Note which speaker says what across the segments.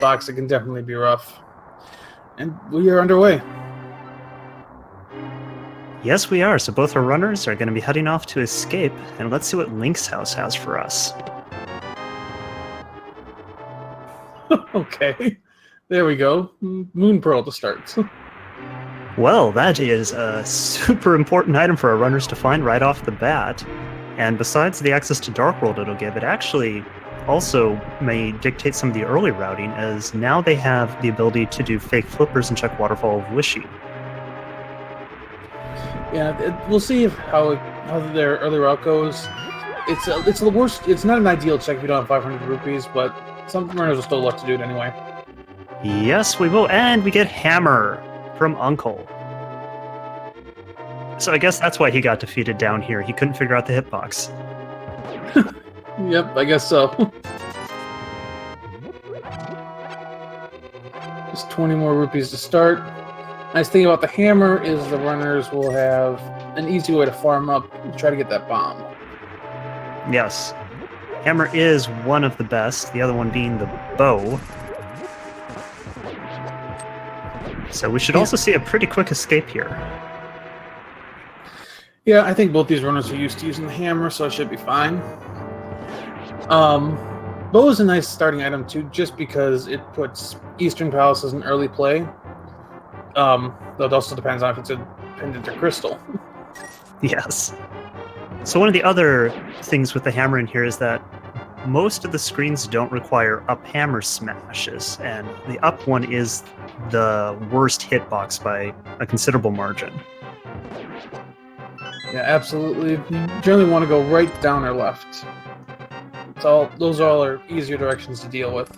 Speaker 1: box, it can definitely be rough. And we are underway.
Speaker 2: Yes, we are. So both our runners are going to be heading off to escape, and let's see what Link's house has for us.
Speaker 1: Okay, there we go. Moon Pearl to start.
Speaker 2: Well, that is a super important item for our runners to find right off the bat. And besides the access to Dark World it'll give, it actually also may dictate some of the early routing, as now they have the ability to do fake flippers and check Waterfall of Wishy.
Speaker 1: Yeah, we'll see how their early route goes. It's the worst. It's not an ideal check if you don't have 500 rupees, but some runners will still love to do it anyway.
Speaker 2: Yes, we will, and we get Hammer from Uncle. So I guess that's why he got defeated down here. He couldn't figure out the hitbox.
Speaker 1: Yep, I guess so. Just 20 more rupees to start. Nice thing about the hammer is the runners will have an easy way to farm up and try to get that bomb.
Speaker 2: Yes. Hammer is one of the best, the other one being the bow. So we should also see a pretty quick escape here.
Speaker 1: Yeah, I think both these runners are used to using the hammer, so it should be fine. Bow is a nice starting item too, just because it puts Eastern Palace as an early play. Though it also depends on if it's a pendant or crystal.
Speaker 2: Yes. So one of the other things with the hammer in here is that most of the screens don't require up hammer smashes, and the up one is the worst hitbox by a considerable margin.
Speaker 1: Yeah, absolutely. You generally want to go right, down, or left. Those all are easier directions to deal with.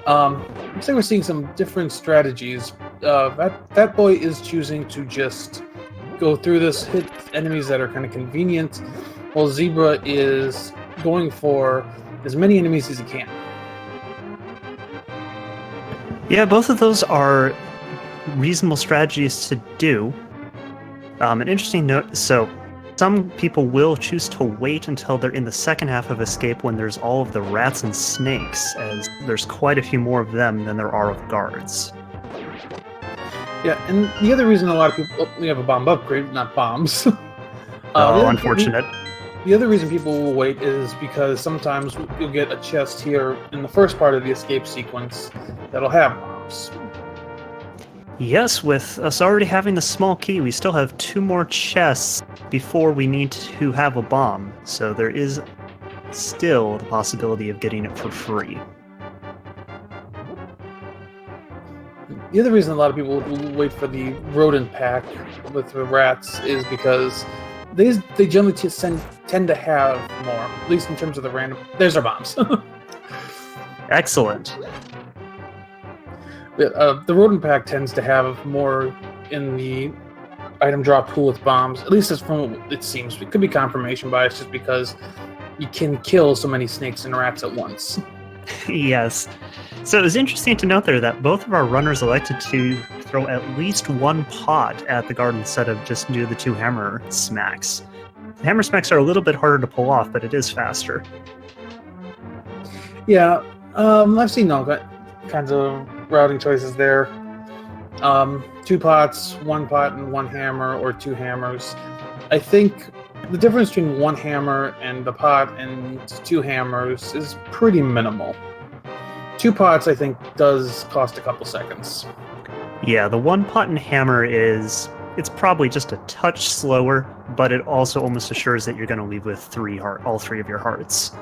Speaker 1: Looks like we're seeing some different strategies. Fatboy is choosing to just go through this, hit enemies that are kind of convenient, while Zebra is going for as many enemies as he can.
Speaker 2: Yeah, both of those are reasonable strategies to do. An interesting note, so some people will choose to wait until they're in the second half of Escape when there's all of the rats and snakes, as there's quite a few more of them than there are of guards.
Speaker 1: Yeah, and the other reason a lot of people... Oh, we have a bomb upgrade, not bombs.
Speaker 2: Unfortunate.
Speaker 1: The other reason people will wait is because sometimes you'll get a chest here in the first part of the escape sequence that'll have bombs.
Speaker 2: Yes, with us already having the small key, we still have 2 more chests before we need to have a bomb, so there is still the possibility of getting it for free.
Speaker 1: The other reason a lot of people will wait for the rodent pack with the rats is because they generally tend to have more, at least in terms of the random... There's our bombs.
Speaker 2: Excellent.
Speaker 1: The rodent pack tends to have more in the item drop pool with bombs, at least as from what it seems. It could be confirmation bias just because you can kill so many snakes and rats at once.
Speaker 2: Yes. So it was interesting to note there that both of our runners elected to throw at least 1 pot at the guard instead of just do the 2 hammer smacks. The hammer smacks are a little bit harder to pull off, but it is faster.
Speaker 1: Yeah, I've seen all kinds of routing choices there. 2 pots, 1 pot and 1 hammer, or 2 hammers. I think the difference between 1 hammer and the pot and 2 hammers is pretty minimal. 2 pots, I think, does cost a couple seconds.
Speaker 2: Yeah, the 1 pot and hammer it's probably just a touch slower, but it also almost assures that you're going to leave with all 3 of your hearts.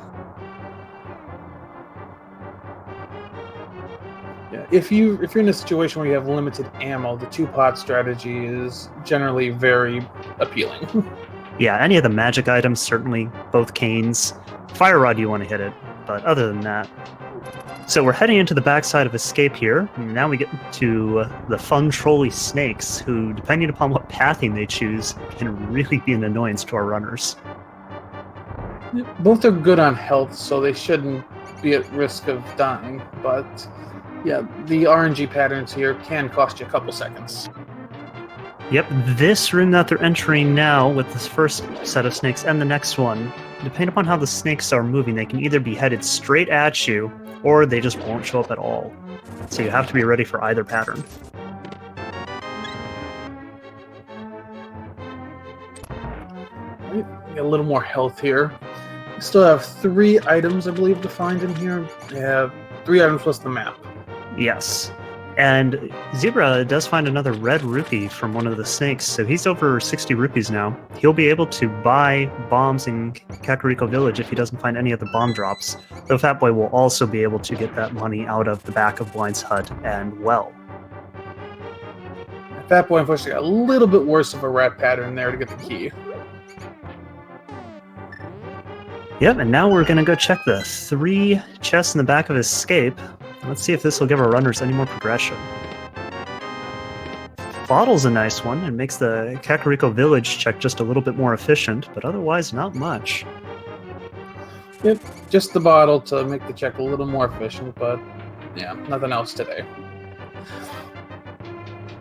Speaker 1: Yeah, if you're in a situation where you have limited ammo, the 2 pot strategy is generally very appealing.
Speaker 2: Yeah, any of the magic items, certainly, both canes. Fire Rod, you want to hit it, but other than that. So we're heading into the backside of Escape here. And now we get to the fun trolly snakes, who, depending upon what pathing they choose, can really be an annoyance to our runners.
Speaker 1: Both are good on health, so they shouldn't be at risk of dying, but yeah, the RNG patterns here can cost you a couple seconds.
Speaker 2: Yep, this room that they're entering now with this first set of snakes and the next one depending upon how the snakes are moving, they can either be headed straight at you, or they just won't show up at all. So you have to be ready for either pattern.
Speaker 1: Get a little more health here. We still have 3 items, I believe, to find in here. We have 3 items plus the map.
Speaker 2: Yes. And Zebra does find another red rupee from one of the snakes, so he's over 60 rupees now. He'll be able to buy bombs in Kakariko Village if he doesn't find any of the bomb drops, though Fatboy will also be able to get that money out of the back of Blind's hut and well.
Speaker 1: Fatboy unfortunately got a little bit worse of a rat pattern there to get the key.
Speaker 2: Yep, and now we're going to go check the 3 chests in the back of Escape. Let's see if this will give our runners any more progression. Bottle's a nice one. It makes the Kakariko Village check just a little bit more efficient, but otherwise not much.
Speaker 1: Yep, just the bottle to make the check a little more efficient, but yeah, nothing else today.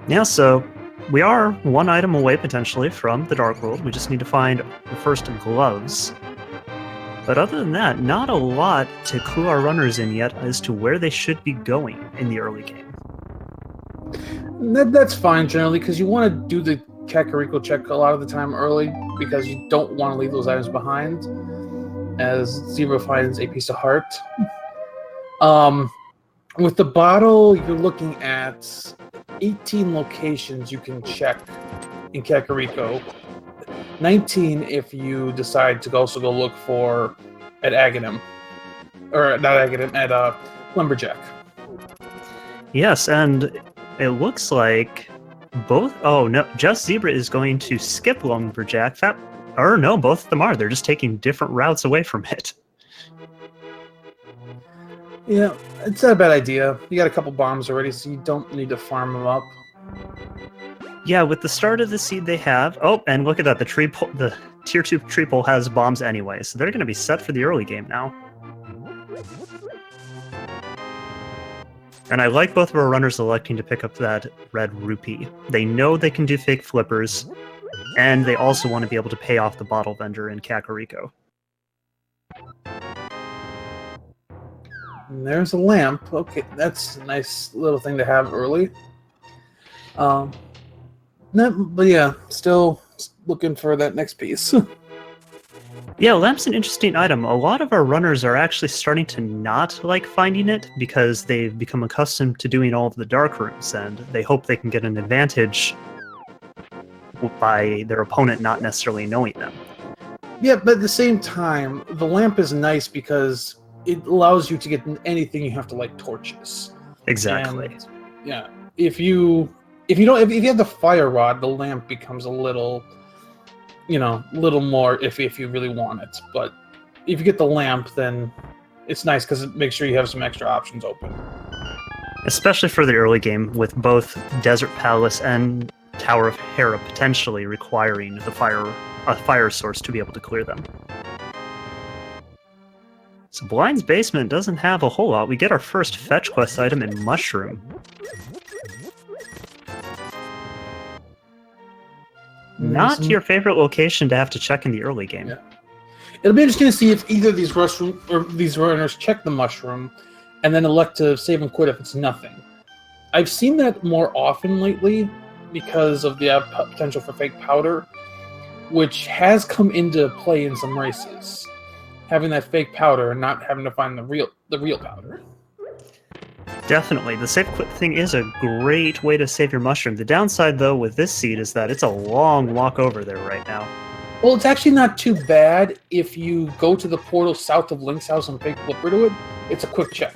Speaker 2: Yeah, so we are 1 item away potentially from the Dark World. We just need to find the first gloves. But other than that, not a lot to clue our runners in yet as to where they should be going in the early game.
Speaker 1: That's fine generally, because you want to do the Kakariko check a lot of the time early, because you don't want to leave those items behind, as Zebra finds a piece of heart. With the bottle, you're looking at 18 locations you can check in Kakariko. 19 if you decide to also go look for at Aghanim. Or not Aghanim, at Lumberjack.
Speaker 2: Yes, and it looks like both... Oh, no, just Zebra is going to skip Lumberjack. Or no, both of them are. They're just taking different routes away from it.
Speaker 1: Yeah, it's not a bad idea. You got a couple bombs already, so you don't need to farm them up.
Speaker 2: Yeah, with the start of the seed they have... Oh, and look at that. The Tier 2 tree pole has bombs anyway, so they're going to be set for the early game now. And I like both of our runners electing to pick up that red rupee. They know they can do fake flippers, and they also want to be able to pay off the bottle vendor in Kakariko.
Speaker 1: And there's a lamp. Okay, that's a nice little thing to have early. But yeah, still looking for that next piece.
Speaker 2: Yeah, lamp's an interesting item. A lot of our runners are actually starting to not like finding it because they've become accustomed to doing all of the dark rooms, and they hope they can get an advantage by their opponent not necessarily knowing them.
Speaker 1: Yeah, but at the same time, the lamp is nice because it allows you to get anything you have to light torches.
Speaker 2: Exactly.
Speaker 1: And, yeah, if you have the fire rod, the lamp becomes a little more iffy if you really want it. But if you get the lamp, then it's nice because it makes sure you have some extra options open.
Speaker 2: Especially for the early game, with both Desert Palace and Tower of Hera potentially requiring a fire source to be able to clear them. So Blind's basement doesn't have a whole lot. We get our first fetch quest item in Mushroom. Not your favorite location to have to check in the early game.
Speaker 1: Yeah. It'll be interesting to see if either of these runners check the mushroom and then elect to save and quit if it's nothing. I've seen that more often lately because of the potential for fake powder, which has come into play in some races. Having that fake powder and not having to find the real powder.
Speaker 2: Definitely. The save quit thing is a great way to save your mushroom. The downside, though, with this seed is that it's a long walk over there right now.
Speaker 1: Well, it's actually not too bad if you go to the portal south of Link's house and fake flipper to it. It's a quick check.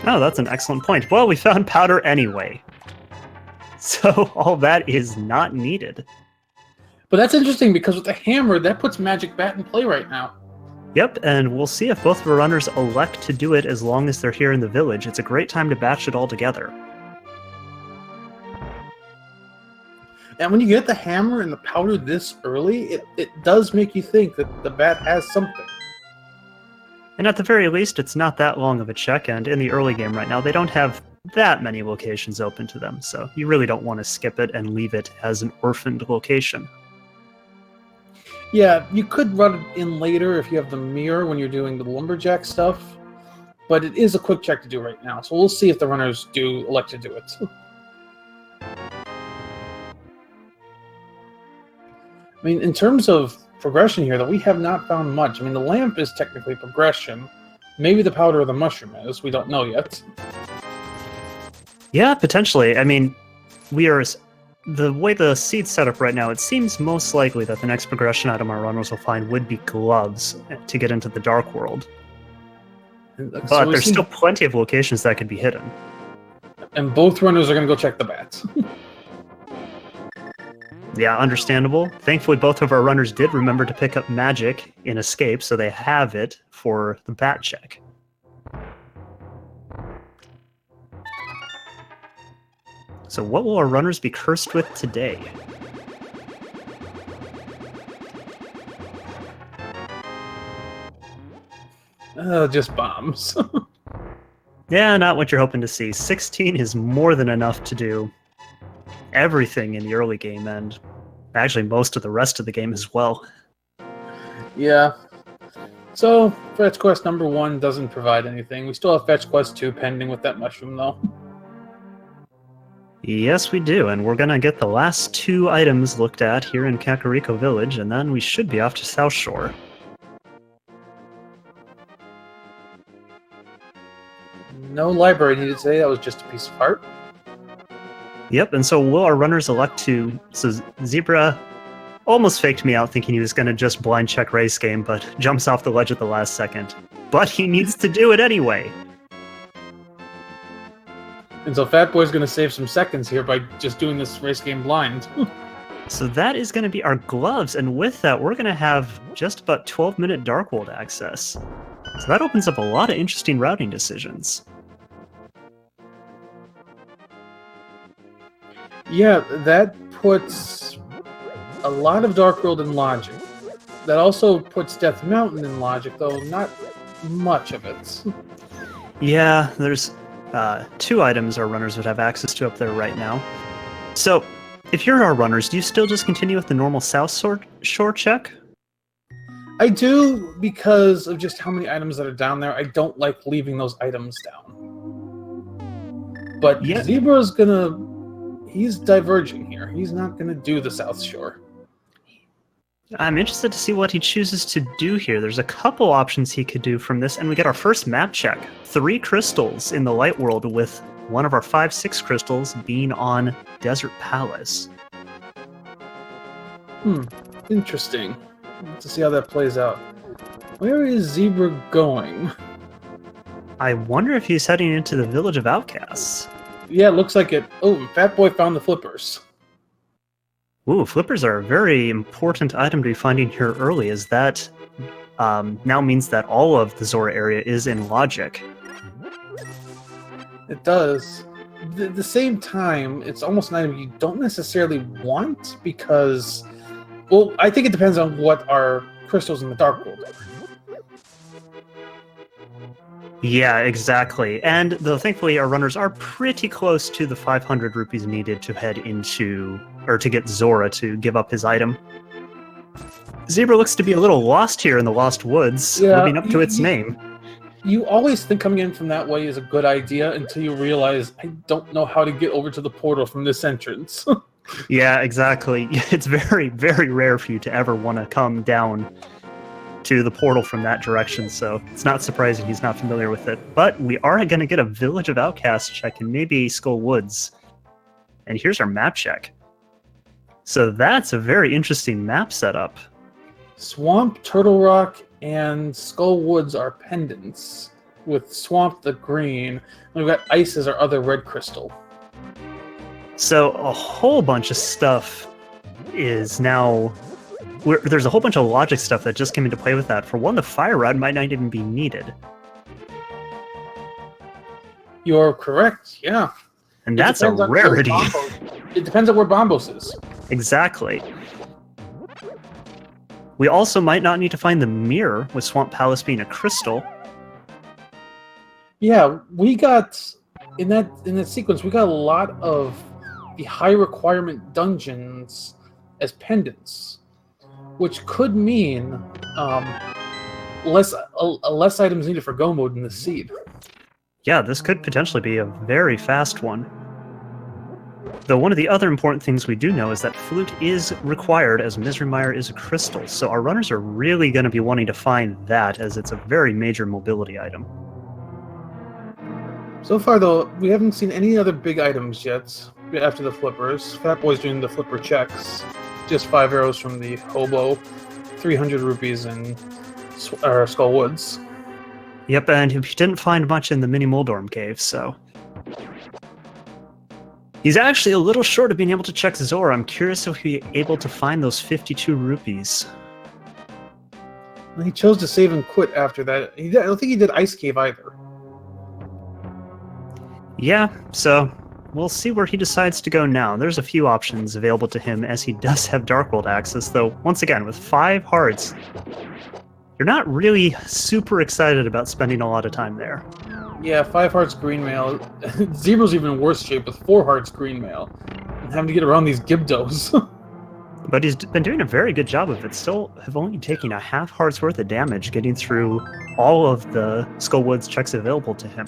Speaker 2: Oh, that's an excellent point. Well, we found powder anyway. So all that is not needed.
Speaker 1: But that's interesting because with the hammer, that puts Magic Bat in play right now.
Speaker 2: Yep, and we'll see if both of our runners elect to do it as long as they're here in the village. It's a great time to batch it all together.
Speaker 1: And when you get the hammer and the powder this early, it does make you think that the bat has something.
Speaker 2: And at the very least, it's not that long of a check, and in the early game right now, they don't have that many locations open to them, so you really don't want to skip it and leave it as an orphaned location.
Speaker 1: Yeah, you could run it in later if you have the mirror when you're doing the lumberjack stuff, but it is a quick check to do right now, so we'll see if the runners do elect to do it. I mean, in terms of progression here, though, we have not found much. I mean, the lamp is technically progression. Maybe the powder or the mushroom is. We don't know yet.
Speaker 2: Yeah, potentially. I mean, the way the seed's set up right now, it seems most likely that the next progression item our runners will find would be gloves to get into the Dark World. But there's still plenty of locations that could be hidden.
Speaker 1: And both runners are going to go check the bats.
Speaker 2: Yeah, understandable. Thankfully, both of our runners did remember to pick up magic in Escape, so they have it for the bat check. So what will our runners be cursed with today?
Speaker 1: Just bombs.
Speaker 2: Yeah, not what you're hoping to see. 16 is more than enough to do everything in the early game, and actually most of the rest of the game as well.
Speaker 1: Yeah. So, Fetch Quest number 1 doesn't provide anything. We still have Fetch Quest 2 pending with that mushroom, though.
Speaker 2: Yes, we do, and we're gonna get the last 2 items looked at here in Kakariko Village, and then we should be off to South Shore.
Speaker 1: No library needed today, that was just a piece of art.
Speaker 2: Yep, and so will our runners elect to... So Zebra almost faked me out thinking he was gonna just blind check race game, but jumps off the ledge at the last second. But he needs to do it anyway!
Speaker 1: And so Fatboy's going to save some seconds here by just doing this race game blind.
Speaker 2: So that is going to be our gloves, and with that, we're going to have just about 12-minute Dark World access. So that opens up a lot of interesting routing decisions.
Speaker 1: Yeah, that puts a lot of Dark World in logic. That also puts Death Mountain in logic, though not much of it.
Speaker 2: Yeah, there's 2 items our runners would have access to up there right now. So, if you're our runners, do you still just continue with the normal South Shore check?
Speaker 1: I do, because of just how many items that are down there. I don't like leaving those items down. But yeah. Zebra's he's diverging here. He's not gonna do the South Shore.
Speaker 2: I'm interested to see what he chooses to do here. There's a couple options he could do from this, and we get our first map check. 3 crystals in the Light World, with one of our 5-6 crystals being on Desert Palace.
Speaker 1: Interesting. Let's see how that plays out. Where is Zebra going?
Speaker 2: I wonder if he's heading into the Village of Outcasts.
Speaker 1: Yeah, it looks like it. Oh, Fatboy found the flippers.
Speaker 2: Ooh, flippers are a very important item to be finding here early, as that now means that all of the Zora area is in logic.
Speaker 1: It does. At the same time, it's almost an item you don't necessarily want, because... Well, I think it depends on what are crystals in the Dark World are.
Speaker 2: Yeah, exactly. And though thankfully our runners are pretty close to the 500 rupees needed to head into, or to get Zora to give up his item. Zebra looks to be a little lost here in the Lost Woods, living up to its name.
Speaker 1: You always think coming in from that way is a good idea until you realize, I don't know how to get over to the portal from this entrance.
Speaker 2: Yeah, exactly. It's very, very rare for you to ever want to come down to the portal from that direction, so it's not surprising he's not familiar with it. But we are going to get a Village of Outcasts check in maybe Skull Woods. And here's our map check. So that's a very interesting map setup.
Speaker 1: Swamp, Turtle Rock, and Skull Woods are pendants, with Swamp the green. We've got Ice as our other red crystal.
Speaker 2: So a whole bunch of stuff is now... There's a whole bunch of logic stuff that just came into play with that. For one, the fire rod might not even be needed.
Speaker 1: You're correct, yeah.
Speaker 2: And that's a rarity.
Speaker 1: It depends on where Bombos is.
Speaker 2: Exactly. We also might not need to find the mirror, with Swamp Palace being a crystal.
Speaker 1: Yeah, we got... In that sequence, we got a lot of the high requirement dungeons as pendants. which could mean less items needed for go mode in the seed.
Speaker 2: Yeah, this could potentially be a very fast one. Though one of the other important things we do know is that Flute is required as Misery Mire is a crystal, so our runners are really going to be wanting to find that as it's a very major mobility item.
Speaker 1: So far, though, we haven't seen any other big items yet after the flippers. Fatboy's doing the flipper checks. Just 5 arrows from the hobo, 300 rupees in Skull Woods.
Speaker 2: Yep, and he didn't find much in the mini Moldorm cave, so... He's actually a little short of being able to check Zora. I'm curious if he'll be able to find those 52 rupees.
Speaker 1: And he chose to save and quit after that. I don't think he did Ice Cave either.
Speaker 2: Yeah, so we'll see where he decides to go now. There's a few options available to him as he does have Dark World access, though once again, with 5 hearts, you're not really super excited about spending a lot of time there.
Speaker 1: Yeah, 5 hearts green mail. Zebra's even in worse shape with 4 hearts green mail. And having to get around these Gibdos.
Speaker 2: But he's been doing a very good job of it. Still have only taken a half heart's worth of damage getting through all of the Skull Woods checks available to him.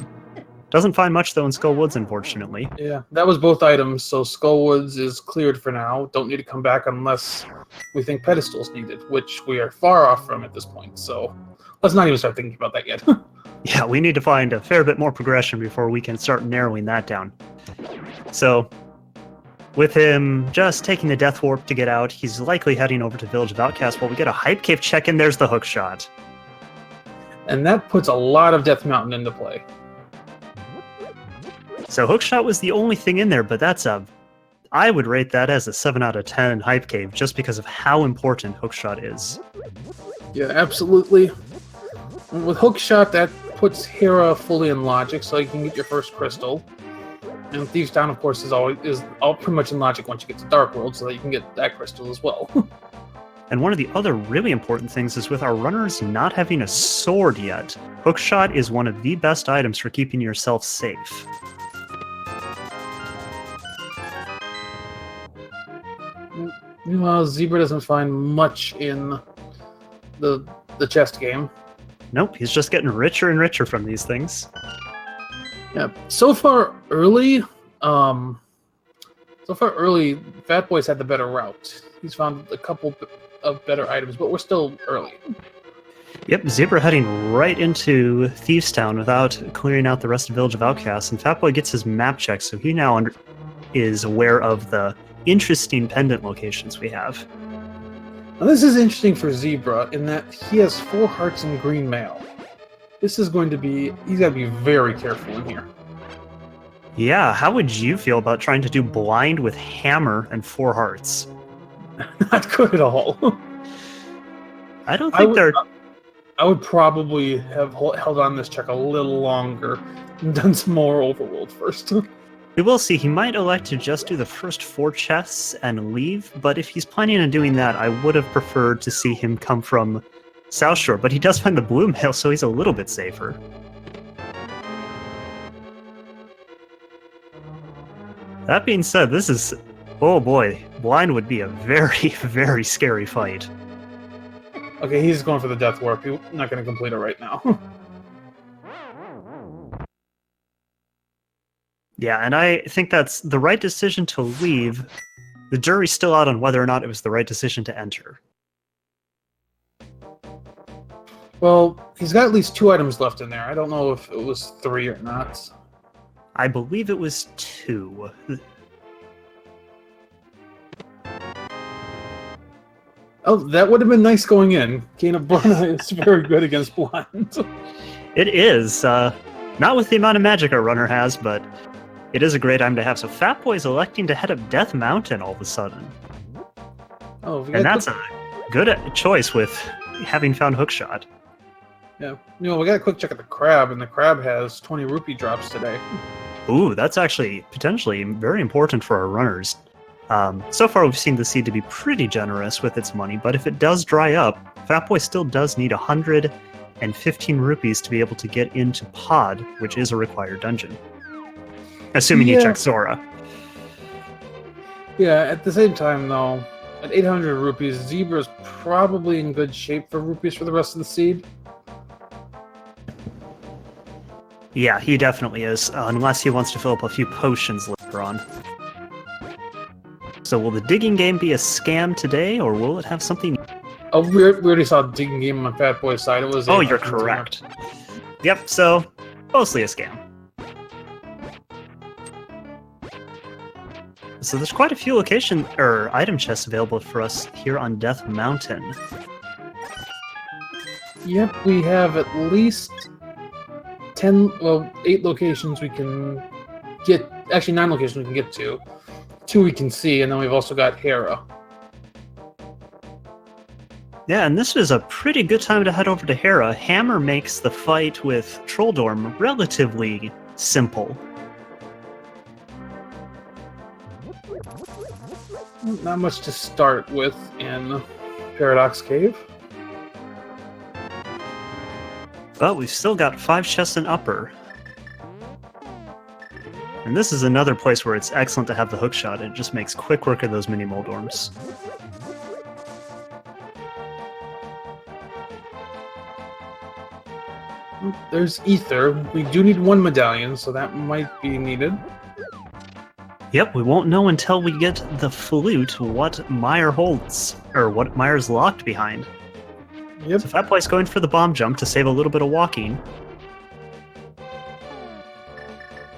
Speaker 2: Doesn't find much though in Skull Woods, unfortunately.
Speaker 1: Yeah, that was both items, so Skull Woods is cleared for now. Don't need to come back unless we think pedestals needed, which we are far off from at this point, so let's not even start thinking about that yet.
Speaker 2: Yeah, we need to find a fair bit more progression before we can start narrowing that down. So, with him just taking the Death Warp to get out, he's likely heading over to Village of Outcasts while we get a Hype Cave check in. There's the hook shot.
Speaker 1: And that puts a lot of Death Mountain into play.
Speaker 2: So Hookshot was the only thing in there, but I would rate that as a 7 out of 10 Hype Cave just because of how important Hookshot is.
Speaker 1: Yeah, absolutely. With Hookshot, that puts Hera fully in logic, so you can get your first crystal. And Thieves Town, of course, is all pretty much in logic once you get to Dark World, so that you can get that crystal as well.
Speaker 2: And one of the other really important things is with our runners not having a sword yet, Hookshot is one of the best items for keeping yourself safe.
Speaker 1: Meanwhile, Zebra doesn't find much in the chest game.
Speaker 2: Nope, he's just getting richer and richer from these things.
Speaker 1: Yeah, so far early, Fatboy's had the better route. He's found a couple of better items, but we're still early.
Speaker 2: Yep, Zebra heading right into Thieves Town without clearing out the rest of Village of Outcasts, and Fatboy gets his map check, so he now is aware of the interesting pendant locations we have.
Speaker 1: Now this is interesting for Zebra in that he has 4 hearts in green mail. This is going to be... he's got to be very careful in here.
Speaker 2: Yeah, how would you feel about trying to do blind with hammer and 4 hearts?
Speaker 1: Not good at all.
Speaker 2: I don't think they're...
Speaker 1: I would probably have held on this check a little longer and done some more overworld first.
Speaker 2: We will see. He might elect to just do the first 4 chests and leave, but if he's planning on doing that, I would have preferred to see him come from South Shore, but he does find the blue mail, so he's a little bit safer. That being said, this is... oh boy, blind would be a very, very scary fight.
Speaker 1: Okay, he's going for the Death Warp. He's not going to complete it right now.
Speaker 2: Yeah, and I think that's the right decision to leave. The jury's still out on whether or not it was the right decision to enter.
Speaker 1: Well, he's got at least 2 items left in there. I don't know if it was 3 or not.
Speaker 2: I believe it was 2.
Speaker 1: Oh, that would have been nice going in. Cane of Burna is very good against blind.
Speaker 2: It is. Not with the amount of magic our runner has, but it is a great item to have. So Fatboy's electing to head up Death Mountain all of a sudden.
Speaker 1: Oh,
Speaker 2: and that's a good choice with having found Hookshot.
Speaker 1: Yeah. We got a quick check at the Crab, and the Crab has 20 rupee drops today.
Speaker 2: Ooh, that's actually potentially very important for our runners. So far we've seen the seed to be pretty generous with its money, but if it does dry up, Fatboy still does need 115 rupees to be able to get into Pod, which is a required dungeon. Assuming he checks Zora.
Speaker 1: Yeah, at the same time, though, At 800 rupees, Zebra's probably in good shape for rupees for the rest of the seed.
Speaker 2: Yeah, he definitely is, unless he wants to fill up a few potions later on. So will the digging game be a scam today, or will it have something...
Speaker 1: Oh, we already saw digging game on Fatboy's side. It was.
Speaker 2: Oh, you're correct. Yep, so mostly a scam. So there's quite a few item chests available for us here on Death Mountain.
Speaker 1: Yep, we have at least 8 locations we can get. Actually, 9 locations we can get to. 2 we can see, and then we've also got Hera.
Speaker 2: Yeah, and this is a pretty good time to head over to Hera. Hammer makes the fight with Trolldorm relatively simple.
Speaker 1: Not much to start with in Paradox Cave.
Speaker 2: But we've still got 5 chests in Upper. And this is another place where it's excellent to have the hookshot. It just makes quick work of those mini Moldorms.
Speaker 1: There's Ether. We do need 1 medallion, so that might be needed.
Speaker 2: Yep, we won't know until we get the flute what Meyer holds, or what Meyer's locked behind.
Speaker 1: Yep.
Speaker 2: So Fatboy's going for the bomb jump to save a little bit of walking.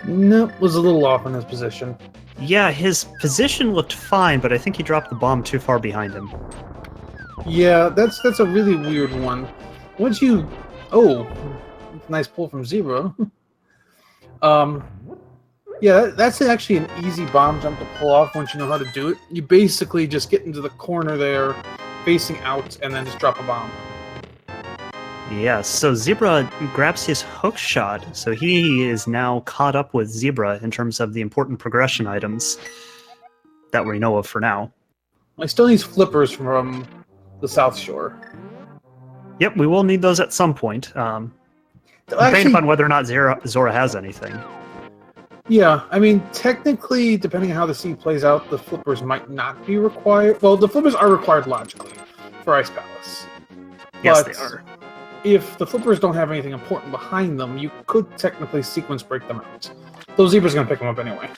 Speaker 1: Nope, was a little off in his position.
Speaker 2: Yeah, his position looked fine, but I think he dropped the bomb too far behind him.
Speaker 1: Yeah, that's a really weird one. Once you... Oh, nice pull from Zebra. Yeah, that's actually an easy bomb jump to pull off once you know how to do it. You basically just get into the corner there, facing out, and then just drop a bomb.
Speaker 2: Yeah, so Zebra grabs his hook shot, so he is now caught up with Zebra in terms of the important progression items that we know of for now.
Speaker 1: I still need flippers from the South Shore.
Speaker 2: Yep, we will need those at some point, depending upon whether or not Zora has anything.
Speaker 1: Yeah, I mean, technically, depending on how the seed plays out, the flippers might not be required. Well, the flippers are required logically for Ice Palace.
Speaker 2: Yes,
Speaker 1: but
Speaker 2: they are.
Speaker 1: If the flippers don't have anything important behind them, you could technically sequence break them out. Though Zebra's going to pick them up anyway.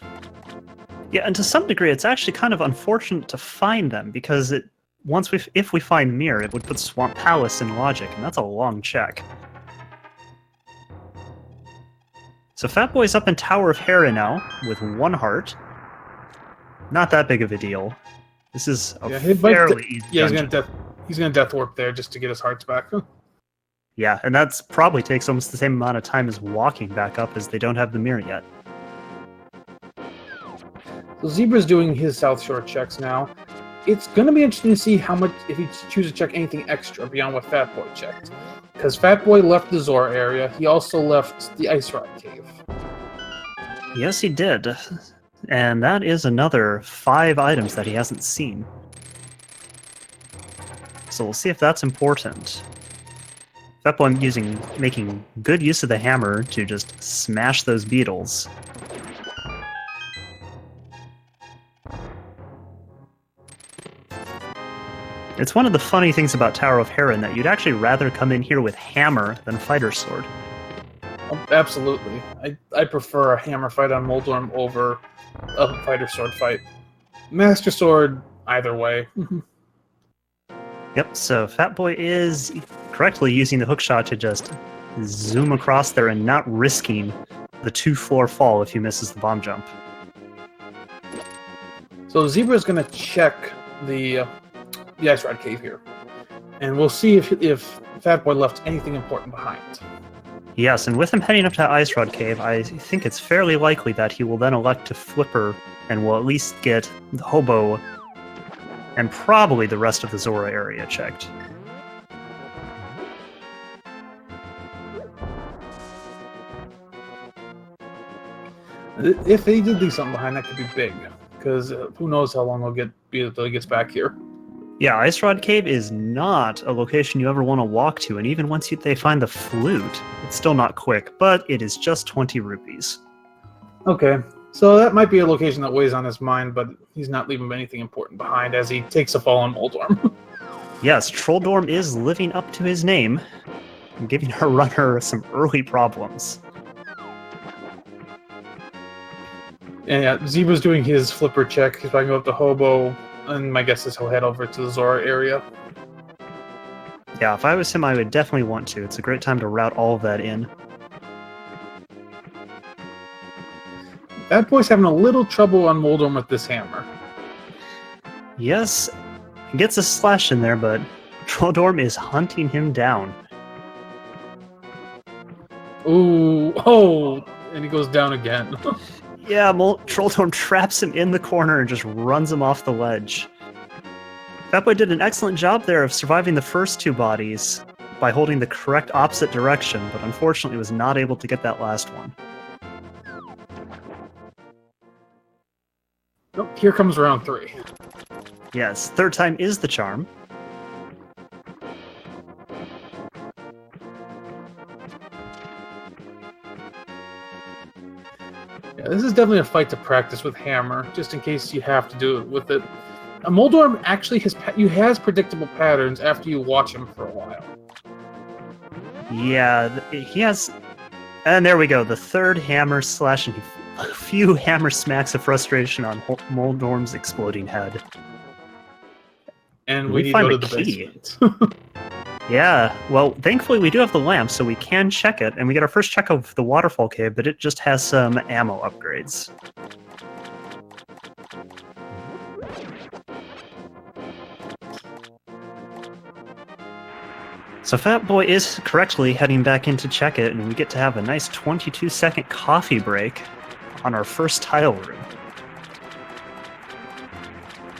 Speaker 2: Yeah, and to some degree, it's actually kind of unfortunate to find them, because if we find Mir, it would put Swamp Palace in logic, and that's a long check. So Fatboy's up in Tower of Hera now, with 1 heart. Not that big of a deal. This is a fairly easy dungeon.
Speaker 1: He's gonna death warp there just to get his hearts back.
Speaker 2: Yeah, and that's probably takes almost the same amount of time as walking back up, as they don't have the mirror yet.
Speaker 1: So Zebra's doing his South Shore checks now. It's gonna be interesting to see how much, if he chooses to check anything extra beyond what Fatboy checked. Because Fatboy left the Zora area, he also left the Ice Rod Cave.
Speaker 2: Yes, he did. And that is another 5 items that he hasn't seen. So we'll see if that's important. Fatboy making good use of the hammer to just smash those beetles. It's one of the funny things about Tower of Hera that you'd actually rather come in here with hammer than fighter sword.
Speaker 1: Oh, absolutely. I prefer a hammer fight on Moldorm over a fighter sword fight. Master sword, either way.
Speaker 2: Yep, so Fatboy is correctly using the hookshot to just zoom across there and not risking the 2-floor fall if he misses the bomb jump.
Speaker 1: So Zebra's going to check the Ice Rod Cave here. And we'll see if Fatboy left anything important behind.
Speaker 2: Yes, and with him heading up to Ice Rod Cave, I think it's fairly likely that he will then elect to flipper and will at least get the Hobo and probably the rest of the Zora area checked.
Speaker 1: If they did leave something behind, that could be big. Because who knows how long it'll be until he gets back here.
Speaker 2: Yeah, Ice Rod Cave is not a location you ever want to walk to, and even once they find the flute, it's still not quick, but it is just 20 rupees.
Speaker 1: Okay, So that might be a location that weighs on his mind, but he's not leaving anything important behind as he takes a fall on Moldorm.
Speaker 2: Yes, Trolldorm is living up to his name and giving our runner some early problems.
Speaker 1: And yeah, Zebra's doing his flipper check. He's probably going up to Hobo, and my guess is he'll head over to the Zora area.
Speaker 2: Yeah, if I was him, I would definitely want to. It's a great time to route all of that in.
Speaker 1: That boy's having a little trouble on Moldorm with this hammer.
Speaker 2: Yes, he gets a slash in there, but Trolldorm is hunting him down.
Speaker 1: Ooh, oh, and he goes down again.
Speaker 2: Yeah, Trolldorm traps him in the corner and just runs him off the ledge. Fatboy did an excellent job there of surviving the first two bodies by holding the correct opposite direction, but unfortunately was not able to get that last one.
Speaker 1: Oh, here comes round 3.
Speaker 2: Yes, third time is the charm.
Speaker 1: Yeah, this is definitely a fight to practice with hammer, just in case you have to do it with it. Moldorm actually has predictable patterns after you watch him for a while.
Speaker 2: Yeah, he has... And there we go, the third hammer slash and a few hammer smacks of frustration on Moldorm's exploding head.
Speaker 1: And we need to go to the basement.
Speaker 2: Yeah, well, thankfully we do have the lamp, so we can check it, and we get our first check of the waterfall cave, but it just has some ammo upgrades. So Fatboy is correctly heading back in to check it, and we get to have a nice 22-second coffee break on our first tile room.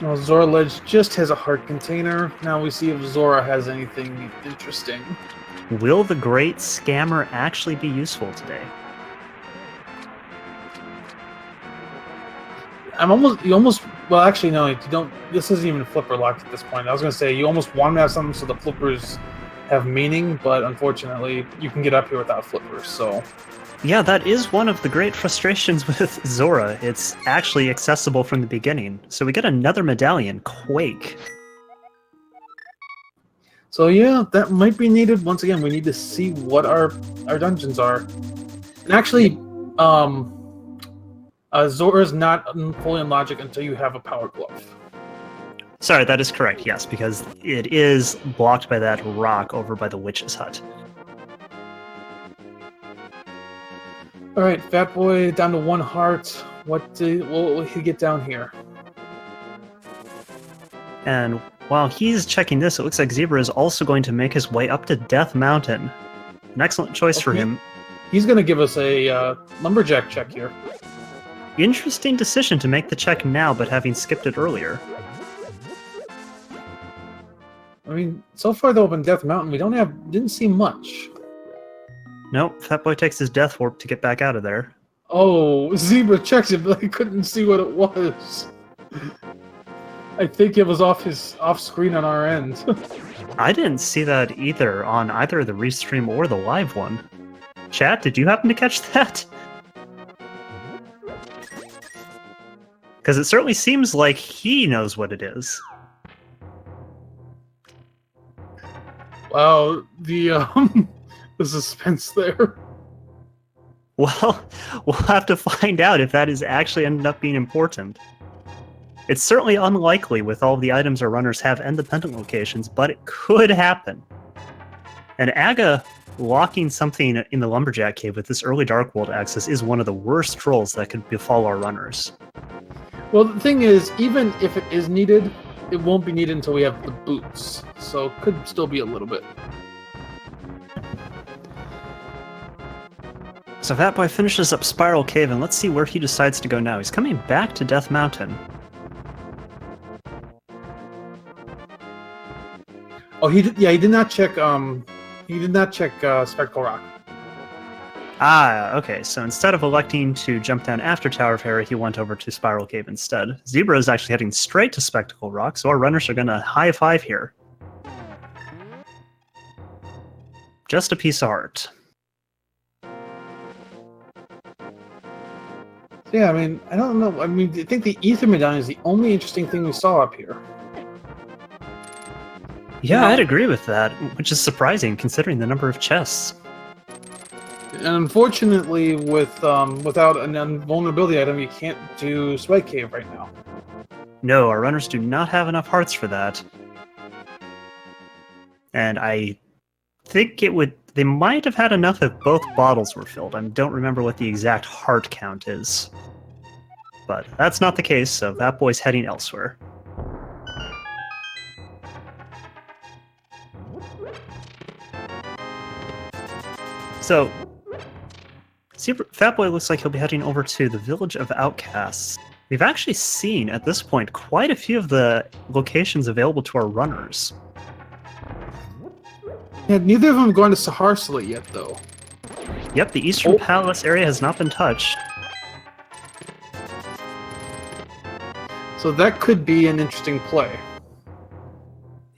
Speaker 1: Well, Zora Ledge just has a heart container. Now we see if Zora has anything interesting.
Speaker 2: Will the Great Scammer actually be useful today?
Speaker 1: Well, actually, no, you don't. This isn't even flipper locked at this point. I was going to say, you almost want to have something so the flippers have meaning, but unfortunately, you can get up here without flippers, so...
Speaker 2: Yeah, that is one of the great frustrations with Zora. It's actually accessible from the beginning. So we get another medallion, Quake.
Speaker 1: So yeah, that might be needed. Once again, we need to see what our dungeons are. And actually, Zora's not fully in logic until you have a power glove.
Speaker 2: Sorry, that is correct, yes, because it is blocked by that rock over by the witch's hut.
Speaker 1: Alright, Fatboy down to 1 heart. What will he get down here?
Speaker 2: And while he's checking this, it looks like Zebra is also going to make his way up to Death Mountain. An excellent choice for him.
Speaker 1: He's going to give us a lumberjack check here.
Speaker 2: Interesting decision to make the check now, but having skipped it earlier.
Speaker 1: I mean, so far though, up in Death Mountain, we didn't see much.
Speaker 2: Nope, Fatboy takes his death warp to get back out of there.
Speaker 1: Oh, Zebra checks it, but I couldn't see what it was. I think it was off screen on our end.
Speaker 2: I didn't see that either on either the restream or the live one. Chat, did you happen to catch that? Because it certainly seems like he knows what it is.
Speaker 1: Wow, the suspense there.
Speaker 2: Well, we'll have to find out if that is actually ended up being important. It's certainly unlikely with all of the items our runners have independent locations, but it could happen. And Aga locking something in the Lumberjack Cave with this early Dark World access is one of the worst trolls that could befall our runners.
Speaker 1: Well, the thing is, even if it is needed, it won't be needed until we have the boots. So it could still be a little bit.
Speaker 2: So Fatboy finishes up Spiral Cave, and let's see where he decides to go now. He's coming back to Death Mountain.
Speaker 1: Oh, he did not check. He did not check Spectral Rock.
Speaker 2: Ah, okay. So instead of electing to jump down after Tower of Hera, he went over to Spiral Cave instead. Zebra is actually heading straight to Spectacle Rock, so our runners are going to high five here. Just a piece of art.
Speaker 1: Yeah, I mean, I don't know. I mean, I think the Ether Medallion is the only interesting thing we saw up here.
Speaker 2: Yeah,
Speaker 1: Now-
Speaker 2: I'd agree with that, which is surprising considering the number of chests.
Speaker 1: And unfortunately, without an invulnerability item, you can't do Spike Cave right now.
Speaker 2: No, our runners do not have enough hearts for that. And I think they might have had enough if both bottles were filled. I don't remember what the exact heart count is. But that's not the case, so that boy's heading elsewhere. So, Fatboy looks like he'll be heading over to the Village of Outcasts. We've actually seen, at this point, quite a few of the locations available to our runners.
Speaker 1: Yeah, neither of them have gone to Saharsala yet, though.
Speaker 2: Yep, the Eastern Palace area has not been touched.
Speaker 1: So that could be an interesting play.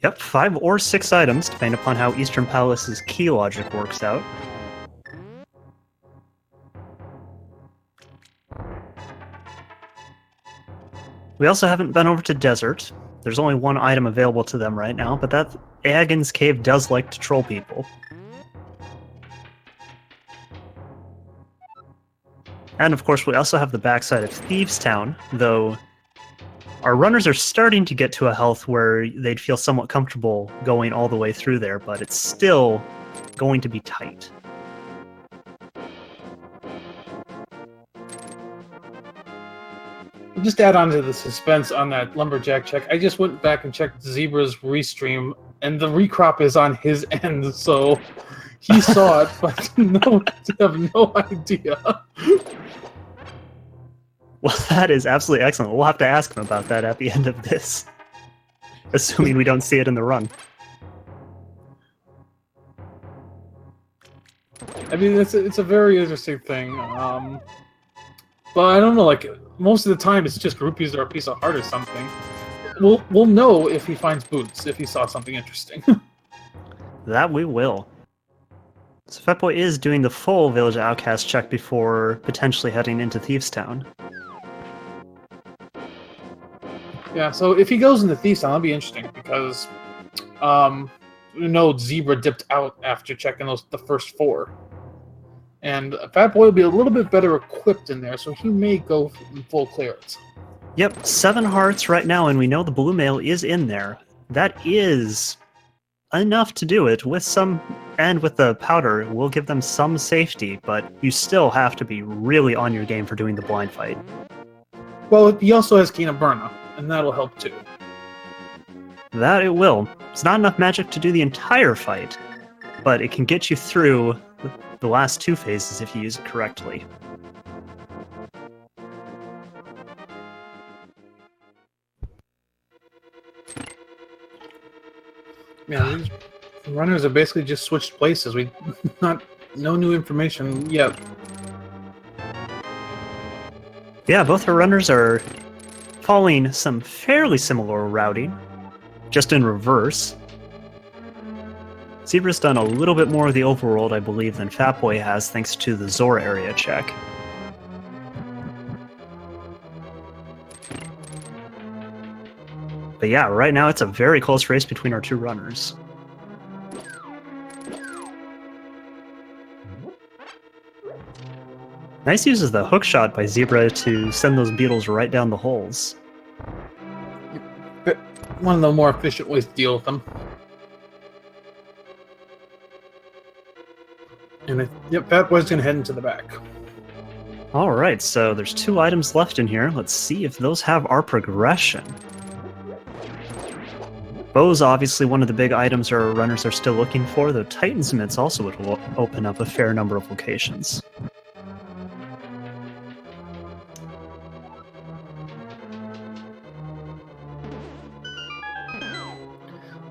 Speaker 2: Yep, 5 or 6 items, depending upon how Eastern Palace's key logic works out. We also haven't been over to Desert. There's only 1 item available to them right now, but that Aegon's Cave does like to troll people. And of course, we also have the backside of Thieves Town, though our runners are starting to get to a health where they'd feel somewhat comfortable going all the way through there, but it's still going to be tight.
Speaker 1: Just add on to the suspense on that lumberjack check. I just went back and checked Zebra's restream, and the recrop is on his end, so he saw it, but I have no idea.
Speaker 2: Well, that is absolutely excellent. We'll have to ask him about that at the end of this, assuming we don't see it in the run.
Speaker 1: I mean, it's a very interesting thing. But I don't know, like, most of the time it's just rupees or a piece of heart or something. We'll know if he finds boots, if he saw something interesting.
Speaker 2: That we will. So Fatboy is doing the full Village Outcast check before potentially heading into Thieves Town.
Speaker 1: Yeah, so if he goes into Thieves Town, that'll be interesting, because we know Zebra dipped out after checking the first 4. And Fatboy will be a little bit better equipped in there, so he may go in full clearance.
Speaker 2: Yep, 7 hearts right now, and we know the blue mail is in there. That is enough to do it. With some, and with the powder, we'll give them some safety, but you still have to be really on your game for doing the blind fight.
Speaker 1: Well, he also has Kina Burna, and that'll help too.
Speaker 2: That it will. It's not enough magic to do the entire fight, but it can get you through the last 2 phases if you use it correctly.
Speaker 1: Yeah, these runners have basically just switched places. No new information yet.
Speaker 2: Yeah, both our runners are following some fairly similar routing, just in reverse. Zebra's done a little bit more of the overworld, I believe, than Fatboy has, thanks to the Zora area check. But yeah, right now it's a very close race between our 2 runners. Nice use of the hook shot by Zebra to send those beetles right down the holes.
Speaker 1: But one of the more efficient ways to deal with them. And yep, Fatboy's gonna head into the back.
Speaker 2: Alright, so there's 2 items left in here. Let's see if those have our progression. Bow's obviously one of the big items our runners are still looking for, though Titan's Mitts also would open up a fair number of locations.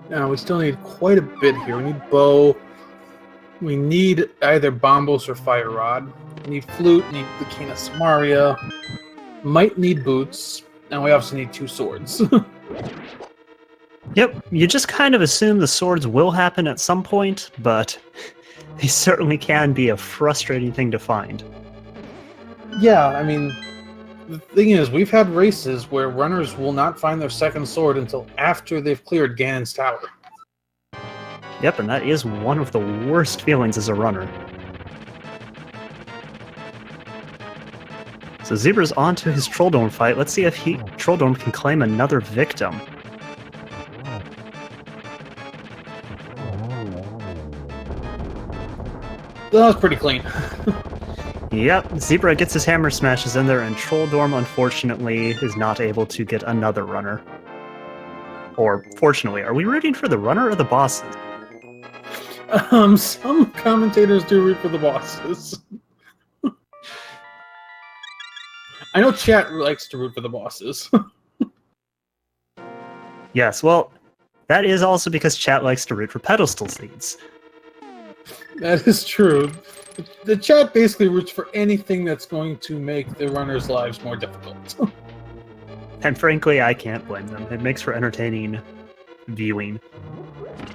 Speaker 1: Now, we still need quite a bit here. We need bow. We need either Bombos or Fire Rod. We need flute, need the Kina Samaria. Might need boots. And we also need 2 swords.
Speaker 2: Yep, you just kind of assume the swords will happen at some point, but they certainly can be a frustrating thing to find.
Speaker 1: Yeah, I mean, The thing is, we've had races where runners will not find their second sword until after they've cleared Ganon's tower.
Speaker 2: Yep, and that is one of the worst feelings as a runner. So Zebra's on to his Trolldorm fight. Let's see if Trolldorm can claim another victim.
Speaker 1: That was pretty clean.
Speaker 2: Yep, Zebra gets his hammer smashes in there, and Trolldorm, unfortunately, is not able to get another runner. Or, fortunately, are we rooting for the runner or the bosses?
Speaker 1: Some commentators do root for the bosses. I know chat likes to root for the bosses.
Speaker 2: Yes, well, that is also because chat likes to root for pedestal seeds.
Speaker 1: That is true. The chat basically roots for anything that's going to make the runners' lives more difficult.
Speaker 2: And frankly, I can't blame them. It makes for entertaining viewing.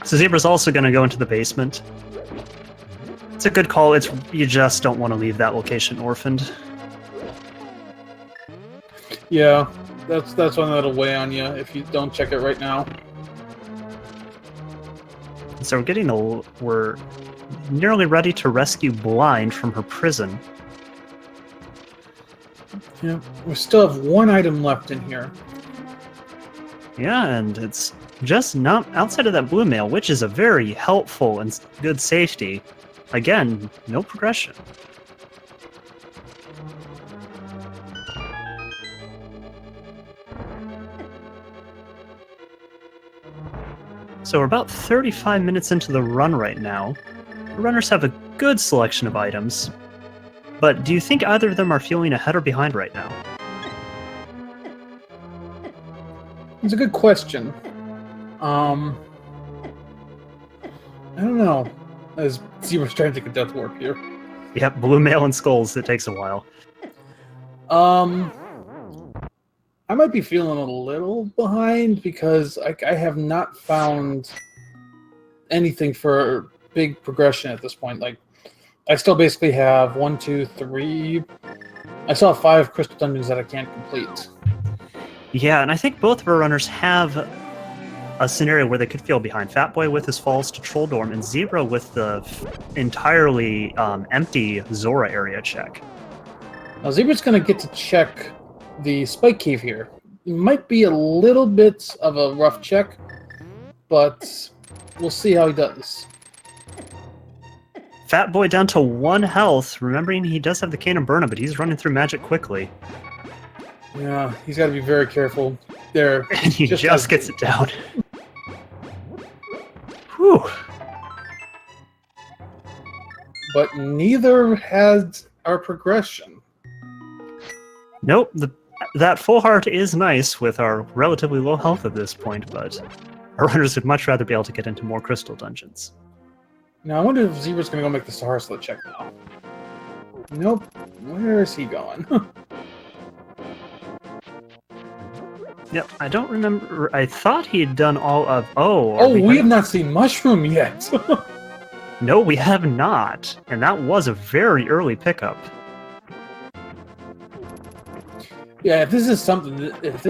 Speaker 2: So Zebra's also going to go into the basement. It's a good call. You just don't want to leave that location orphaned.
Speaker 1: Yeah, that's one that'll weigh on you if you don't check it right now.
Speaker 2: So we're nearly ready to rescue Blind from her prison.
Speaker 1: Yeah, we still have one item left in here.
Speaker 2: Yeah, and it's just not outside of that blue mail, which is a very helpful and good safety. Again, no progression. So we're about 35 minutes into the run right now. The runners have a good selection of items, but do you think either of them are feeling ahead or behind right now?
Speaker 1: It's a good question. I don't know. As Zebra's trying to take a death warp here.
Speaker 2: Yep, blue mail and skulls, it takes a while.
Speaker 1: I might be feeling a little behind because I have not found anything for big progression at this point. Like, I still basically have 1, 2, 3. I still have 5 crystal dungeons that I can't complete.
Speaker 2: Yeah, and I think both of our runners have a scenario where they could feel behind. Fatboy with his falls to Trolldorm, and Zebra with the entirely empty Zora area check.
Speaker 1: Now, Zebra's going to get to check the Spike Cave here. It might be a little bit of a rough check, but we'll see how he does.
Speaker 2: Fatboy down to 1 health, remembering he does have the Cane of Burna, but he's running through magic quickly.
Speaker 1: Yeah, he's got to be very careful there.
Speaker 2: And he just gets it down. Whew.
Speaker 1: But neither has our progression.
Speaker 2: Nope, that full heart is nice with our relatively low health at this point, but our runners would much rather be able to get into more crystal dungeons.
Speaker 1: Now, I wonder if Zebra's going to go make the Sahara Slit check now. Nope. Where is he going?
Speaker 2: Yep, I don't remember. I thought he had done all of...
Speaker 1: We have not seen Mushroom yet.
Speaker 2: No, we have not. And that was a very early pickup.
Speaker 1: Yeah, if this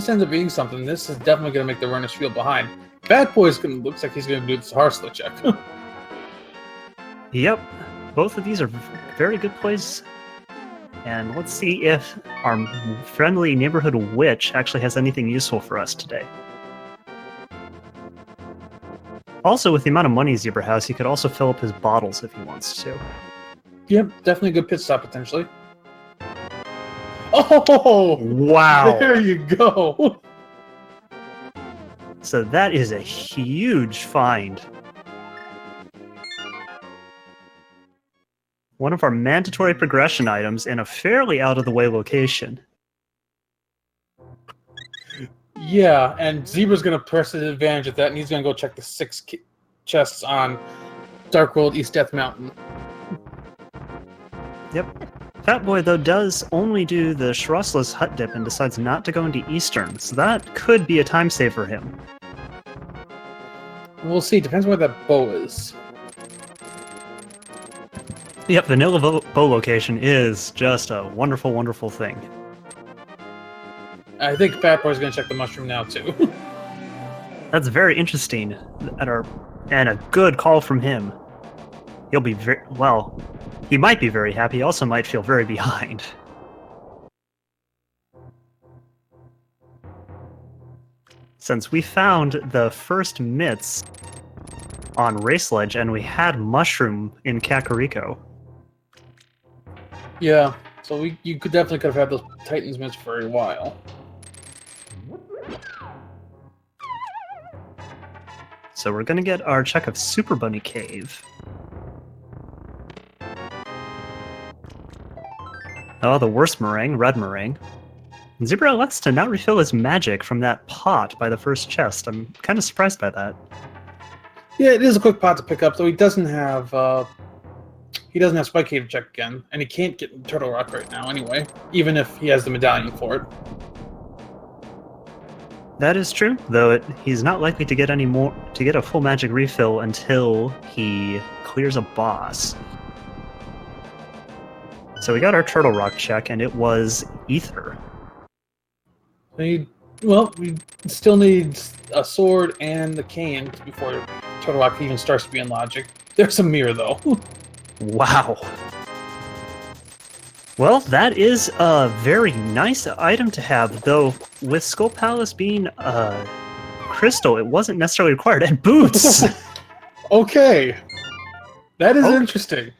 Speaker 1: ends up being something, this is definitely going to make the runners feel behind. Fatboy's looks like he's going to do the Sahara Slit check.
Speaker 2: Yep, both of these are very good plays. And let's see if our friendly neighborhood witch actually has anything useful for us today. Also, with the amount of money Zebra has, he could also fill up his bottles if he wants to.
Speaker 1: Yep, definitely a good pit stop, potentially. Oh!
Speaker 2: Wow!
Speaker 1: There you go!
Speaker 2: So that is a huge find. One of our mandatory progression items in a fairly out-of-the-way location.
Speaker 1: Yeah, and Zebra's going to press his advantage at that, and he's going to go check the 6 chests on Dark World East Death Mountain.
Speaker 2: Yep. Fatboy, though, does only do the Shrossless Hut Dip and decides not to go into Eastern, so that could be a time save for him.
Speaker 1: We'll see. Depends on where that bow is.
Speaker 2: Yep, Vanilla Bow location is just a wonderful, wonderful thing.
Speaker 1: I think Fatboy's going to check the mushroom now, too.
Speaker 2: That's very interesting. And a good call from him. He'll be well, he might be very happy, he also might feel very behind. Since we found the first mitts on Raceledge and we had mushroom in Kakariko.
Speaker 1: Yeah, so you could definitely have had those Titans mitts for a while.
Speaker 2: So we're gonna get our check of Super Bunny Cave. Oh, the worst meringue, red meringue. Zebra elects to not refill his magic from that pot by the first chest. I'm kind of surprised by that.
Speaker 1: Yeah, it is a quick pot to pick up, though he doesn't have Spike Cave to check again, and he can't get Turtle Rock right now anyway, even if he has the medallion for it.
Speaker 2: That is true, though he's not likely to get a full magic refill until he clears a boss. So we got our Turtle Rock check, and it was Ether.
Speaker 1: We still need a sword and the cane before Turtle Rock even starts to be in logic. There's a mirror, though.
Speaker 2: Wow. Well, that is a very nice item to have, though with Skull Palace being crystal, it wasn't necessarily required. And boots!
Speaker 1: Okay. That is interesting.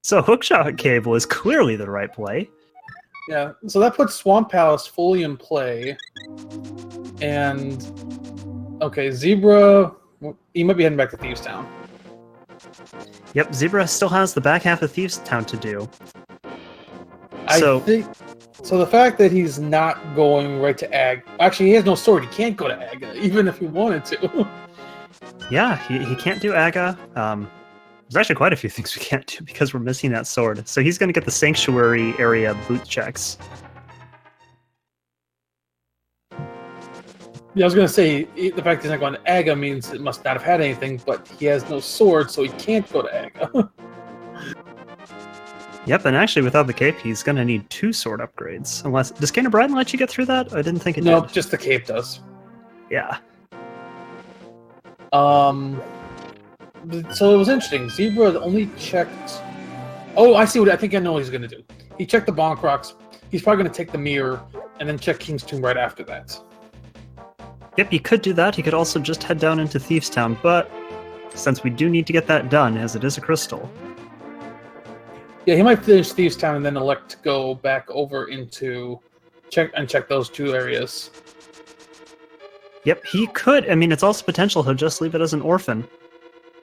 Speaker 2: So Hookshot Cave was clearly the right play.
Speaker 1: Yeah, so that puts Swamp Palace fully in play. And, okay, Zebra, he might be heading back to Thieves Town.
Speaker 2: Yep, Zebra still has the back half of Thieves Town to do.
Speaker 1: So the fact that he's not going right to Ag... Actually, he has no sword. He can't go to Aga, even if he wanted to.
Speaker 2: Yeah, he can't do Aga. There's actually quite a few things we can't do because we're missing that sword. So he's going to get the Sanctuary area boot checks.
Speaker 1: Yeah, I was going to say, the fact he's not going to Aga means it must not have had anything, but he has no sword, so he can't go to Aga.
Speaker 2: Yep, and actually without the cape, he's going to need 2 sword upgrades. Unless... Does Cane of Bryden let you get through that? I didn't think it did.
Speaker 1: Nope, just the cape does.
Speaker 2: Yeah.
Speaker 1: So it was interesting. Zebra only checked... Oh, I see what... I think I know what he's going to do. He checked the Bonk Rocks. He's probably going to take the mirror and then check King's Tomb right after that.
Speaker 2: Yep, he could do that. He could also just head down into Thieves Town, but since we do need to get that done, as it is a crystal...
Speaker 1: Yeah, he might finish Thieves Town and then elect to go back over into... check those 2 areas.
Speaker 2: Yep, he could. I mean, it's also potential he'll just leave it as an orphan.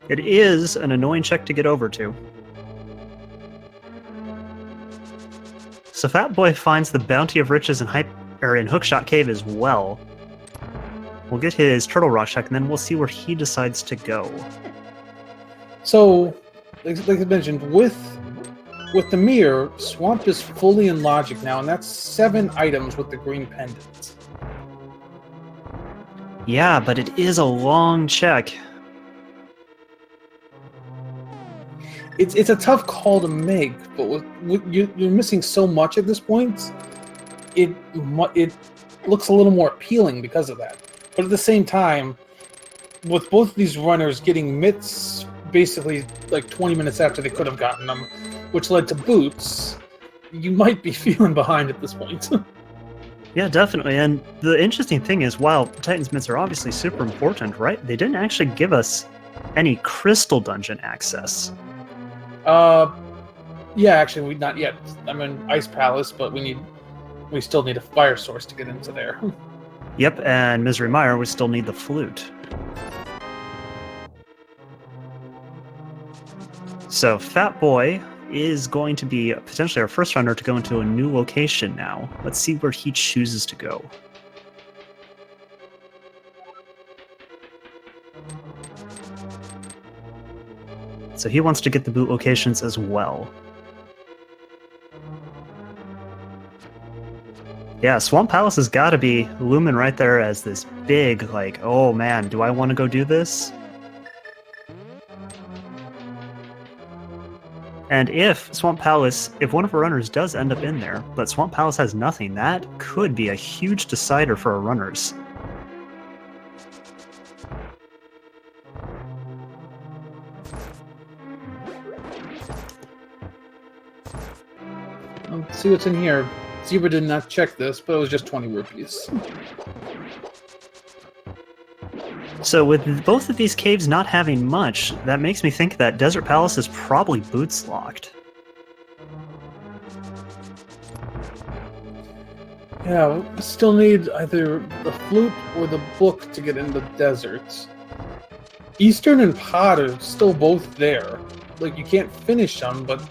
Speaker 2: It is an annoying check to get over to. So Fatboy finds the Bounty of Riches in Hookshot Cave as well. We'll get his Turtle Rock check, and then we'll see where he decides to go.
Speaker 1: So, like I mentioned, with the mirror, Swamp is fully in logic now, and that's 7 items with the green pendant.
Speaker 2: Yeah, but it is a long check.
Speaker 1: It's a tough call to make, but you're missing so much at this point. It looks a little more appealing because of that. But at the same time, with both of these runners getting mitts basically like 20 minutes after they could have gotten them, which led to boots, you might be feeling behind at this point.
Speaker 2: Yeah, definitely. And the interesting thing is, while Titan's mitts are obviously super important, right? They didn't actually give us any crystal dungeon access.
Speaker 1: Yeah, actually, not yet. I'm in Ice Palace, but we still need a fire source to get into there.
Speaker 2: Yep, and Misery Mire, we still need the flute. So Fatboy is going to be potentially our first runner to go into a new location now. Let's see where he chooses to go. So he wants to get the boot locations as well. Yeah, Swamp Palace has got to be looming right there as this big, like, oh man, do I want to go do this? And if Swamp Palace, if one of our runners does end up in there, but Swamp Palace has nothing, that could be a huge decider for our runners.
Speaker 1: Let's see what's in here. Zebra did not check this, but it was just 20 rupees.
Speaker 2: So with both of these caves not having much, that makes me think that Desert Palace is probably boots locked.
Speaker 1: Yeah, we still need either the flute or the book to get into deserts. Eastern and Pod are still both there. Like, you can't finish them, but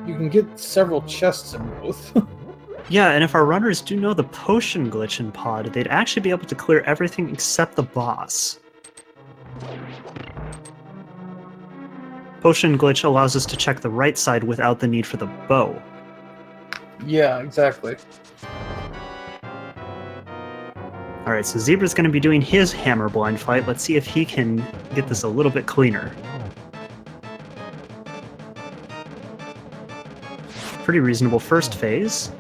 Speaker 1: you can get several chests in both.
Speaker 2: Yeah, and if our runners do know the potion glitch in Pod, they'd actually be able to clear everything except the boss. Potion glitch allows us to check the right side without the need for the bow.
Speaker 1: Yeah, exactly.
Speaker 2: Alright, so Zebra's going to be doing his hammer blind fight. Let's see if he can get this a little bit cleaner. Pretty reasonable first phase.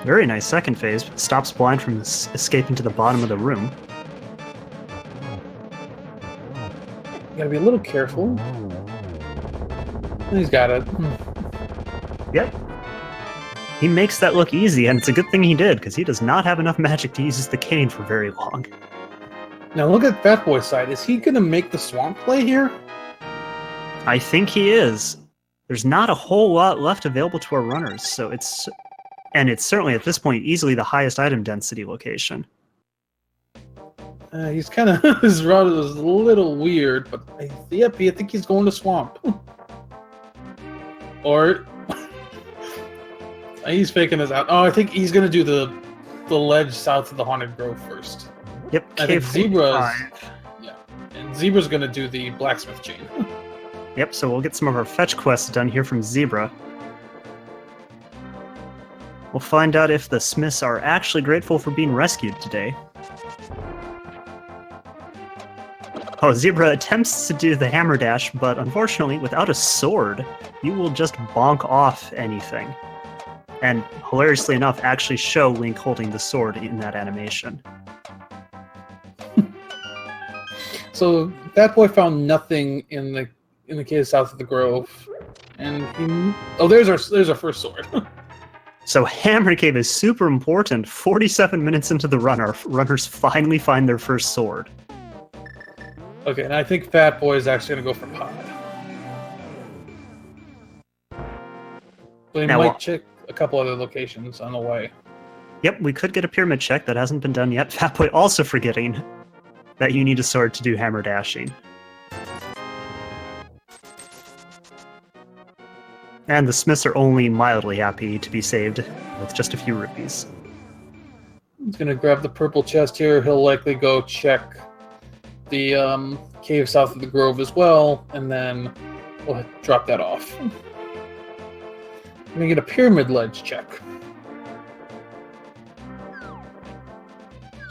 Speaker 2: Very nice second phase. Stops blind from escaping to the bottom of the room.
Speaker 1: You gotta be a little careful. He's got it.
Speaker 2: Yep. He makes that look easy, and it's a good thing he did, because he does not have enough magic to use the cane for very long.
Speaker 1: Now look at Fatboy's side. Is he gonna make the swamp play here?
Speaker 2: I think he is. There's not a whole lot left available to our runners, so it's certainly at this point easily the highest item density location.
Speaker 1: He's kind of his route is a little weird, but yep, I think he's going to swamp. Or he's faking this out. Oh, I think he's gonna do the ledge south of the Haunted Grove first.
Speaker 2: Yep,
Speaker 1: I think Zebra's
Speaker 2: 45.
Speaker 1: yeah, and Zebra's gonna do the blacksmith chain.
Speaker 2: Yep, so we'll get some of our fetch quests done here from Zebra. We'll find out if the Smiths are actually grateful for being rescued today. Oh, Zebra attempts to do the hammer dash, but unfortunately, without a sword, you will just bonk off anything. And hilariously enough, actually show Link holding the sword in that animation.
Speaker 1: So that boy found nothing in the cave south of the grove, and there's our first sword.
Speaker 2: So Hammer Cave is super important. 47 minutes into the run, our runners finally find their first sword.
Speaker 1: Okay, and I think Fat Boy is actually going to go for Pod. But he might check a couple other locations on the way.
Speaker 2: Yep, we could get a pyramid check. That hasn't been done yet. Fatboy also forgetting that you need a sword to do hammer dashing. And the Smiths are only mildly happy to be saved with just a few rupees.
Speaker 1: He's going to grab the purple chest here. He'll likely go check the cave south of the grove as well, and then we'll drop that off. I'm going to get a pyramid ledge check.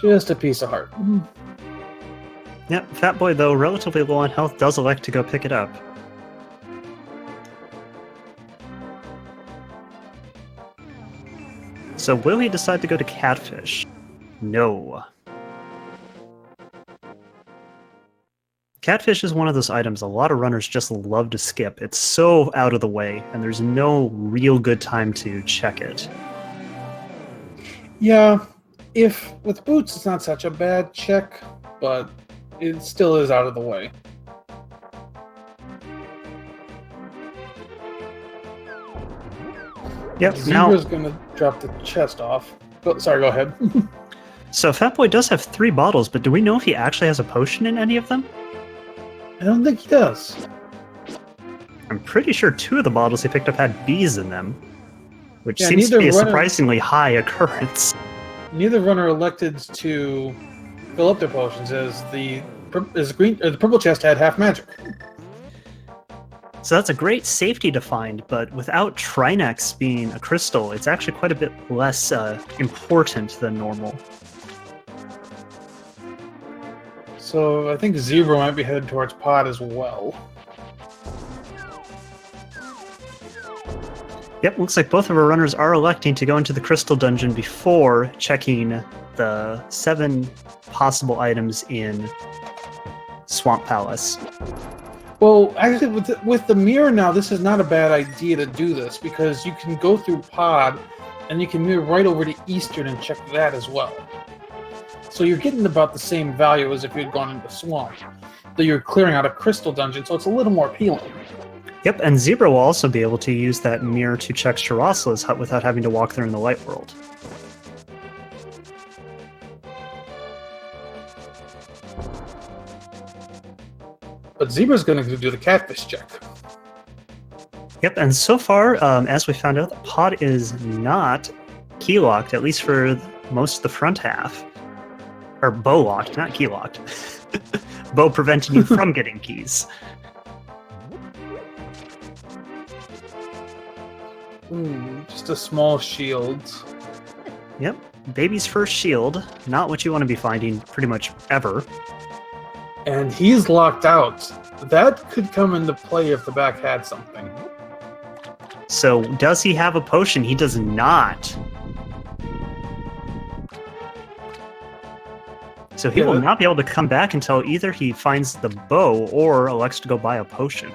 Speaker 1: Just a piece of heart.
Speaker 2: Yep, Fatboy, though relatively low on health, does elect to go pick it up. So will he decide to go to Catfish? No. Catfish is one of those items a lot of runners just love to skip. It's so out of the way, and there's no real good time to check it.
Speaker 1: Yeah, if with boots it's not such a bad check, but it still is out of the way.
Speaker 2: Yep,
Speaker 1: Zebra's gonna drop the chest off. Sorry, go ahead.
Speaker 2: So Fatboy does have 3 bottles, but do we know if he actually has a potion in any of them?
Speaker 1: I don't think he does.
Speaker 2: I'm pretty sure 2 of the bottles he picked up had bees in them, which
Speaker 1: Yeah,
Speaker 2: seems to be a
Speaker 1: runner-
Speaker 2: surprisingly high occurrence.
Speaker 1: Neither runner elected to fill up their potions, as the purple chest had half magic.
Speaker 2: So that's a great safety to find, but without Trinex being a crystal, it's actually quite a bit less important than normal.
Speaker 1: So I think Zebra might be headed towards Pod as well.
Speaker 2: Yep, looks like both of our runners are electing to go into the Crystal Dungeon before checking the 7 possible items in Swamp Palace.
Speaker 1: Well, actually, with the mirror now, this is not a bad idea to do this, because you can go through Pod, and you can mirror right over to Eastern and check that as well. So you're getting about the same value as if you had gone into Swamp. Though you're clearing out a Crystal Dungeon, so it's a little more appealing.
Speaker 2: Yep, and Zebra will also be able to use that mirror to check Shirasala's hut without having to walk there in the light world.
Speaker 1: But Zebra's going to do the catfish check.
Speaker 2: Yep, and so far, as we found out, the pod is not key-locked, at least for most of the front half. Or bow-locked, not key-locked. Bow preventing you from getting keys.
Speaker 1: Ooh, just a small shield.
Speaker 2: Yep, baby's first shield. Not what you want to be finding pretty much ever.
Speaker 1: And he's locked out. That could come into play if the back had something.
Speaker 2: So, does he have a potion? He does not. So he will not be able to come back until either he finds the bow or elects to go buy a potion.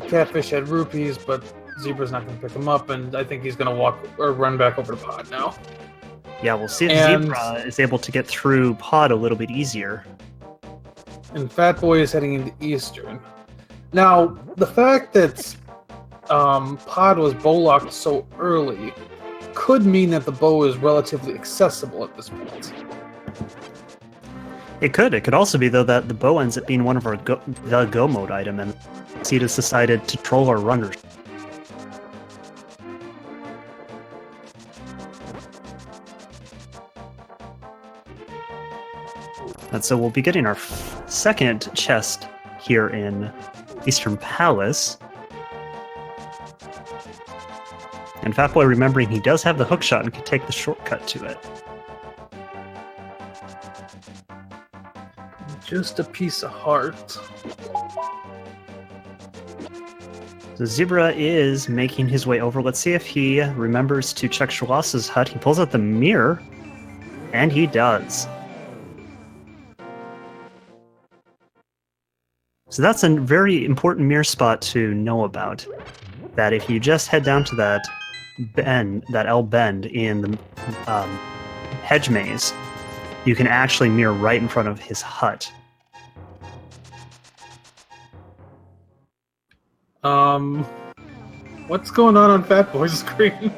Speaker 1: Catfish had rupees, but Zebra's not going to pick him up, and I think he's going to walk or run back over to Pod now.
Speaker 2: Yeah, we'll see if Zebra is able to get through Pod a little bit easier.
Speaker 1: And Fatboy is heading into Eastern. Now, the fact that Pod was bow-locked so early could mean that the bow is relatively accessible at this point.
Speaker 2: It could. It could also be, though, that the bow ends up being one of our go mode item, and Seed has decided to troll our runners. And so we'll be getting our second chest here in Eastern Palace. And Fatboy, remembering he does have the hookshot and can take the shortcut to it.
Speaker 1: Just a piece of heart.
Speaker 2: So Zebra is making his way over. Let's see if he remembers to check Shalasa's hut. He pulls out the mirror, and he does. So that's a very important mirror spot to know about. That if you just head down to that bend, that L bend in the hedge maze, you can actually mirror right in front of his hut.
Speaker 1: What's going on Fatboy's screen?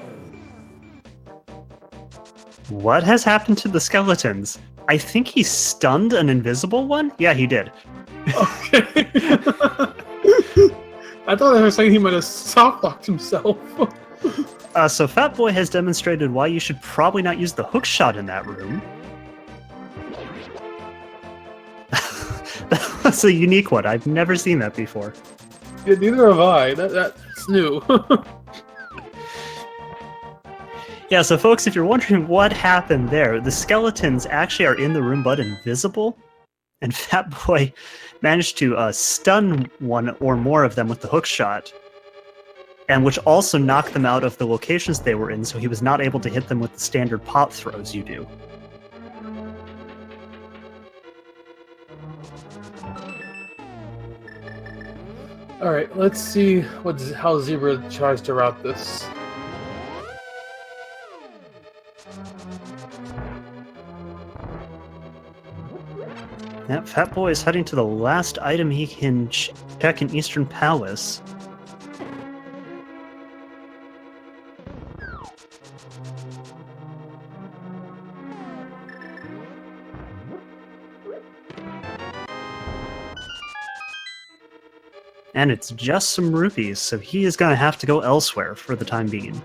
Speaker 2: What has happened to the skeletons? I think he stunned an invisible one? Yeah, he did.
Speaker 1: Okay. I thought they were saying he might have soft-locked himself.
Speaker 2: So Fatboy has demonstrated why you should probably not use the hookshot in that room. That's a unique one. I've never seen that before.
Speaker 1: Yeah, neither have I. That's new.
Speaker 2: Yeah, so folks, if you're wondering what happened there, the skeletons actually are in the room but invisible. And Fatboy managed to stun one or more of them with the hookshot, and which also knocked them out of the locations they were in, so he was not able to hit them with the standard pot throws you do.
Speaker 1: Alright, let's see how Zebra tries to route this.
Speaker 2: Yep, Fatboy is heading to the last item he can check in Eastern Palace. And it's just some rupees, so he is going to have to go elsewhere for the time being.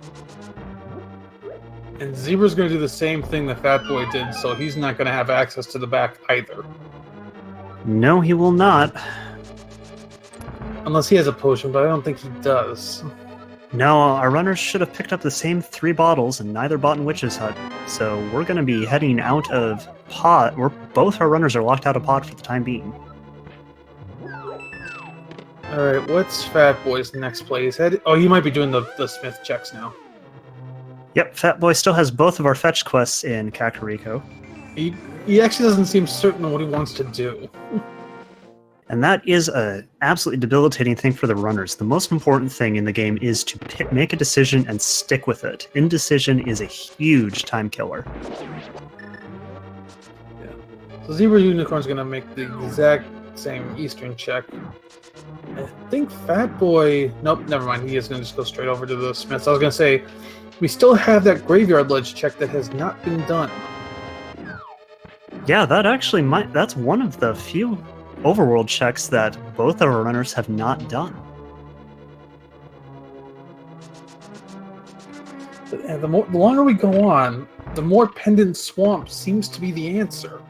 Speaker 1: And Zebra's going to do the same thing that Fatboy did, so he's not going to have access to the back either.
Speaker 2: No, he will not.
Speaker 1: Unless he has a potion, but I don't think he does.
Speaker 2: No, our runners should have picked up the same 3 bottles and neither bought in Witch's Hut. So we're going to be heading out of Pod. Both our runners are locked out of Pod for the time being.
Speaker 1: All right, what's Fatboy's next play? He might be doing the Smith checks now.
Speaker 2: Yep, Fatboy still has both of our fetch quests in Kakariko.
Speaker 1: He actually doesn't seem certain on what he wants to do.
Speaker 2: And that is a absolutely debilitating thing for the runners. The most important thing in the game is to make a decision and stick with it. Indecision is a huge time killer.
Speaker 1: Yeah. So ZebraUnicorn's gonna make the exact same Eastern check. I think Fatboy... Nope, never mind. He is gonna just go straight over to the Smiths. I was gonna say, we still have that Graveyard Ledge check that has not been done.
Speaker 2: Yeah, that actually might... That's one of the few overworld checks that both of our runners have not done.
Speaker 1: And the longer we go on, the more Pendant Swamp seems to be the answer.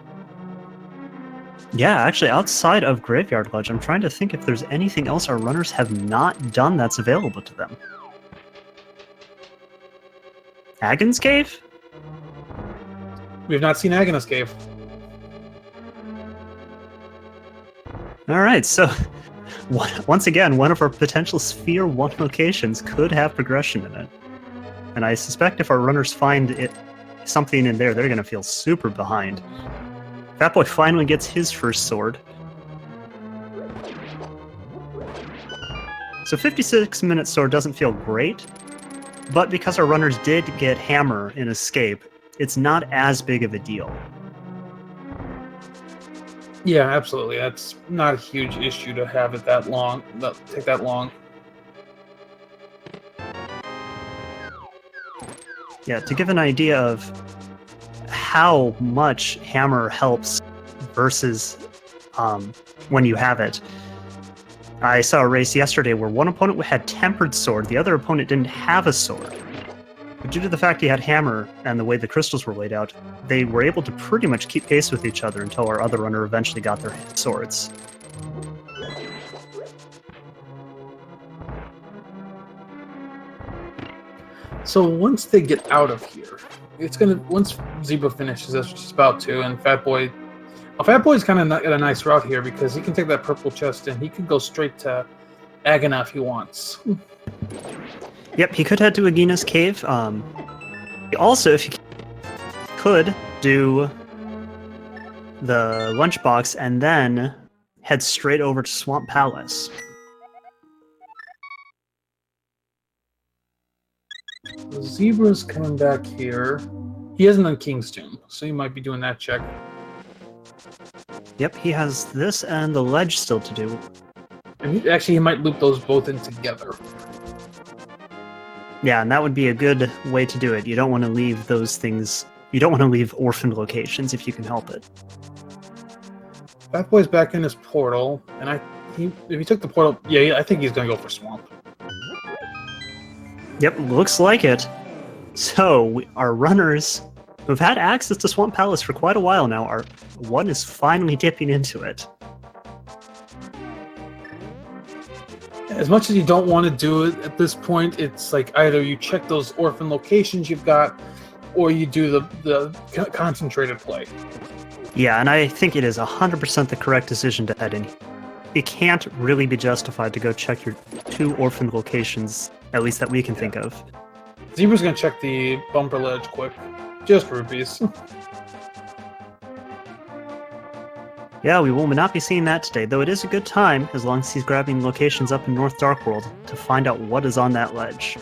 Speaker 2: Yeah, actually, outside of Graveyard Ledge, I'm trying to think if there's anything else our runners have not done that's available to them. Agon's Cave?
Speaker 1: We have not seen Agonus Cave.
Speaker 2: Alright, so once again, one of our potential Sphere 1 locations could have progression in it. And I suspect if our runners find something in there, they're going to feel super behind. Fatboy finally gets his first sword. So 56-minute sword doesn't feel great, but because our runners did get hammer in Escape, it's not as big of a deal.
Speaker 1: Yeah, absolutely. That's not a huge issue to have it that long. Take that long.
Speaker 2: Yeah, to give an idea of how much hammer helps versus when you have it, I saw a race yesterday where one opponent had tempered sword, the other opponent didn't have a sword. But due to the fact he had hammer and the way the crystals were laid out, they were able to pretty much keep pace with each other until our other runner eventually got their swords.
Speaker 1: So once they get out of here, once Zebra finishes, as she's about to, and Fatboy... Well, Fatboy's kind of got a nice route here because he can take that purple chest and he can go straight to Agona if he wants.
Speaker 2: Yep, he could head to Agina's Cave. Also, if he could, do the lunchbox and then head straight over to Swamp Palace.
Speaker 1: The Zebra's coming back here. He hasn't done King's Tomb, so he might be doing that check.
Speaker 2: Yep, he has this and the ledge still to do.
Speaker 1: And he might loop those both in together.
Speaker 2: Yeah, and that would be a good way to do it. You don't want to leave those things... You don't want to leave orphaned locations if you can help it.
Speaker 1: Fatboy's back in his portal, and if he took the portal... Yeah, I think he's going to go for Swamp.
Speaker 2: Yep, looks like it. So, our runners who've had access to Swamp Palace for quite a while now, one is finally dipping into it.
Speaker 1: As much as you don't want to do it at this point, it's like either you check those orphan locations you've got, or you do the concentrated play.
Speaker 2: Yeah, and I think it is 100% the correct decision to head in. It can't really be justified to go check your 2 orphan locations, at least that we can think of.
Speaker 1: Zebra's gonna check the bumper ledge quick. Just rupees.
Speaker 2: Yeah, we will not be seeing that today, though it is a good time, as long as he's grabbing locations up in North Dark World, to find out what is on that ledge.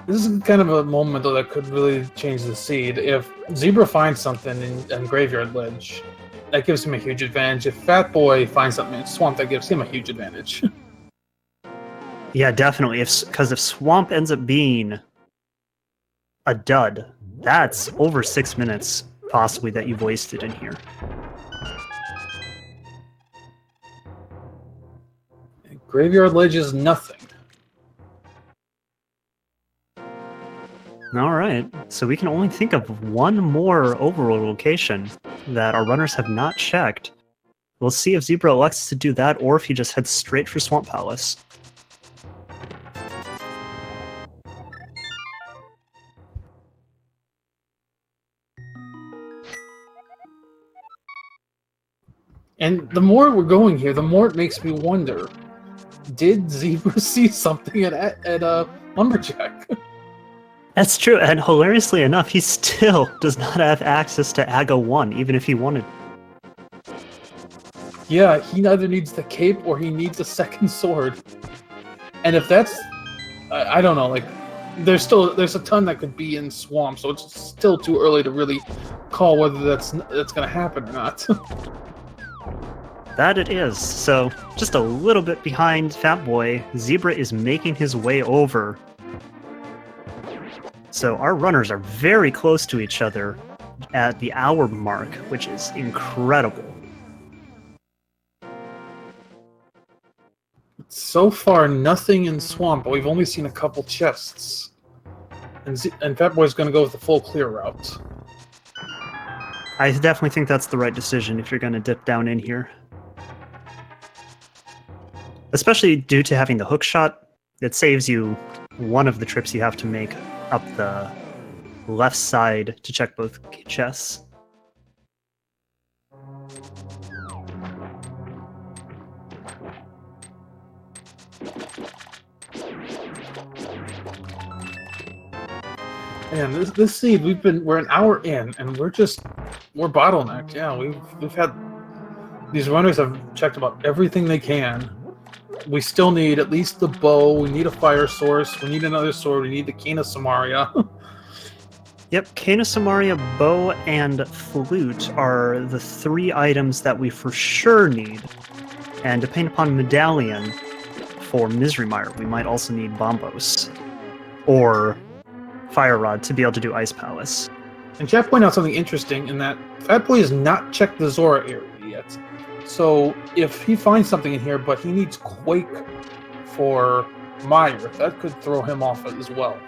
Speaker 1: This is kind of a moment, though, that could really change the seed. If Zebra finds something in Graveyard Ledge, that gives him a huge advantage. If Fatboy finds something in Swamp, that gives him a huge advantage.
Speaker 2: Yeah, definitely, because if Swamp ends up being a dud, that's over 6 minutes, possibly, that you've wasted in here.
Speaker 1: Graveyard Ledge is nothing.
Speaker 2: Alright, so we can only think of one more overworld location that our runners have not checked. We'll see if Zebra elects to do that, or if he just heads straight for Swamp Palace.
Speaker 1: And the more we're going here, the more it makes me wonder: did Zebra see something at Lumberjack?
Speaker 2: That's true, and hilariously enough, he still does not have access to Aga 1, even if he wanted.
Speaker 1: Yeah, he either needs the cape or he needs a second sword. And if that's, I don't know, like, there's a ton that could be in Swamp, so it's still too early to really call whether that's going to happen or not.
Speaker 2: That it is. So, just a little bit behind Fatboy, Zebra is making his way over. So our runners are very close to each other at the hour mark, which is incredible.
Speaker 1: So far, nothing in Swamp, but we've only seen a couple chests. And Fatboy's going to go with the full clear route.
Speaker 2: I definitely think that's the right decision if you're going to dip down in here. Especially due to having the hook shot, it saves you one of the trips you have to make up the left side to check both chests.
Speaker 1: Man, this seed, we're an hour in, and we're bottlenecked. Yeah, we've had these runners have checked about everything they can. We still need at least the bow. We need a fire source. We need another sword. We need the Cane of Samaria.
Speaker 2: Yep, Cane of Samaria, bow, and flute are the 3 items that we for sure need. And depending upon medallion for Misery Mire, we might also need Bombos or Fire Rod to be able to do Ice Palace.
Speaker 1: And Jeff pointed out something interesting in that Fatboy has not checked the Zora area yet. So if he finds something in here, but he needs Quake for Mire, that could throw him off as well.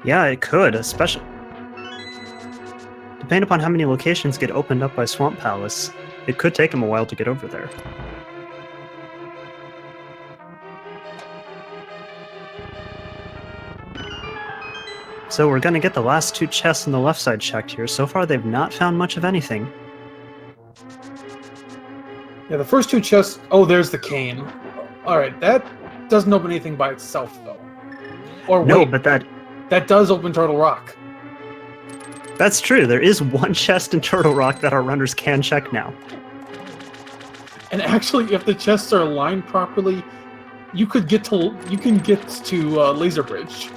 Speaker 2: Yeah, it could, especially depending upon how many locations get opened up by Swamp Palace. It could take him a while to get over there. So we're going to get the last 2 chests on the left side checked here. So far, they've not found much of anything.
Speaker 1: Yeah, the first 2 chests... Oh, there's the cane. Alright, that doesn't open anything by itself, though. Or
Speaker 2: No,
Speaker 1: wait,
Speaker 2: but
Speaker 1: that does open Turtle Rock.
Speaker 2: That's true. There is 1 chest in Turtle Rock that our runners can check now.
Speaker 1: And actually, if the chests are aligned properly, you can get to Laser Bridge.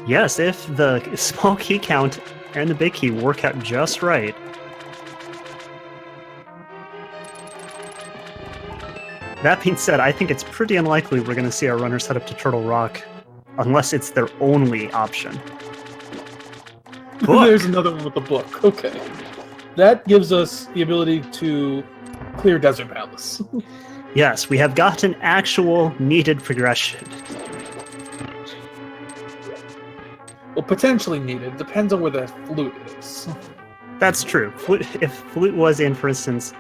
Speaker 2: Yes, if the small key count and the big key work out just right. That being said, I think it's pretty unlikely we're going to see our runners head up to Turtle Rock unless it's their only option.
Speaker 1: There's another one with the book. Okay. That gives us the ability to clear Desert Palace.
Speaker 2: Yes, we have gotten actual needed progression.
Speaker 1: Well, potentially needed. Depends on where the flute is.
Speaker 2: That's true. If Flute was in, for instance,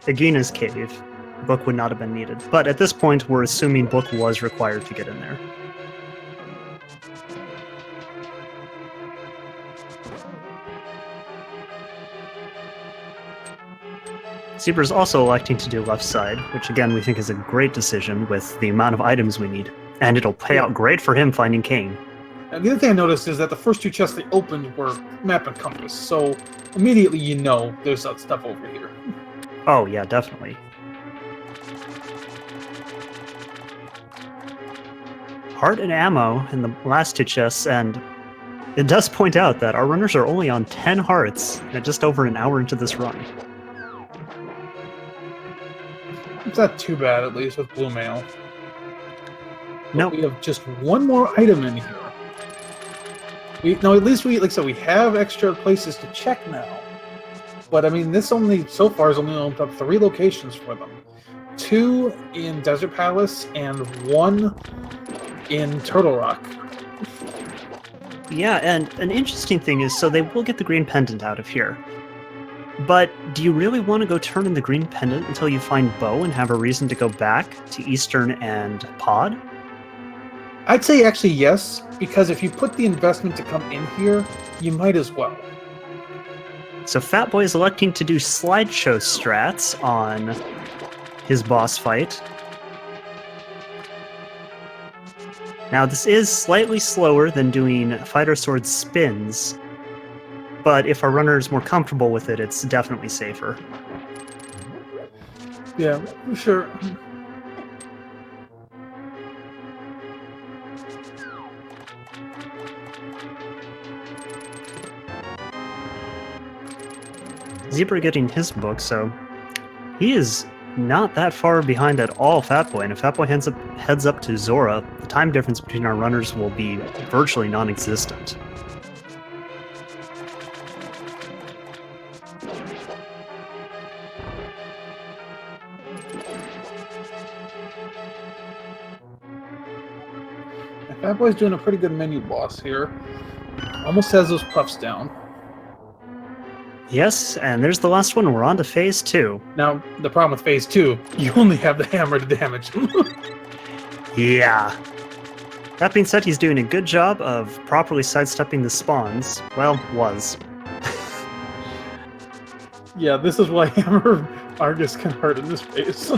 Speaker 2: Agina's cave, book would not have been needed. But at this point, we're assuming book was required to get in there. Zebra's also electing to do left side, which again we think is a great decision with the amount of items we need. And it'll pay out great for him finding Kane.
Speaker 1: And the other thing I noticed is that the first 2 chests they opened were map and compass, so immediately you know there's stuff over here.
Speaker 2: Oh yeah, definitely. Heart and ammo in the last 2 chests, and it does point out that our runners are only on 10 hearts at just over an hour into this run.
Speaker 1: It's not too bad, at least, with Blue Mail.
Speaker 2: Nope.
Speaker 1: We have just 1 more item in here. At least like I said, we have extra places to check now. But I mean, this so far has only opened up 3 locations for them. 2 in Desert Palace and 1 in Turtle Rock.
Speaker 2: Yeah, and an interesting thing is, so they will get the green pendant out of here. But do you really want to go turn in the green pendant until you find Bow and have a reason to go back to Eastern and Pod?
Speaker 1: I'd say actually yes, because if you put the investment to come in here, you might as well.
Speaker 2: So Fatboy is electing to do slideshow strats on his boss fight. Now this is slightly slower than doing Fighter Sword spins, but if our runner is more comfortable with it, it's definitely safer.
Speaker 1: Yeah, sure.
Speaker 2: Zebra getting his book, so he is not that far behind at all Fatboy, and if Fatboy heads up to Zora, the time difference between our runners will be virtually non-existent.
Speaker 1: Fatboy's doing a pretty good menu boss here. Almost has those puffs down.
Speaker 2: Yes, and there's the last one. We're on to phase 2.
Speaker 1: Now, the problem with phase 2, you only have the hammer to damage him.
Speaker 2: Yeah. That being said, he's doing a good job of properly sidestepping the spawns. Well, was.
Speaker 1: Yeah, this is why Hammer Argus can hurt in this phase.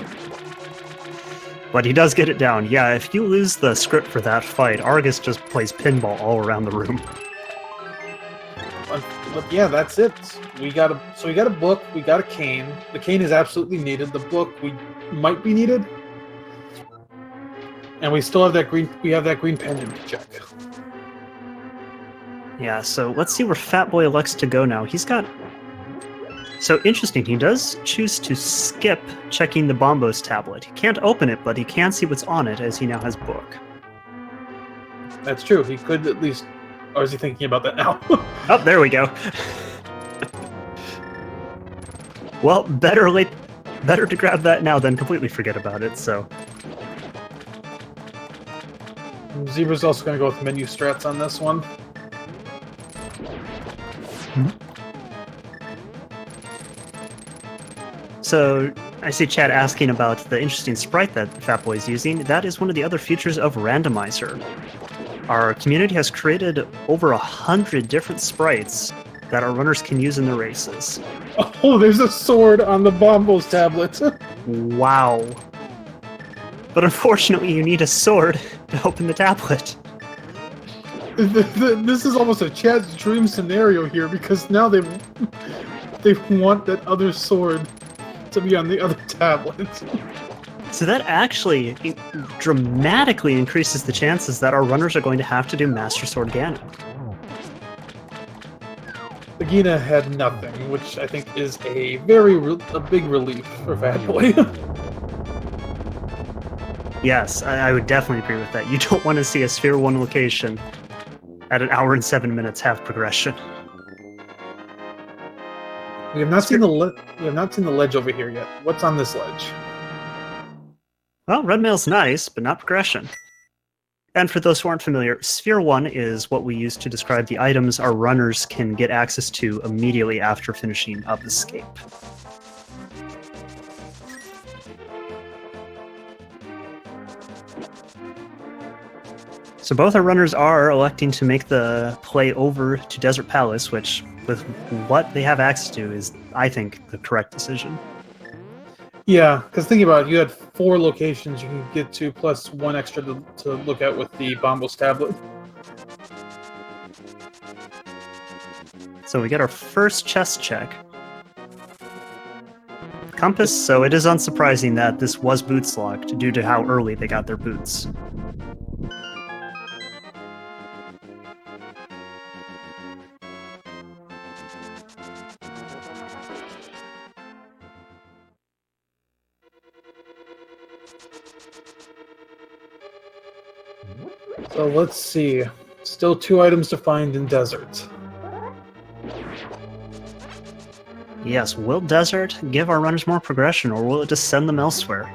Speaker 2: But he does get it down. Yeah, if you lose the script for that fight, Argus just plays pinball all around the room.
Speaker 1: But yeah, that's it. We got a book, we got a cane. The cane is absolutely needed. The book might be needed. And we still have that green pendant to check.
Speaker 2: Yeah, so let's see where Fatboy elects to go now. He's got... So interesting, he does choose to skip checking the Bombos tablet. He can't open it, but he can see what's on it as he now has book.
Speaker 1: That's true. He could at least... Or is he thinking about that now?
Speaker 2: Oh, there we go. Well, better to grab that now than completely forget about it, so...
Speaker 1: Zebra's also going to go with menu strats on this one.
Speaker 2: So, I see Chad asking about the interesting sprite that Fatboy is using. That is one of the other features of Randomizer. Our community has created over 100 different sprites that our runners can use in the races.
Speaker 1: Oh, there's a sword on the Bombos tablet.
Speaker 2: Wow. But unfortunately, you need a sword to open the tablet.
Speaker 1: This is almost a Chad's dream scenario here, because now they want that other sword to be on the other tablet.
Speaker 2: So that actually dramatically increases the chances that our runners are going to have to do Master Sword Ganon.
Speaker 1: Agina had nothing, which I think is a big relief for Fatboy.
Speaker 2: Yes, I would definitely agree with that. You don't want to see a Sphere 1 location at 1 hour and 7 minutes have progression.
Speaker 1: We have not seen the ledge over here yet. What's on this ledge?
Speaker 2: Well, red mail's nice, but not progression. And for those who aren't familiar, Sphere 1 is what we use to describe the items our runners can get access to immediately after finishing up Escape. So both our runners are electing to make the play over to Desert Palace, which, with what they have access to, is, I think, the correct decision.
Speaker 1: Yeah, because think about it, you had 4 locations you can get to, plus 1 extra to look at with the Bombos tablet.
Speaker 2: So we get our first chest check. Compass, so it is unsurprising that this was boots locked due to how early they got their boots.
Speaker 1: So let's see. Still 2 items to find in Desert.
Speaker 2: Yes, will Desert give our runners more progression, or will it just send them elsewhere?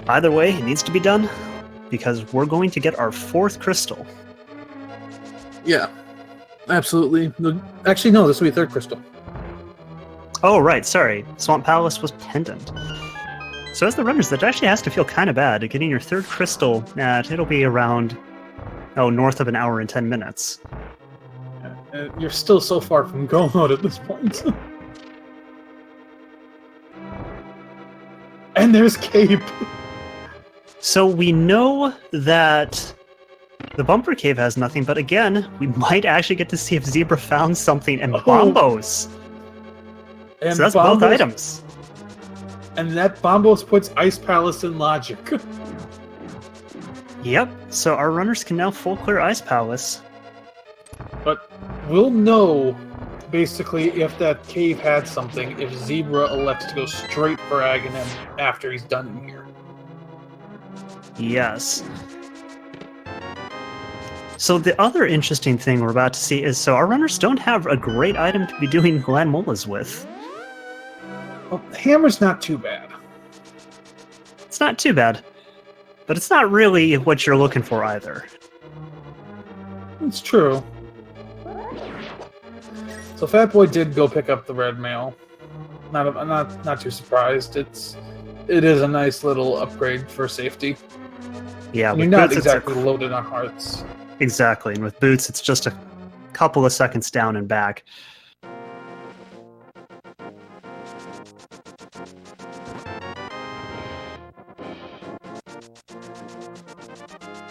Speaker 2: Either way, it needs to be done, because we're going to get our 4th crystal.
Speaker 1: Yeah, absolutely. Actually, no, this will be 3rd crystal.
Speaker 2: Oh, right, sorry. Swamp Palace was pendant. So as the runners, that actually has to feel kind of bad. Getting your 3rd crystal, it'll be around, north of 1 hour and 10 minutes.
Speaker 1: You're still so far from go mode at this point. And there's Cape.
Speaker 2: So we know that the bumper cave has nothing, but again, we might actually get to see if Zebra found something and Bombos.
Speaker 1: And
Speaker 2: So that's
Speaker 1: Bombos,
Speaker 2: both items.
Speaker 1: And that Bombos puts Ice Palace in logic.
Speaker 2: Yep, so our runners can now full clear Ice Palace.
Speaker 1: But we'll know, basically, if that cave had something, if Zebra elects to go straight for Aghanim after he's done in here.
Speaker 2: Yes. So the other interesting thing we're about to see is, so our runners don't have a great item to be doing Land Molas with.
Speaker 1: Well, the hammer's not too bad.
Speaker 2: It's not too bad, but it's not really what you're looking for either.
Speaker 1: It's true. So Fatboy did go pick up the red mail. Not too surprised. It is a nice little upgrade for safety.
Speaker 2: Yeah,
Speaker 1: You're not exactly loaded on hearts.
Speaker 2: Exactly, and with boots, it's just a couple of seconds down and back.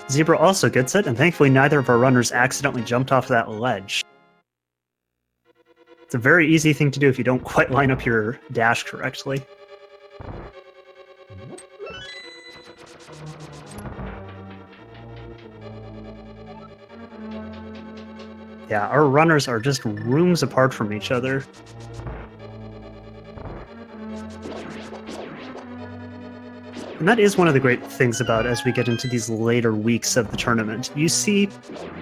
Speaker 2: Zebra also gets it, and thankfully neither of our runners accidentally jumped off that ledge. It's a very easy thing to do if you don't quite line up your dash correctly. Yeah, our runners are just rooms apart from each other. And that is one of the great things about as we get into these later weeks of the tournament. You see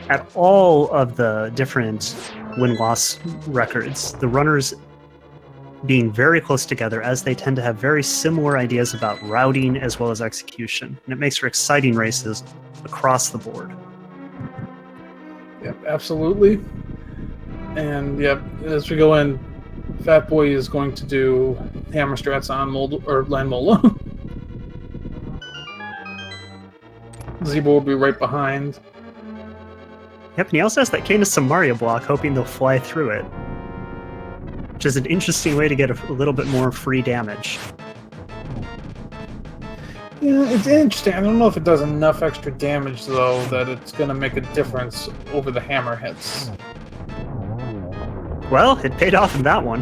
Speaker 2: at all of the different win-loss records, the runners being very close together as they tend to have very similar ideas about routing as well as execution. And it makes for exciting races across the board.
Speaker 1: Yep, absolutely. And yep, as we go in, Fatboy is going to do hammer strats on Land Mola. Zebra will be right behind.
Speaker 2: Yep, and he also has that Canis Samaria block, hoping they'll fly through it. Which is an interesting way to get a little bit more free damage.
Speaker 1: Yeah, it's interesting. I don't know if it does enough extra damage, though, that it's going to make a difference over the hammer hits.
Speaker 2: Well, it paid off in that one.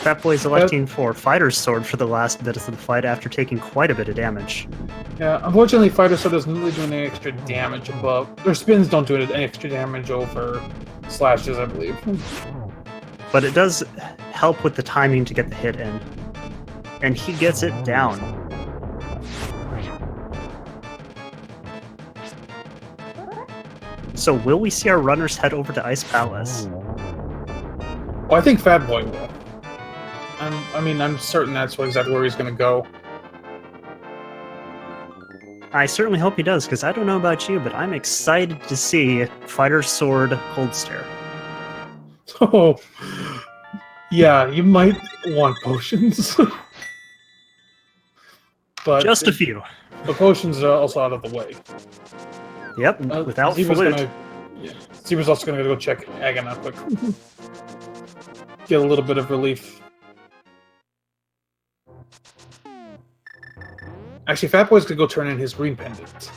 Speaker 2: Fatboy's electing for Fighter's Sword for the last bit of the fight after taking quite a bit of damage.
Speaker 1: Yeah, unfortunately, Fighter's Sword doesn't really do any extra damage above... Their spins don't do any extra damage over slashes, I believe.
Speaker 2: But it does help with the timing to get the hit in. And he gets it down. So will we see our runners head over to Ice Palace?
Speaker 1: Well, I think Fatboy will. I'm certain that's exactly where he's going to go.
Speaker 2: I certainly hope he does, because I don't know about you, but I'm excited to see Fighter's Sword Cold Stare.
Speaker 1: Oh, yeah, you might want potions. But
Speaker 2: just a few.
Speaker 1: The potions are also out of the way.
Speaker 2: Yep, without flute.
Speaker 1: Zebra's also going to go check Aghanim quick. Get a little bit of relief. Actually, Fatboy's going to go turn in his green pendant.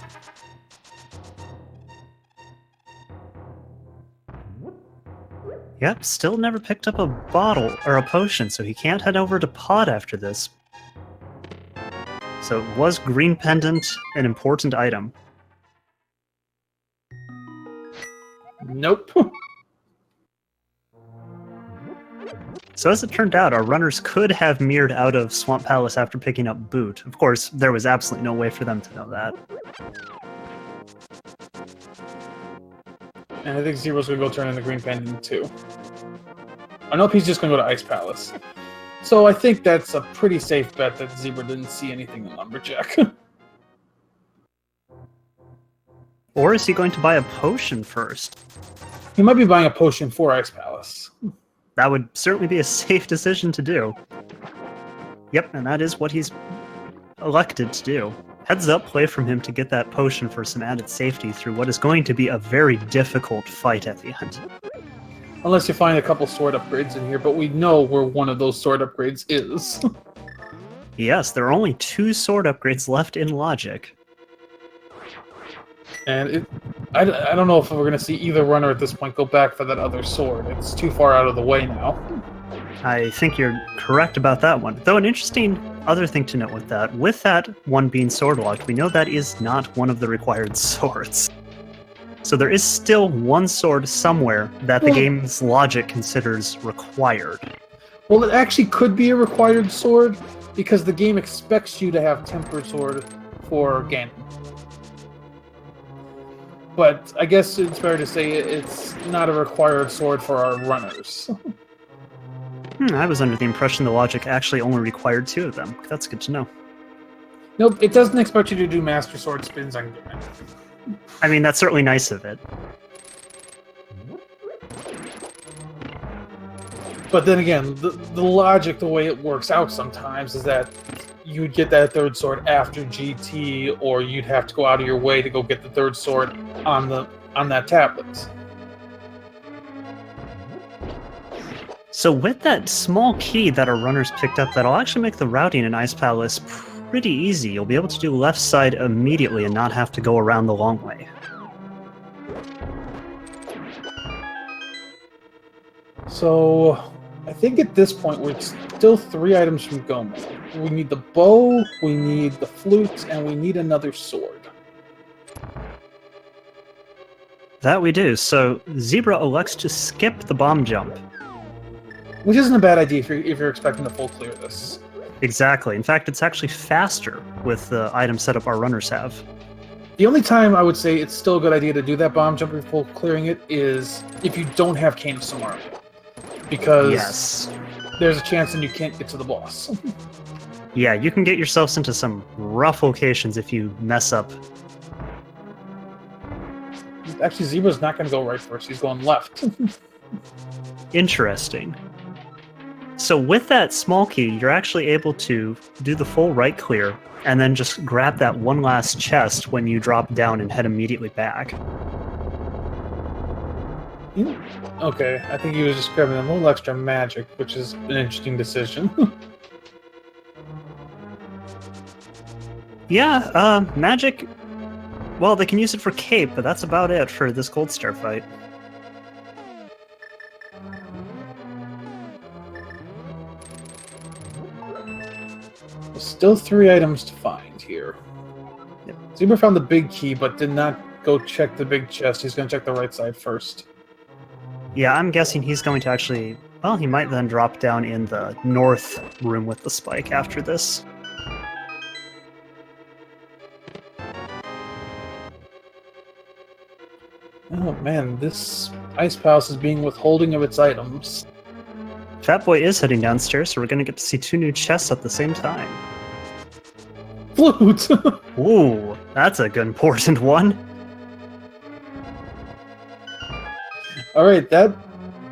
Speaker 2: Yep, still never picked up a bottle or a potion, so he can't head over to Pod after this. So was green pendant an important item?
Speaker 1: Nope.
Speaker 2: So as it turned out, our runners could have mirrored out of Swamp Palace after picking up Boot. Of course, there was absolutely no way for them to know that.
Speaker 1: And I think Zebra's going to go turn in the green pendant too. I know he's just going to go to Ice Palace. So I think that's a pretty safe bet that Zebra didn't see anything in Lumberjack.
Speaker 2: Or is he going to buy a potion first?
Speaker 1: He might be buying a potion for Ice Palace.
Speaker 2: That would certainly be a safe decision to do. Yep, and that is what he's elected to do. Heads up play from him to get that potion for some added safety through what is going to be a very difficult fight at the end.
Speaker 1: Unless you find a couple sword upgrades in here, but we know where one of those sword upgrades is.
Speaker 2: Yes, there are only 2 sword upgrades left in Logic.
Speaker 1: And I don't know if we're going to see either runner at this point go back for that other sword. It's too far out of the way now.
Speaker 2: I think you're correct about that one. Though an interesting other thing to note with that one being sword locked, we know that is not one of the required swords. So there is still one sword somewhere that the game's logic considers required.
Speaker 1: Well, it actually could be a required sword, because the game expects you to have Tempered Sword for Ganon. But I guess it's fair to say it's not a required sword for our runners.
Speaker 2: I was under the impression the logic actually only required 2 of them. That's good to know.
Speaker 1: Nope, it doesn't expect you to do Master Sword spins on Ganon.
Speaker 2: I mean, that's certainly nice of it.
Speaker 1: But then again, the logic, the way it works out sometimes, is that you'd get that third sword after GT, or you'd have to go out of your way to go get the third sword on that tablet.
Speaker 2: So with that small key that our runners picked up, that'll actually make the routing in Ice Palace pretty easy. You'll be able to do left side immediately and not have to go around the long way.
Speaker 1: So I think at this point we're still 3 items from Gomo. We need the bow, we need the flute, and we need another sword.
Speaker 2: That we do. So Zebra elects to skip the bomb jump.
Speaker 1: Which isn't a bad idea if you're expecting to full clear this.
Speaker 2: Exactly. In fact, it's actually faster with the item setup our runners have.
Speaker 1: The only time I would say it's still a good idea to do that bomb jump before clearing it is if you don't have Cane of Samara. Because there's a chance that you can't get to the boss.
Speaker 2: Yeah, you can get yourselves into some rough locations if you mess up.
Speaker 1: Actually, Zebra's not going to go right first. He's going left.
Speaker 2: Interesting. So with that small key, you're actually able to do the full right clear, and then just grab that one last chest when you drop down and head immediately back.
Speaker 1: Okay, I think he was just grabbing a little extra magic, which is an interesting decision.
Speaker 2: Yeah, magic... Well, they can use it for cape, but that's about it for this Gold Star fight.
Speaker 1: Still 3 items to find here.
Speaker 2: Yep.
Speaker 1: Zebra found the big key, but did not go check the big chest. He's going to check the right side first.
Speaker 2: Yeah, I'm guessing he's going to actually... Well, he might then drop down in the north room with the spike after this.
Speaker 1: Oh man, this Ice Palace is being withholding of its items.
Speaker 2: Fatboy is heading downstairs, so we're going to get to see 2 new chests at the same time.
Speaker 1: Flute!
Speaker 2: Ooh, that's a good important one.
Speaker 1: Alright, that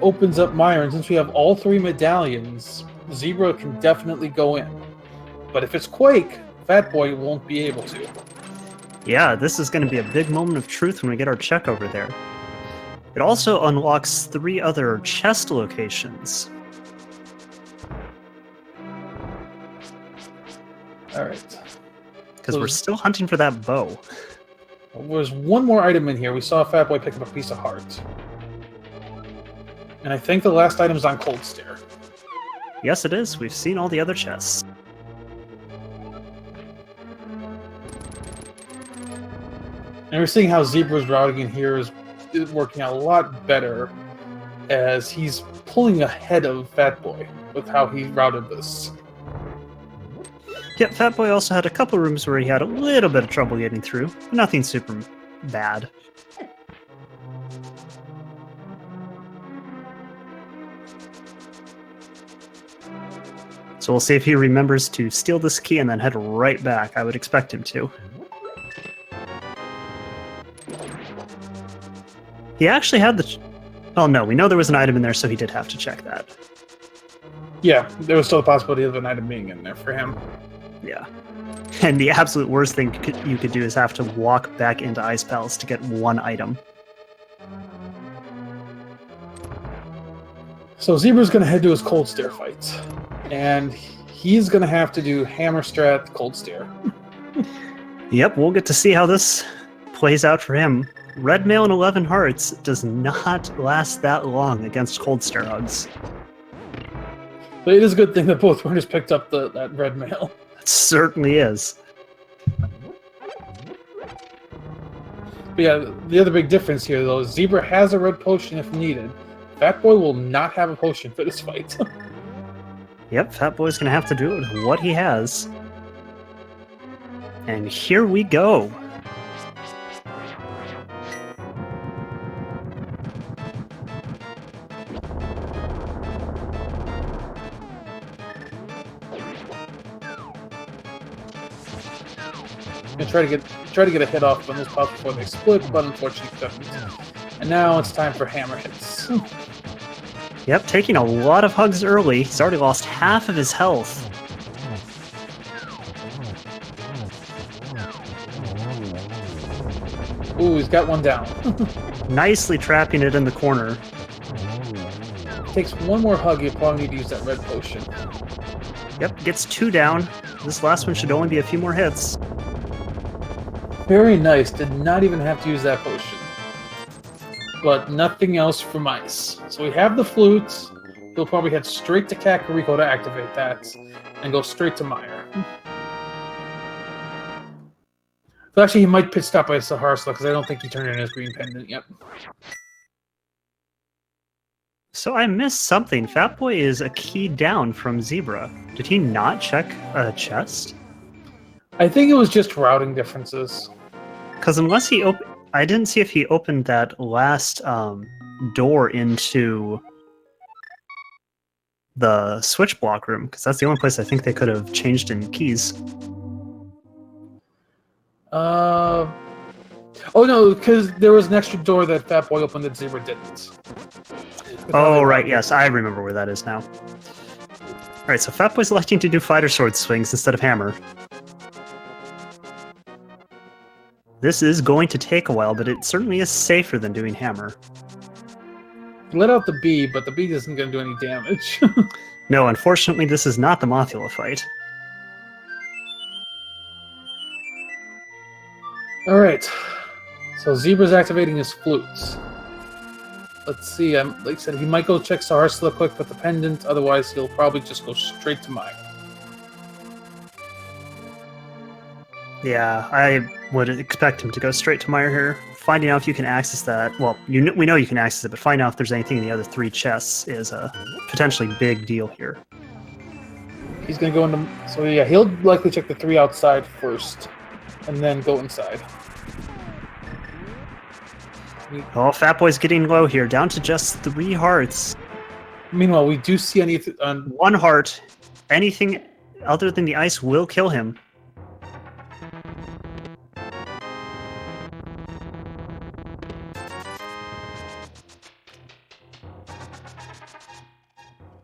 Speaker 1: opens up Myron. Since we have all 3 medallions, Zebra can definitely go in. But if it's Quake, Fatboy won't be able to.
Speaker 2: Yeah, this is going to be a big moment of truth when we get our check over there. It also unlocks 3 other chest locations.
Speaker 1: Alright.
Speaker 2: Because we're still hunting for that bow.
Speaker 1: There's one more item in here. We saw Fatboy pick up a piece of heart. And I think the last item's on Cold Stare.
Speaker 2: Yes, it is. We've seen all the other chests.
Speaker 1: And we're seeing how Zebra's routing in here is working out a lot better as he's pulling ahead of Fatboy with how he routed this.
Speaker 2: Yep, Fatboy also had a couple rooms where he had a little bit of trouble getting through, but nothing super bad. So we'll see if he remembers to steal this key and then head right back. I would expect him to. He actually had the... Oh no, we know there was an item in there, so he did have to check that.
Speaker 1: Yeah, there was still a possibility of an item being in there for him.
Speaker 2: Yeah. And the absolute worst thing you could do is have to walk back into Ice Palace to get one item.
Speaker 1: So Zebra's going to head to his Cold Stare fight. And he's going to have to do Hammer Strat Cold Stare.
Speaker 2: Yep, we'll get to see how this plays out for him. Red Mail and 11 Hearts does not last that long against Cold Stare Hugs.
Speaker 1: But it is a good thing that both runners picked up that Red Mail.
Speaker 2: It certainly is.
Speaker 1: But yeah, the other big difference here, though, is Zebra has a red potion if needed. Fatboy will not have a potion for this fight.
Speaker 2: Yep, Fatboy's gonna have to do it with what he has. And here we go.
Speaker 1: And try to get a hit off on those pops before they split, but unfortunately doesn't. And now it's time for hammer hits.
Speaker 2: Yep, taking a lot of hugs early. He's already lost half of his health.
Speaker 1: Ooh, he's got one down.
Speaker 2: Nicely trapping it in the corner.
Speaker 1: Takes one more hug, you'll probably need to use that red potion.
Speaker 2: Yep, gets 2 down. This last one should only be a few more hits.
Speaker 1: Very nice, did not even have to use that potion. But nothing else from Ice. So we have the flutes. He'll probably head straight to Kakariko to activate that, and go straight to Meyer. So actually, he might pit stop by Saharsla, because I don't think he turned in his green pendant yet.
Speaker 2: So I missed something. Fatboy is a key down from Zebra. Did he not check a chest?
Speaker 1: I think it was just routing differences.
Speaker 2: Because unless he I didn't see if he opened that last door into the switch block room, because that's the only place I think they could have changed in keys.
Speaker 1: Oh no, because there was an extra door that Fatboy opened that Zebra didn't.
Speaker 2: Oh, right, yes, I remember where that is now. Alright, so Fatboy's electing to do fighter sword swings instead of hammer. This is going to take a while, but it certainly is safer than doing hammer.
Speaker 1: Let out the bee, but the bee isn't going to do any damage.
Speaker 2: No, unfortunately, this is not the Mothula fight.
Speaker 1: Alright, so Zebra's activating his flutes. Let's see, like I said, he might go check Saharsla quick with the pendant, otherwise he'll probably just go straight to Maya.
Speaker 2: Yeah, I would expect him to go straight to Meyer here. Finding out if you can access that, well, we know you can access it, but find out if there's anything in the other 3 chests is a potentially big deal here.
Speaker 1: He's going to go into... So yeah, he'll likely check the 3 outside first, and then go inside.
Speaker 2: Oh, Fatboy's getting low here, down to just 3 hearts.
Speaker 1: Meanwhile, we do see anything...
Speaker 2: 1 heart. Anything other than the ice will kill him.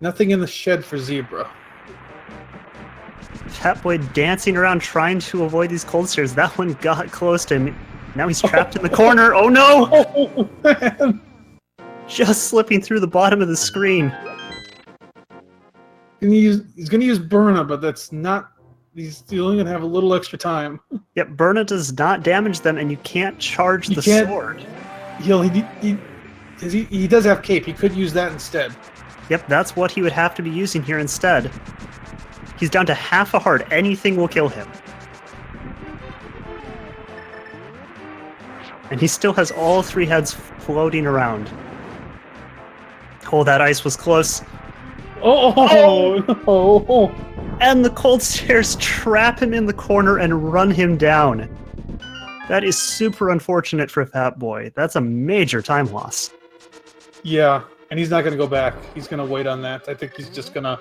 Speaker 1: Nothing in the shed for Zebra.
Speaker 2: Fatboy dancing around trying to avoid these cold stares. That one got close to him. Now he's trapped in the corner. Oh no!
Speaker 1: Oh, man.
Speaker 2: Just slipping through the bottom of the screen.
Speaker 1: He's going to use Burna, but that's not... He's only going to have a little extra time.
Speaker 2: Yep, Burna does not damage them, and you can't charge the sword.
Speaker 1: He does have Cape. He could use that instead.
Speaker 2: Yep, that's what he would have to be using here instead. He's down to half a heart. Anything will kill him. And he still has all 3 heads floating around. Oh, that ice was close.
Speaker 1: Oh!
Speaker 2: And the cold stairs trap him in the corner and run him down. That is super unfortunate for Fatboy. That's a major time loss.
Speaker 1: Yeah, and he's not going to go back. He's going to wait on that. I think he's just going to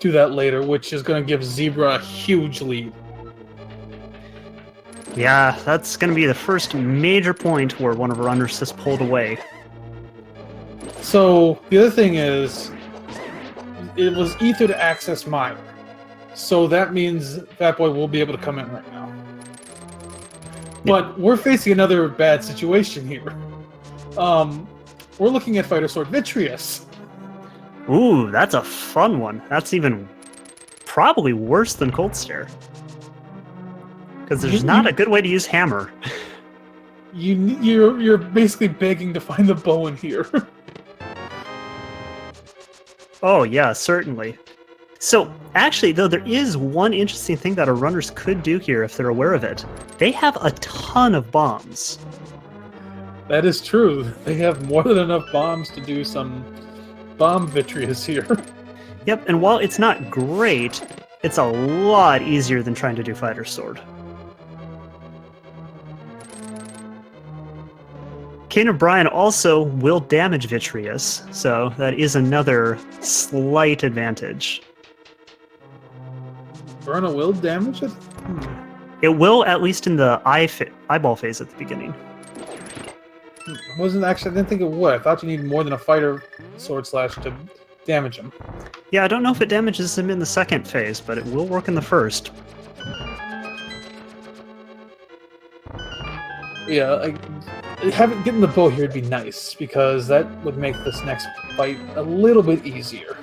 Speaker 1: do that later, which is going to give Zebra a huge lead.
Speaker 2: Yeah, that's going to be the first major point where one of our runners has pulled away.
Speaker 1: So, the other thing is, it was ether to access Mire. So that means Fatboy will be able to come in right now. But we're facing another bad situation here. We're looking at Fighter Sword Vitreous.
Speaker 2: Ooh, that's a fun one. That's even probably worse than Cold Stare. Because there's not a good way to use Hammer.
Speaker 1: You're basically begging to find the bow in here.
Speaker 2: Oh yeah, certainly. So, actually, though, there is one interesting thing that our runners could do here if they're aware of it. They have a ton of bombs.
Speaker 1: That is true. They have more than enough bombs to do some bomb Vitreous here.
Speaker 2: Yep, and while it's not great, it's a lot easier than trying to do Fighter Sword. Kane O'Brien also will damage Vitreous, so that is another slight advantage.
Speaker 1: Verna will damage it?
Speaker 2: It will, at least in the eyeball phase at the beginning.
Speaker 1: I didn't think it would. I thought you need more than a Fighter Sword Slash to damage him.
Speaker 2: Yeah, I don't know if it damages him in the second phase, but it will work in the first.
Speaker 1: Yeah, getting the bow here would be nice, because that would make this next fight a little bit easier.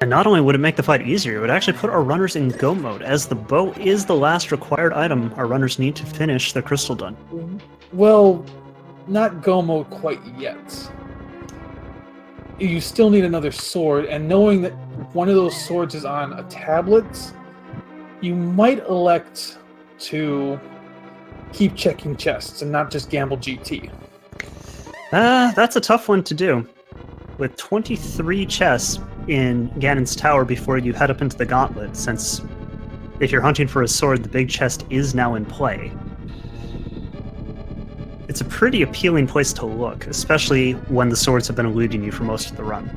Speaker 2: And not only would it make the fight easier, it would actually put our runners in go mode, as the bow is the last required item our runners need to finish the Crystal Dun.
Speaker 1: Well, not go mode quite yet. You still need another sword, and knowing that one of those swords is on a tablet, you might elect to keep checking chests and not just gamble GT.
Speaker 2: That's a tough one to do. With 23 chests in Ganon's Tower before you head up into the Gauntlet, since if you're hunting for a sword, the big chest is now in play. It's a pretty appealing place to look, especially when the swords have been eluding you for most of the run.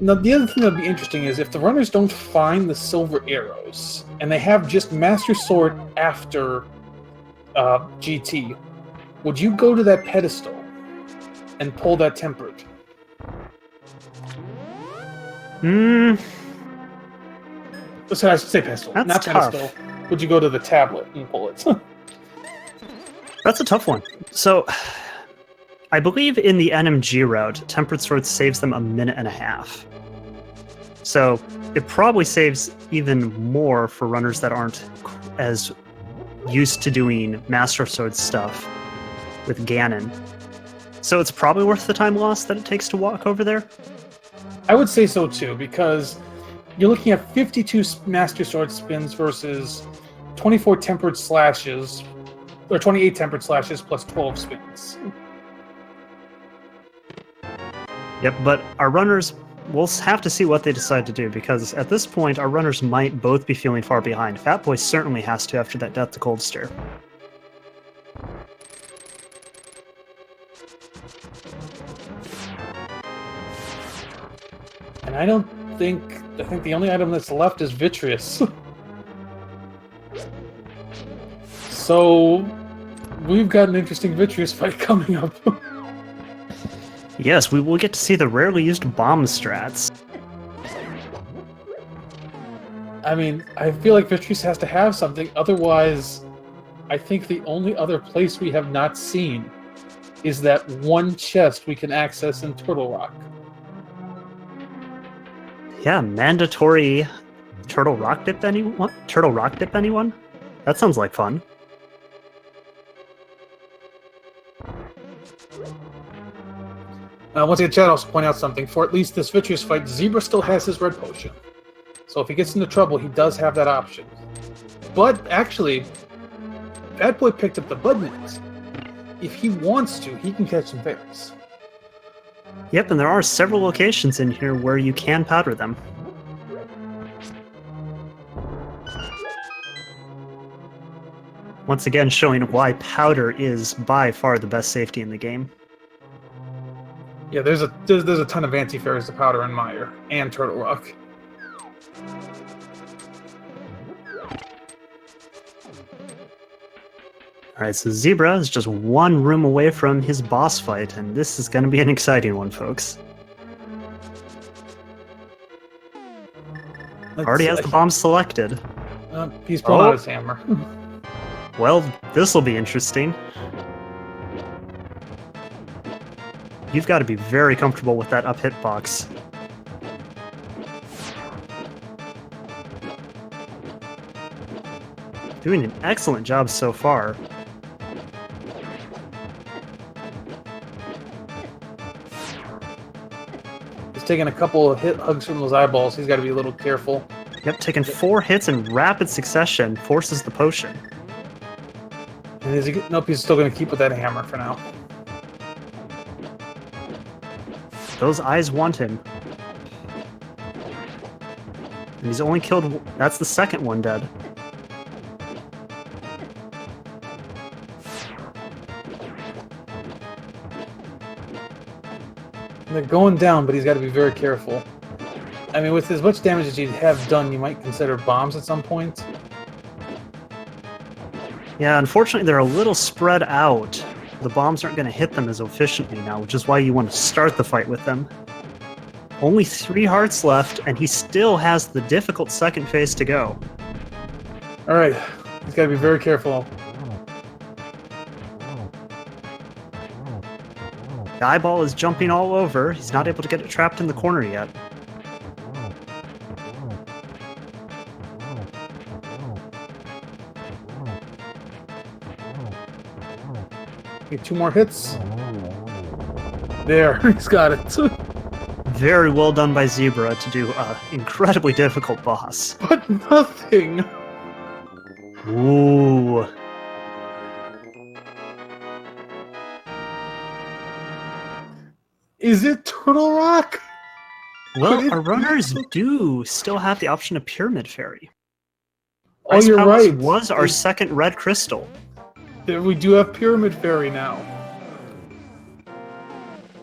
Speaker 1: Now, the other thing that would be interesting is if the runners don't find the silver arrows, and they have just Master Sword after GT, would you go to that pedestal and pull that tempered? So I should say pedestal,
Speaker 2: That's
Speaker 1: not
Speaker 2: tough.
Speaker 1: pedestal. Would you go to the tablet and pull it?
Speaker 2: That's a tough one. So, I believe in the NMG route, Tempered Sword saves them a minute and a half. So, it probably saves even more for runners that aren't as used to doing Master Sword stuff with Ganon. So it's probably worth the time lost that it takes to walk over there?
Speaker 1: I would say so too, because you're looking at 52 Master Sword spins versus 24 tempered slashes, or 28 tempered slashes plus 12 spins.
Speaker 2: Yep, but our runners, we'll have to see what they decide to do, because at this point, our runners might both be feeling far behind. Fatboy certainly has to after that Death to Cold Stare.
Speaker 1: And I think the only item that's left is Vitreous. So, we've got an interesting Vitreous fight coming up.
Speaker 2: Yes, we will get to see the rarely used bomb strats.
Speaker 1: I mean, I feel like Vitreous has to have something, otherwise, I think the only other place we have not seen is that one chest we can access in Turtle Rock.
Speaker 2: Yeah, mandatory Turtle Rock Dip anyone? Turtle Rock Dip anyone? That sounds like fun.
Speaker 1: Once again, chat, I'll also point out something. For at least this Vitreous fight, Zebra still has his red potion. So if he gets into trouble, he does have that option. But actually, Fatboy picked up the Bud Nets. If he wants to, he can catch some fairies.
Speaker 2: Yep, and there are several locations in here where you can powder them. Once again, showing why powder is by far the best safety in the game.
Speaker 1: Yeah, there's a ton of anti-fairies to powder in Mire and Turtle Rock.
Speaker 2: Alright, so Zebra is just one room away from his boss fight, and this is going to be an exciting one, folks. Already has the bomb selected.
Speaker 1: He's pulling out his hammer.
Speaker 2: Well, this'll be interesting. You've got to be very comfortable with that up hitbox. Doing an excellent job so far.
Speaker 1: He's taking a couple of hugs from those eyeballs. He's got to be a little careful.
Speaker 2: Yep, taking 4 hits in rapid succession forces the potion.
Speaker 1: And is he, nope, he's still going to keep with that hammer for now.
Speaker 2: Those eyes want him. And he's only killed... That's the second one dead.
Speaker 1: And they're going down, but he's got to be very careful. I mean, with as much damage as you have done, you might consider bombs at some point.
Speaker 2: Yeah, unfortunately, they're a little spread out. The bombs aren't going to hit them as efficiently now, which is why you want to start the fight with them. Only 3 hearts left, and he still has the difficult second phase to go.
Speaker 1: Alright, he's got to be very careful.
Speaker 2: The eyeball is jumping all over. He's not able to get it trapped in the corner yet.
Speaker 1: Get 2 more hits. There, he's got it.
Speaker 2: Very well done by Zebra to do an incredibly difficult boss.
Speaker 1: But nothing.
Speaker 2: Ooh.
Speaker 1: Is it Turtle Rock?
Speaker 2: Well, our runners do still have the option of Pyramid Fairy.
Speaker 1: Oh,
Speaker 2: Ice
Speaker 1: you're
Speaker 2: Palace
Speaker 1: right.
Speaker 2: Was our second red crystal.
Speaker 1: We do have Pyramid Fairy now.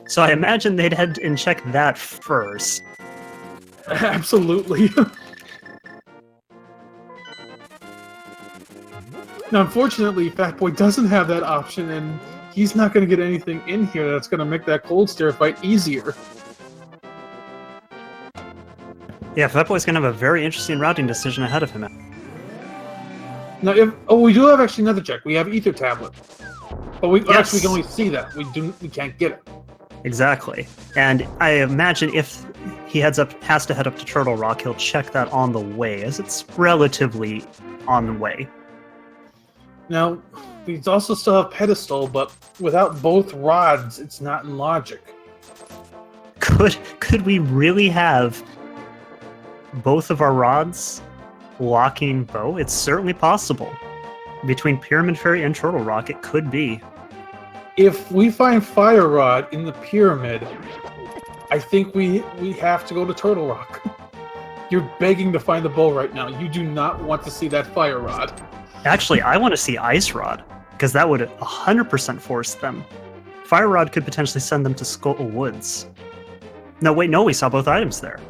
Speaker 2: So I imagine they'd head and check that first.
Speaker 1: Absolutely. Now, unfortunately, Fatboy doesn't have that option, and he's not going to get anything in here that's going to make that cold stare fight easier.
Speaker 2: Yeah, Fatboy's going to have a very interesting routing decision ahead of him.
Speaker 1: Now, we do have actually another check. We have Ether Tablet, but we
Speaker 2: Yes.
Speaker 1: actually can only see that. We can't get it.
Speaker 2: Exactly. And I imagine if he has to head up to Turtle Rock, he'll check that on the way, as it's relatively on the way.
Speaker 1: Now, we also still have Pedestal, but without both rods, it's not in logic.
Speaker 2: Could we really have both of our rods locking bow? It's certainly possible. Between Pyramid Fairy and Turtle Rock, it could be.
Speaker 1: If we find Fire Rod in the pyramid, I think we have to go to Turtle Rock. You're begging to find the bow right now. You do not want to see that Fire Rod.
Speaker 2: Actually, I want to see Ice Rod, because that would 100% force them. Fire Rod could potentially send them to Skull Woods. No, wait, no, we saw both items there.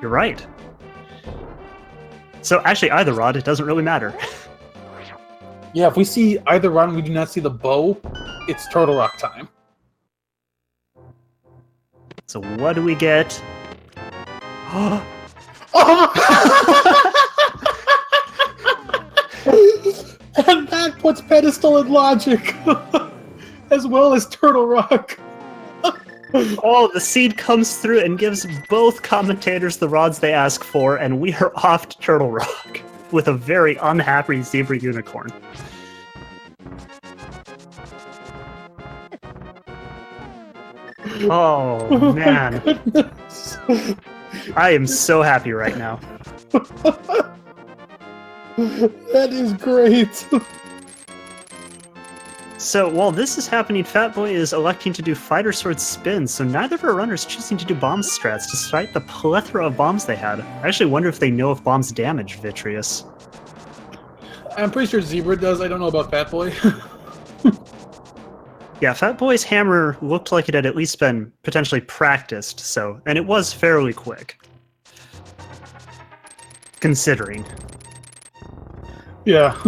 Speaker 2: You're right. So actually, either rod, it doesn't really matter.
Speaker 1: Yeah, if we see either rod and we do not see the bow, it's Turtle Rock time.
Speaker 2: So what do we get?
Speaker 1: Oh! And that puts Pedestal in logic, as well as Turtle Rock.
Speaker 2: Oh, the seed comes through and gives both commentators the rods they ask for, and we are off to Turtle Rock with a very unhappy ZebraUnicorn. Oh, man.
Speaker 1: Goodness.
Speaker 2: I am so happy right now.
Speaker 1: That is great.
Speaker 2: So while this is happening, Fatboy is electing to do Fighter Sword spins, so neither of our runners choosing to do bomb strats despite the plethora of bombs they had. I actually wonder if they know if bombs damage Vitreous.
Speaker 1: I'm pretty sure Zebra does. I don't know about Fatboy.
Speaker 2: Yeah, Fatboy's hammer looked like it had at least been potentially practiced, and it was fairly quick. Considering.
Speaker 1: Yeah.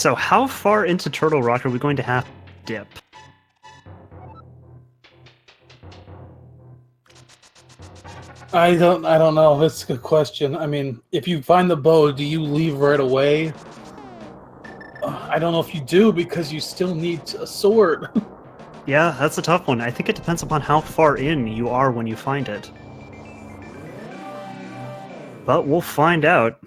Speaker 2: So how far into Turtle Rock are we going to have to dip?
Speaker 1: I don't know. That's a good question. I mean, if you find the bow, do you leave right away? I don't know if you do, because you still need a sword.
Speaker 2: Yeah, that's a tough one. I think it depends upon how far in you are when you find it. But we'll find out.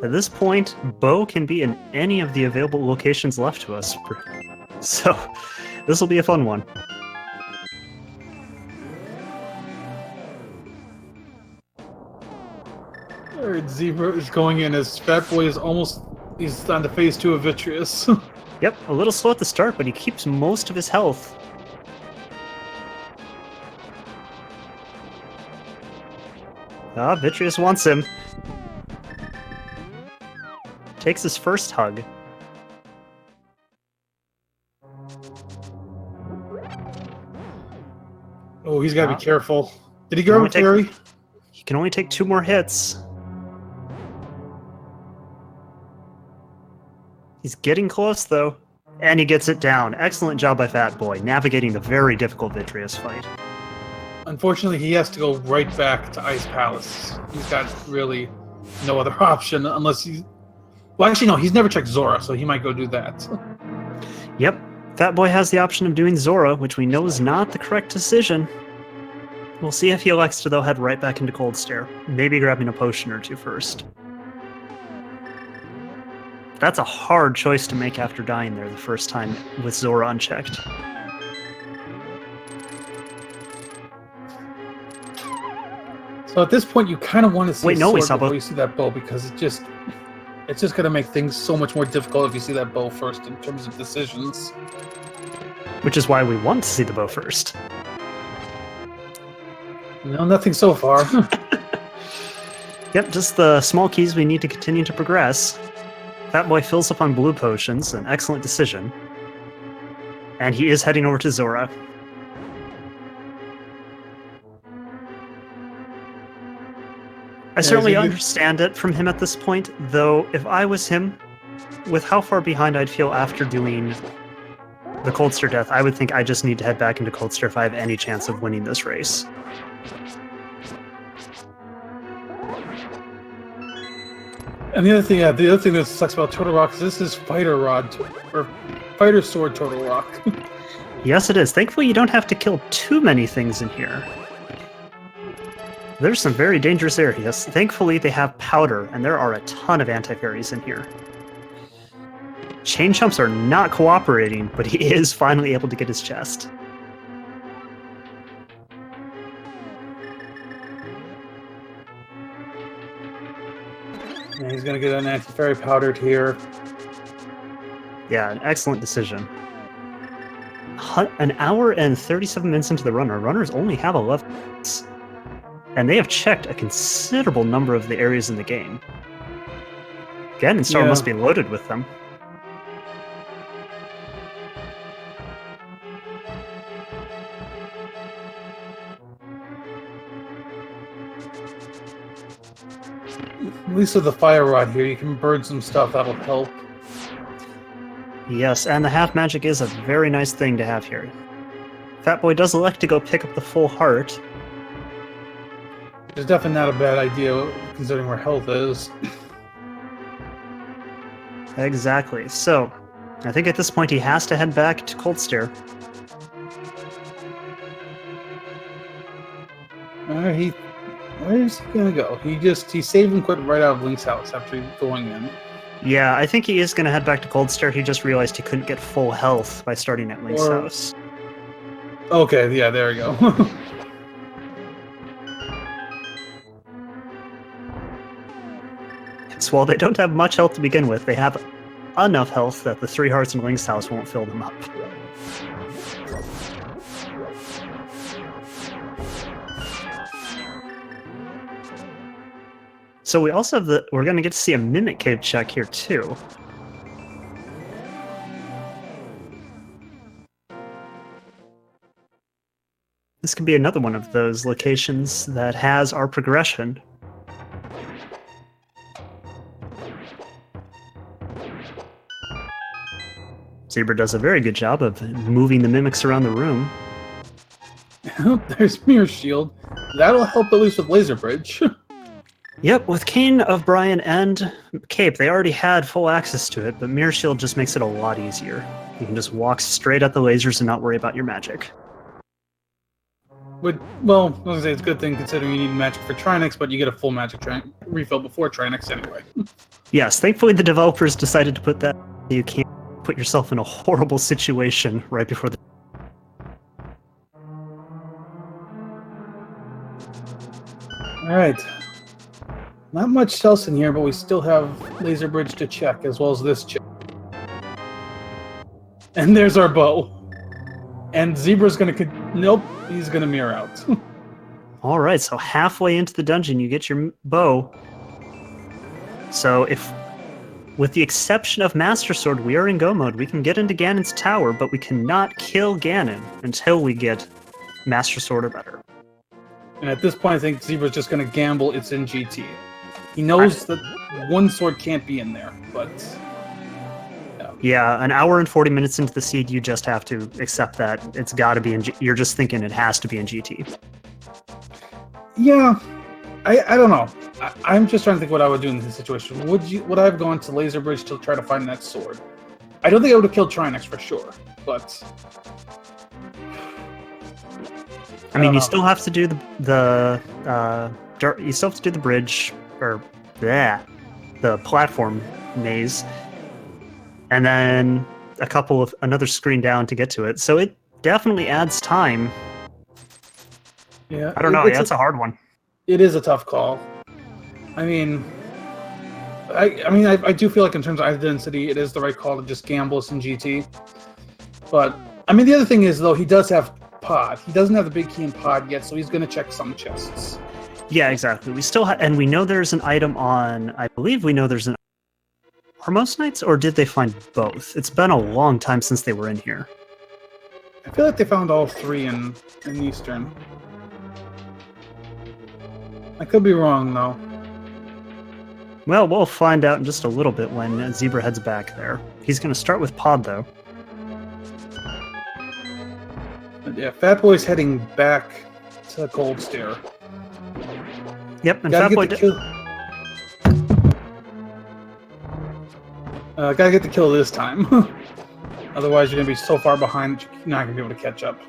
Speaker 2: At this point, bow can be in any of the available locations left to us. So, this will be a fun one.
Speaker 1: Alright, Zebra is going in as Fatboy is almost... He's on to phase 2 of Vitreous.
Speaker 2: Yep, a little slow at the start, but he keeps most of his health. Ah, Vitreous wants him. Takes his first hug.
Speaker 1: Oh, he's gotta be careful. Did he
Speaker 2: Can
Speaker 1: grab
Speaker 2: only
Speaker 1: a fairy?
Speaker 2: He can only take 2 more hits. He's getting close, though. And he gets it down. Excellent job by Fatboy, navigating the very difficult Vitreous fight.
Speaker 1: Unfortunately, he has to go right back to Ice Palace. He's got really no other option unless he... Well, actually, no, he's never checked Zora, so he might go do that.
Speaker 2: Yep, Fatboy has the option of doing Zora, which we know is not the correct decision. We'll see if he elects to, though, head right back into Cold Stare. Maybe grabbing a potion or 2 first. That's a hard choice to make after dying there the first time with Zora unchecked.
Speaker 1: So at this point, you kind of want to see
Speaker 2: Wait,
Speaker 1: a
Speaker 2: no, we
Speaker 1: sword
Speaker 2: saw
Speaker 1: before
Speaker 2: both.
Speaker 1: you see that bow, because it's just going to make things so much more difficult if you see that bow first in terms of decisions.
Speaker 2: Which is why we want to see the bow first.
Speaker 1: No, nothing so far.
Speaker 2: Yep, just the small keys we need to continue to progress. Fatboy fills up on blue potions, an excellent decision. And he is heading over to Zora. I certainly understand it from him at this point, though if I was him, with how far behind I'd feel after doing the Cold Stare death, I would think I just need to head back into Cold Stare if I have any chance of winning this race.
Speaker 1: And the other thing that sucks about Turtle Rock is this is Fighter Rod, or Fighter Sword Turtle Rock.
Speaker 2: Yes, it is. Thankfully, you don't have to kill too many things in here. There's some very dangerous areas. Thankfully, they have powder, and there are a ton of anti-fairies in here. Chain Chumps are not cooperating, but he is finally able to get his chest.
Speaker 1: And he's going to get an anti-fairy powdered here.
Speaker 2: Yeah, an excellent decision. An hour and 37 minutes into the run, our runners only have 11 minutes. And they have checked a considerable number of the areas in the game. Ganon Star must be loaded with them.
Speaker 1: At least with the Fire Rod here, you can burn some stuff that'll help.
Speaker 2: Yes, and the half magic is a very nice thing to have here. Fatboy does elect to go pick up the full heart.
Speaker 1: It's definitely not a bad idea, considering where health is.
Speaker 2: Exactly. So, I think at this point he has to head back to Cold Stare.
Speaker 1: Where is he gonna go? He saved and quit right out of Link's house after going in.
Speaker 2: Yeah, I think he is going to head back to Cold Stare. He just realized he couldn't get full health by starting at Link's house.
Speaker 1: Okay, yeah, there we go.
Speaker 2: So while they don't have much health to begin with, they have enough health that the 3 hearts in Link's house won't fill them up. So we also have we're going to get to see a Mimic Cave check here too. This could be another one of those locations that has our progression. Zebra does a very good job of moving the mimics around the room.
Speaker 1: There's Mirror Shield. That'll help at least with Laser Bridge.
Speaker 2: Yep, with Kane of Brian and Cape, they already had full access to it, but Mirror Shield just makes it a lot easier. You can just walk straight at the lasers and not worry about your magic.
Speaker 1: Well, I was gonna say it's a good thing considering you need magic for Trinix, but you get a full magic refill before Trinix anyway.
Speaker 2: Yes, thankfully the developers decided to put that so you can't put yourself in a horrible situation right before the...
Speaker 1: Alright. Not much else in here, but we still have Laser Bridge to check, as well as this check. And there's our bow. And Zebra's gonna... Nope, he's gonna mirror out.
Speaker 2: Alright, so halfway into the dungeon you get your bow. So if... With the exception of Master Sword, we are in go mode. We can get into Ganon's tower, but we cannot kill Ganon until we get Master Sword or better.
Speaker 1: And at this point, I think Zebra's just gonna gamble it's in GT. He knows that one sword can't be in there, but...
Speaker 2: Yeah, an hour and 40 minutes into the seed, you just have to accept that it's gotta be in you're just thinking it has to be in GT.
Speaker 1: Yeah, I don't know. I'm just trying to think what I would do in this situation. Would I have gone to Laser Bridge to try to find that sword? I don't think I would have killed Trinix for sure, but...
Speaker 2: I mean, you still have to do the you still have to do the bridge, or the platform maze, and then another screen down to get to it. So it definitely adds time.
Speaker 1: Yeah,
Speaker 2: I don't know. Yeah, it's a hard one.
Speaker 1: It is a tough call. I mean, I do feel like in terms of identity, it is the right call to just gamble us in GT. But I mean, the other thing is though, he does have pod. He doesn't have the big key in pod yet, so he's going to check some chests.
Speaker 2: Yeah, exactly. We still and we know there's an item on. I believe we know there's an. Are most knights, or did they find both? It's been a long time since they were in here.
Speaker 1: I feel like they found all three in Eastern. I could be wrong though.
Speaker 2: Well, we'll find out in just a little bit when Zebra heads back there. He's going to start with pod though.
Speaker 1: Yeah, Fatboy's heading back to the Cold Stare.
Speaker 2: Yep, and
Speaker 1: gotta
Speaker 2: Fatboy...
Speaker 1: gotta get the kill this time. Otherwise, you're gonna be so far behind that you're not gonna be able to catch up.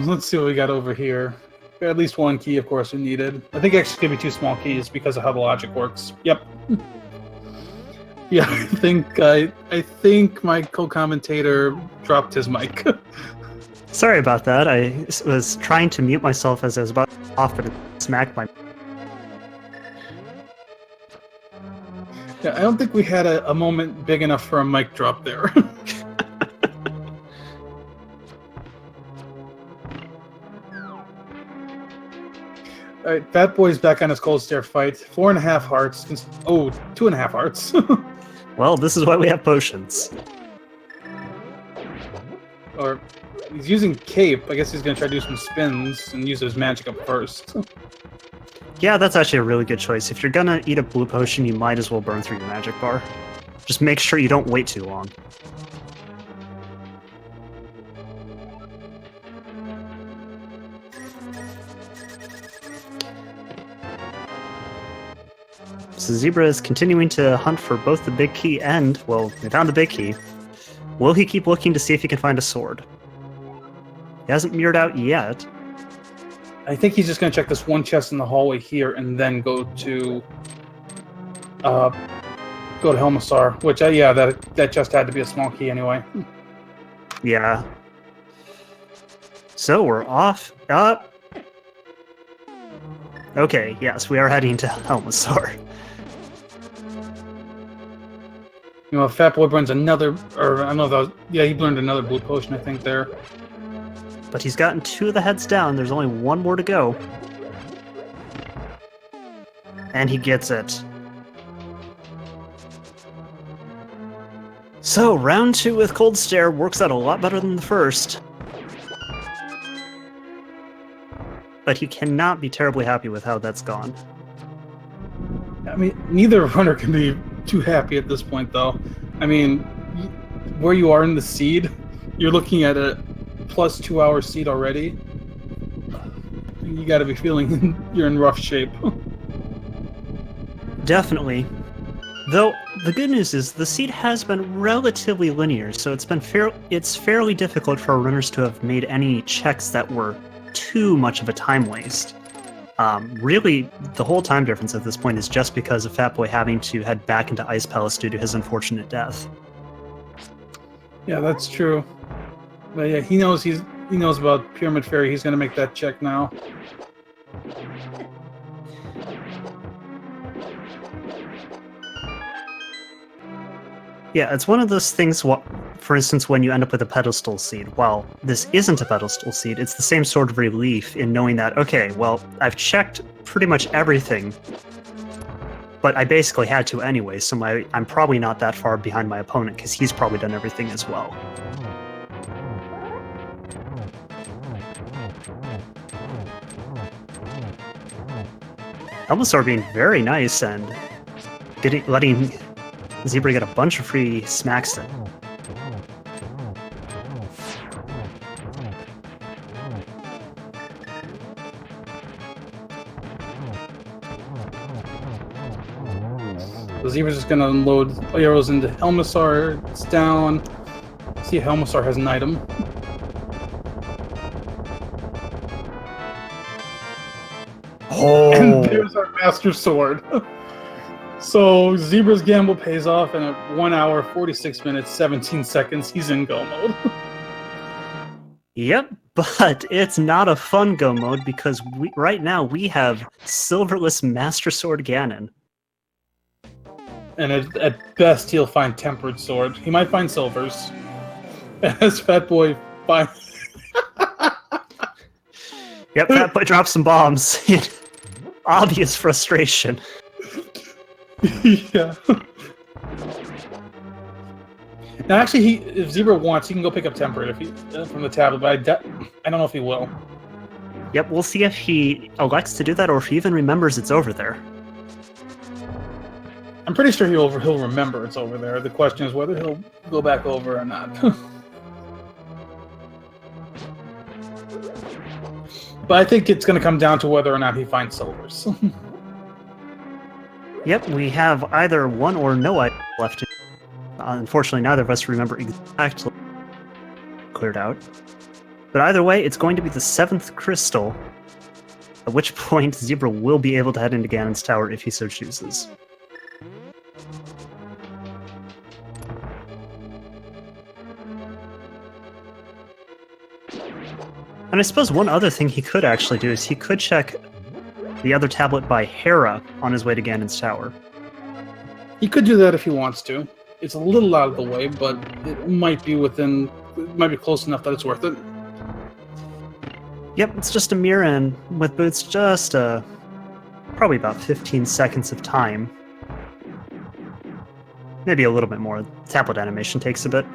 Speaker 1: Let's see what we got over here. At least one key, of course, we needed. I think actually it's gonna be 2 small keys because of how the logic works. Yep. Yeah, I think my co-commentator dropped his mic.
Speaker 2: Sorry about that. I was trying to mute myself as I was about to off, but it smacked my...
Speaker 1: Yeah, I don't think we had a moment big enough for a mic drop there. Alright, Fatboy's back on his Cold Stare fight. 4.5 hearts. Oh, 2.5 hearts.
Speaker 2: Well, this is why we have potions.
Speaker 1: Or, he's using Cape. I guess he's going to try to do some spins and use his magic up first.
Speaker 2: Yeah, that's actually a really good choice. If you're gonna eat a blue potion, you might as well burn through your magic bar. Just make sure you don't wait too long. So Zebra is continuing to hunt for both the big key and, well, they found the big key. Will he keep looking to see if he can find a sword? He hasn't mirrored out yet.
Speaker 1: I think he's just going to check this one chest in the hallway here and then go to Helmasaur, which, yeah, that chest had to be a small key anyway.
Speaker 2: Yeah. So we're off. Okay, yes, we are heading to Helmasaur.
Speaker 1: You know, if Fatboy burns another, or I don't know if that was, yeah, he burned another blue potion, I think, there.
Speaker 2: But he's gotten 2 of the heads down. There's only 1 more to go. And he gets it. So, round 2 with Cold Stare works out a lot better than the first. but he cannot be terribly happy with how that's gone.
Speaker 1: I mean, neither runner can be too happy at this point, though. I mean, where you are in the seed, you're looking at a plus 2 hour seed already. You got to be feeling you're in rough shape.
Speaker 2: Definitely. Though the good news is the seed has been relatively linear, so it's fairly difficult for runners to have made any checks that were too much of a time waste. Really, the whole time difference at this point is just because of Fatboy having to head back into Ice Palace due to his unfortunate death.
Speaker 1: Yeah, that's true. But yeah, he knows about Pyramid Fairy. He's gonna make that check now.
Speaker 2: Yeah, it's one of those things, for instance, when you end up with a pedestal seed. While this isn't a pedestal seed, it's the same sort of relief in knowing that, okay, well, I've checked pretty much everything, but I basically had to anyway, so I'm probably not that far behind my opponent, because he's probably done everything as well. Elmosaur being very nice and letting Zebra get a bunch of free smacks in.
Speaker 1: The Zebra's just gonna unload arrows into Helmasaur. It's down. See if Helmasaur has an item.
Speaker 2: Oh!
Speaker 1: And there's our Master Sword. So Zebra's gamble pays off, and at 1 hour, 46 minutes, 17 seconds, he's in go mode.
Speaker 2: Yep, but it's not a fun go mode because right now we have Silverless Master Sword Ganon.
Speaker 1: And at best, he'll find Tempered Sword. He might find Silvers. As Fatboy finds...
Speaker 2: Yep, Fatboy drops some bombs in obvious frustration.
Speaker 1: Yeah. Now, actually, if Zebra wants, he can go pick up Tempered from the tablet, but I don't know if he will.
Speaker 2: Yep, we'll see if he elects to do that or if he even remembers it's over there.
Speaker 1: I'm pretty sure he'll remember it's over there. The question is whether he'll go back over or not. But I think it's going to come down to whether or not he finds Silvers.
Speaker 2: Yep, we have either one or no item left. Unfortunately, neither of us remember exactly cleared out. But either way, it's going to be the 7th crystal, at which point Zebra will be able to head into Ganon's tower if he so chooses. And I suppose one other thing he could actually do is he could check the other tablet by Hera on his way to Ganon's tower.
Speaker 1: He could do that if he wants to. It's a little out of the way, but it might be close enough that it's worth it.
Speaker 2: Yep, it's just a mirror, and with boots, just probably about 15 seconds of time. Maybe a little bit more. Tablet animation takes a bit.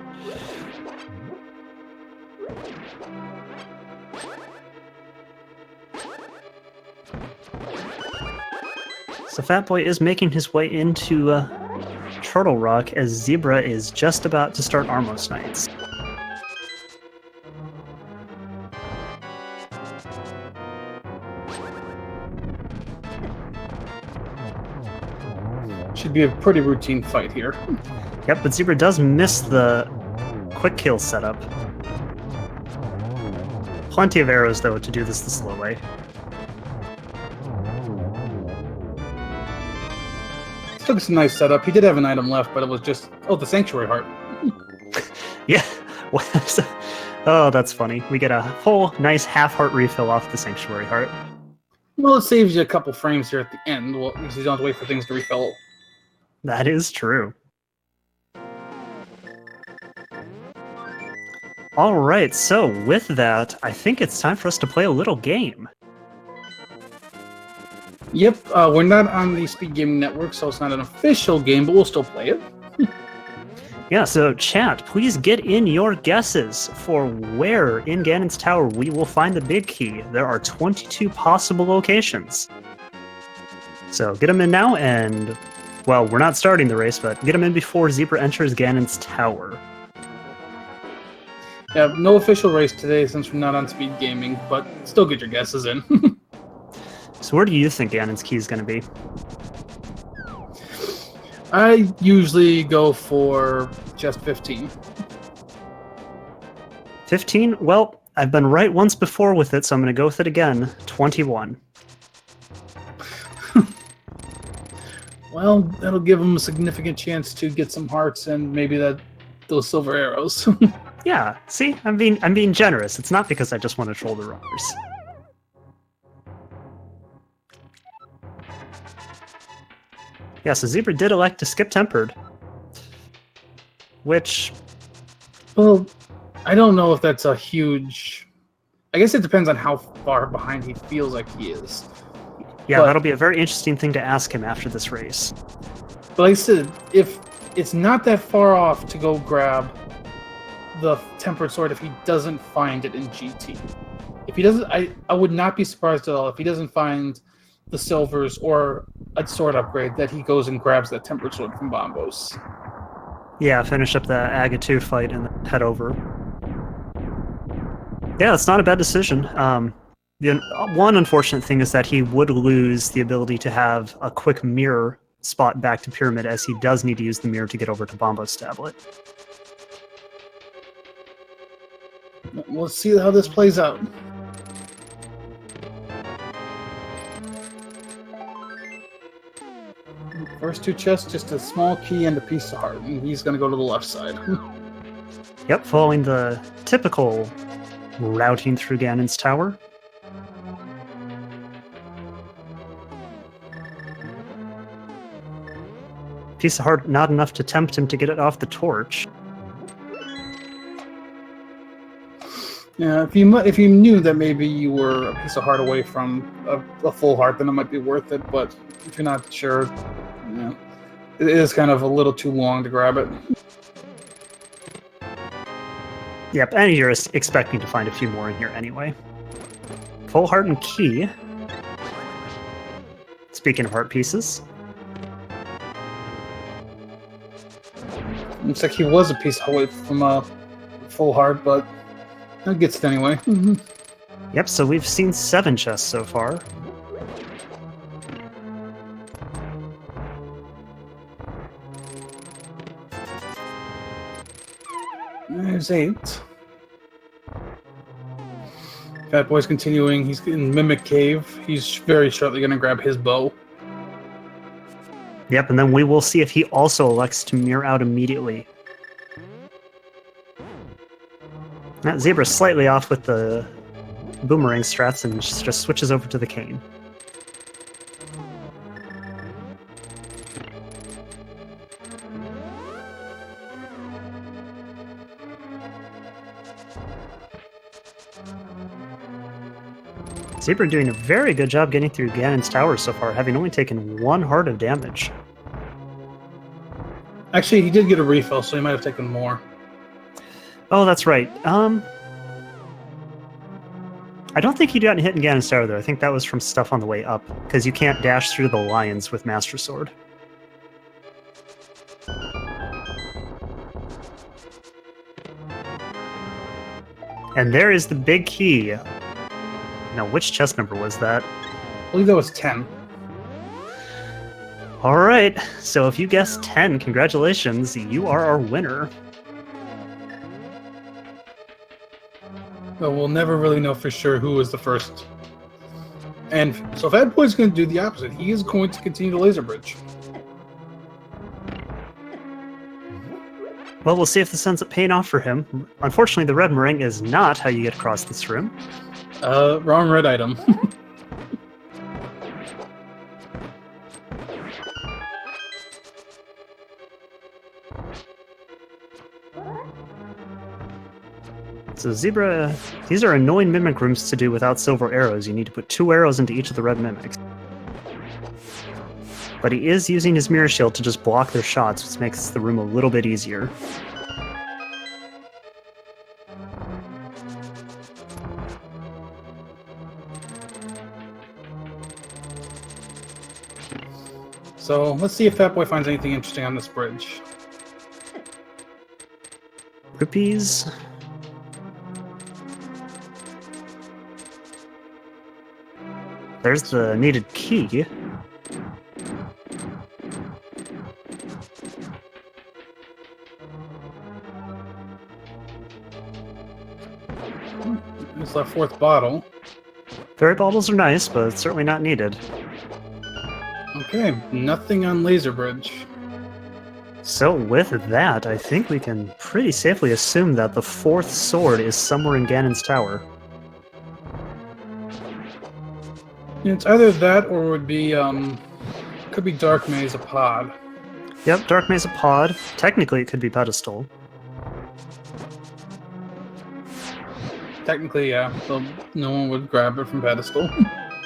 Speaker 2: So Fatboy is making his way into Turtle Rock as Zebra is just about to start Armos Nights.
Speaker 1: Should be a pretty routine fight here.
Speaker 2: Yep, but Zebra does miss the quick kill setup. Plenty of arrows, though, to do this the slow way.
Speaker 1: Took us a nice setup. He did have an item left, but it was just... Oh, the Sanctuary Heart.
Speaker 2: Yeah. Oh, that's funny. We get a full, nice half-heart refill off the Sanctuary Heart.
Speaker 1: Well, it saves you a couple frames here at the end, because you don't have to wait for things to refill.
Speaker 2: That is true. Alright, so with that, I think it's time for us to play a little game.
Speaker 1: Yep, we're not on the Speed Gaming Network, so it's not an official game, but we'll still play it.
Speaker 2: Yeah, so chat, please get in your guesses for where in Ganon's Tower we will find the big key. There are 22 possible locations. So get them in now, and, well, we're not starting the race, but get them in before Zebra enters Ganon's Tower.
Speaker 1: Yeah, no official race today since we're not on speed gaming, but still get your guesses in.
Speaker 2: So where do you think Ganon's key is going to be?
Speaker 1: I usually go for just 15.
Speaker 2: 15? Well, I've been right once before with it, so I'm going to go with it again. 21.
Speaker 1: Well, that'll give him a significant chance to get some hearts and maybe those silver arrows.
Speaker 2: Yeah, see? I'm being generous. It's not because I just want to troll the runners. Yeah, so Zebra did elect to skip Tempered. Which...
Speaker 1: Well, I don't know if that's a huge... I guess it depends on how far behind he feels like he is.
Speaker 2: Yeah,
Speaker 1: but
Speaker 2: that'll be a very interesting thing to ask him after this race.
Speaker 1: But like I said, if it's not that far off to go grab the Tempered Sword if he doesn't find it in GT. If he doesn't, I would not be surprised at all if he doesn't find the silvers or a sword upgrade that he goes and grabs that Tempered Sword from Bombos.
Speaker 2: Yeah, finish up the Agatu fight and then head over. Yeah, it's not a bad decision. The one unfortunate thing is that he would lose the ability to have a quick mirror spot back to Pyramid, as he does need to use the mirror to get over to Bombo's tablet.
Speaker 1: We'll see how this plays out. First two chests, just a small key and a piece of heart, and he's going to go to the left side.
Speaker 2: Yep, following the typical routing through Ganon's Tower. Piece of heart not enough to tempt him to get it off the torch.
Speaker 1: Yeah, if you knew that maybe you were a piece of heart away from a full heart, then it might be worth it. But if you're not sure, it is kind of a little too long to grab it.
Speaker 2: Yep, and you're expecting to find a few more in here anyway. Full heart and key. Speaking of heart pieces.
Speaker 1: Looks like he was a piece away from a full heart, but it gets it anyway. Mm-hmm.
Speaker 2: Yep, so we've seen 7 chests so far.
Speaker 1: There's 8. Fatboy's continuing. He's in Mimic Cave. He's very shortly going to grab his bow.
Speaker 2: Yep, and then we will see if he also elects to mirror out immediately. That Zebra's slightly off with the boomerang strats and just switches over to the cane. Zebra doing a very good job getting through Ganon's Tower so far, having only taken 1 heart of damage.
Speaker 1: Actually, he did get a refill, so he might have taken more.
Speaker 2: Oh, that's right. I don't think he'd gotten hit in Ganon's Tower, though. I think that was from stuff on the way up, because you can't dash through the lions with Master Sword. And there is the big key. Now, which chest number was that?
Speaker 1: I believe that was 10.
Speaker 2: Alright, so if you guessed 10, congratulations, you are our winner.
Speaker 1: But we'll never really know for sure who was the first. And so Fatboy's going to do the opposite. He is going to continue the laser bridge.
Speaker 2: Well, we'll see if this ends up paying off for him. Unfortunately, the red meringue is not how you get across this room.
Speaker 1: Wrong red item.
Speaker 2: So Zebra, these are annoying mimic rooms to do without silver arrows. You need to put 2 arrows into each of the red mimics. But he is using his mirror shield to just block their shots, which makes the room a little bit easier.
Speaker 1: So let's see if Fatboy finds anything interesting on this bridge.
Speaker 2: Rupees. There's the needed key.
Speaker 1: It's our fourth bottle.
Speaker 2: Fairy bottles are nice, but it's certainly not needed.
Speaker 1: Okay, nothing on Laser Bridge.
Speaker 2: So with that, I think we can pretty safely assume that the fourth sword is somewhere in Ganon's tower.
Speaker 1: It's either that or it would be, could be Dark Maze, a pod.
Speaker 2: Yep, Dark Maze a pod. Technically, it could be Pedestal.
Speaker 1: Technically, yeah, so no one would grab it from Pedestal.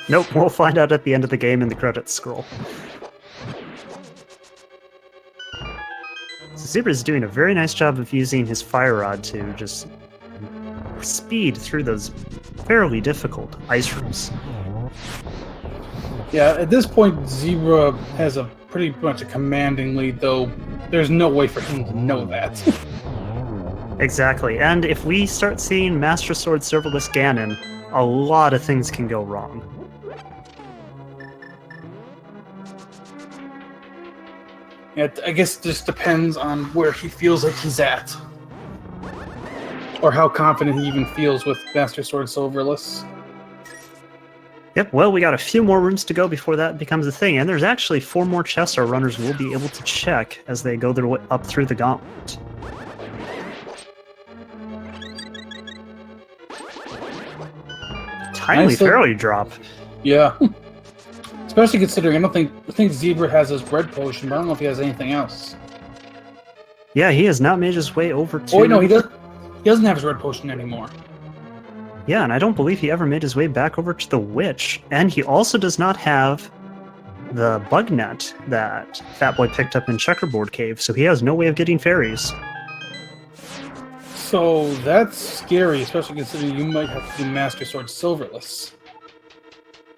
Speaker 2: Nope, we'll find out at the end of the game in the credits scroll. So Zebra's doing a very nice job of using his fire rod to just speed through those fairly difficult ice rooms.
Speaker 1: Yeah, at this point, Zebra has a pretty much a commanding lead, though there's no way for him to know that.
Speaker 2: Exactly, and if we start seeing Master Sword Serverless Ganon, a lot of things can go wrong.
Speaker 1: Yeah, I guess it just depends on where he feels like he's at. Or how confident he even feels with Master Sword Silverless.
Speaker 2: Yep, well, we got a few more rooms to go before that becomes a thing, and there's actually 4 more chests our runners will be able to check as they go their way up through the gauntlet. Timely fairy drop.
Speaker 1: Yeah. Especially considering I think Zebra has his bread potion, but I don't know if he has anything else.
Speaker 2: Yeah, he has not made his way over to...
Speaker 1: Oh, wait, no, he doesn't have his red potion anymore.
Speaker 2: Yeah, and I don't believe he ever made his way back over to the Witch. And he also does not have the bug net that Fatboy picked up in Checkerboard Cave, so he has no way of getting fairies.
Speaker 1: So that's scary, especially considering you might have to do Master Sword Silverless.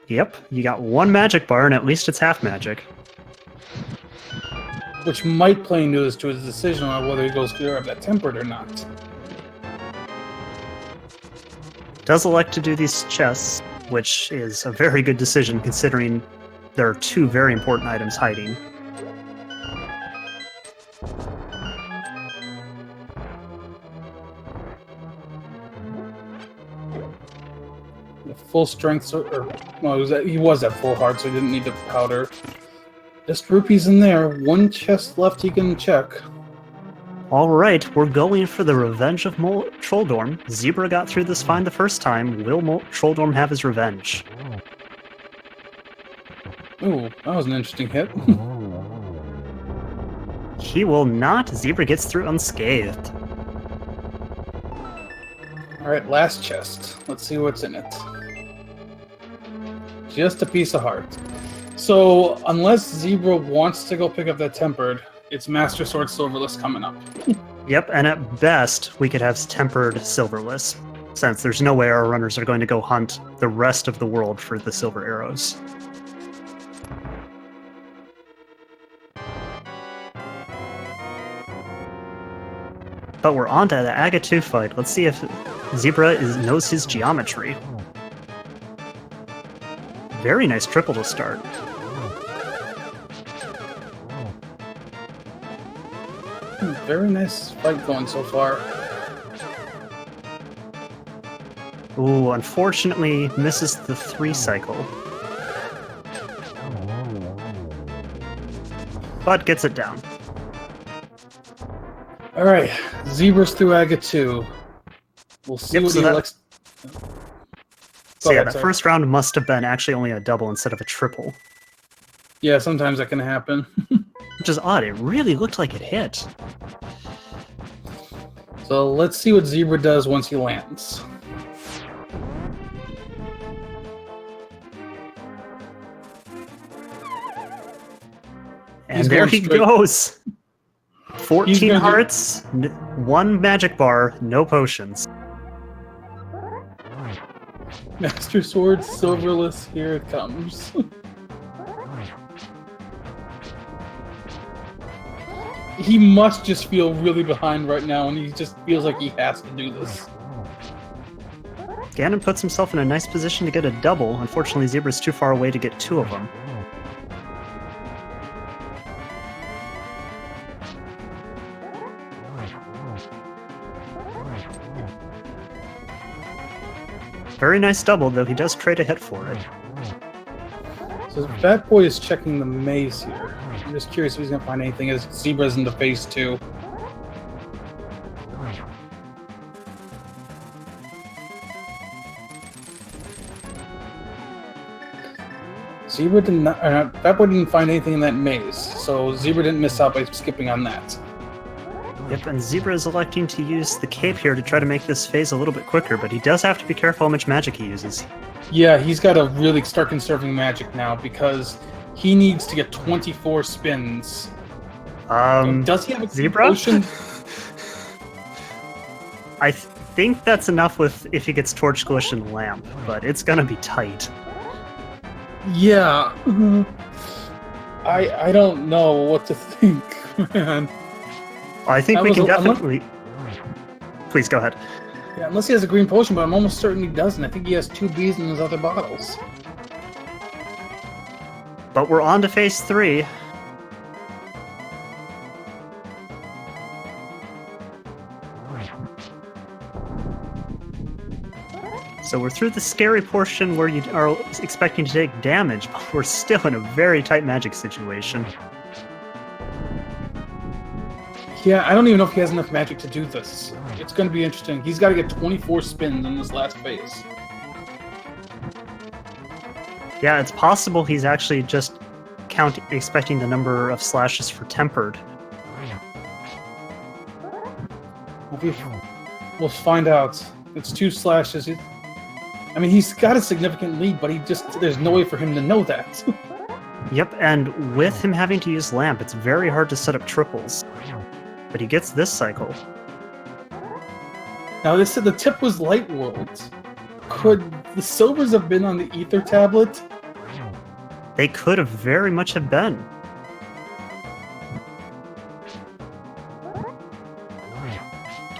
Speaker 2: Yep, you got 1 magic bar, and at least it's half magic.
Speaker 1: Which might play into his decision on whether he goes to grab that tempered or not.
Speaker 2: Does elect to do these chests, which is a very good decision considering there are 2 very important items hiding.
Speaker 1: Full strength, he was at full heart, so he didn't need to powder. Just rupees in there. 1 chest left he can check.
Speaker 2: Alright, we're going for the revenge of Trolldorm. Zebra got through this fine the first time. Will Trolldorm have his revenge?
Speaker 1: Ooh, that was an interesting hit.
Speaker 2: He will not. Zebra gets through unscathed.
Speaker 1: Alright, last chest. Let's see what's in it. Just a piece of heart. So, unless Zebra wants to go pick up that tempered, it's Master Sword Silverless coming up.
Speaker 2: Yep, and at best, we could have tempered Silverless, since there's no way our runners are going to go hunt the rest of the world for the silver arrows. But we're on to the Aga 2 fight. Let's see if Zebra knows his geometry. Very nice triple to start.
Speaker 1: Very nice fight going so far.
Speaker 2: Ooh, unfortunately misses the 3 cycle. But gets it down.
Speaker 1: Alright, Zebra's through Aga 2. We'll see what he elects.
Speaker 2: So yeah, that first round must have been actually only a double instead of a triple.
Speaker 1: Yeah, sometimes that can happen.
Speaker 2: Which is odd, it really looked like it hit.
Speaker 1: So let's see what Zebra does once he lands.
Speaker 2: And there he goes. 14
Speaker 1: gonna
Speaker 2: hearts, 1 magic bar, no potions.
Speaker 1: Master Sword, silverless, here it comes. He must just feel really behind right now, and he just feels like he has to do this.
Speaker 2: Ganon puts himself in a nice position to get a double. Unfortunately, Zebra's too far away to get 2 of them. Very nice double, though he does trade a hit for it.
Speaker 1: So Fatboy is checking the maze here. I'm just curious if he's gonna find anything as Zebra's in the phase 2. Zebra did not. Fatboy didn't find anything in that maze, so Zebra didn't miss out by skipping on that.
Speaker 2: Yep, and Zebra is electing to use the cape here to try to make this phase a little bit quicker, but he does have to be careful how much magic he uses.
Speaker 1: Yeah, he's got to really start conserving magic now because he needs to get 24 spins. Does he have a
Speaker 2: Zebra?
Speaker 1: potion?
Speaker 2: I think that's enough with if he gets Torch, Glitch, and Lamp, but it's gonna be tight.
Speaker 1: Yeah. I don't know what to think, man.
Speaker 2: I think we can definitely... Please, go ahead.
Speaker 1: Yeah, unless he has a green potion, but I'm almost certain he doesn't. I think he has 2 bees in his other bottles.
Speaker 2: But we're on to phase 3. So we're through the scary portion where you are expecting to take damage, but we're still in a very tight magic situation.
Speaker 1: Yeah, I don't even know if he has enough magic to do this. It's going to be interesting. He's got to get 24 spins in this last phase.
Speaker 2: Yeah, it's possible he's actually just expecting the number of slashes for Tempered.
Speaker 1: We'll find out. It's 2 slashes. I mean, he's got a significant lead, but there's no way for him to know that.
Speaker 2: Yep, and with him having to use Lamp, it's very hard to set up triples. But he gets this cycle.
Speaker 1: Now, they said the tip was Light Worlds. Could the silvers have been on the Ether tablet?
Speaker 2: They could have very much have been.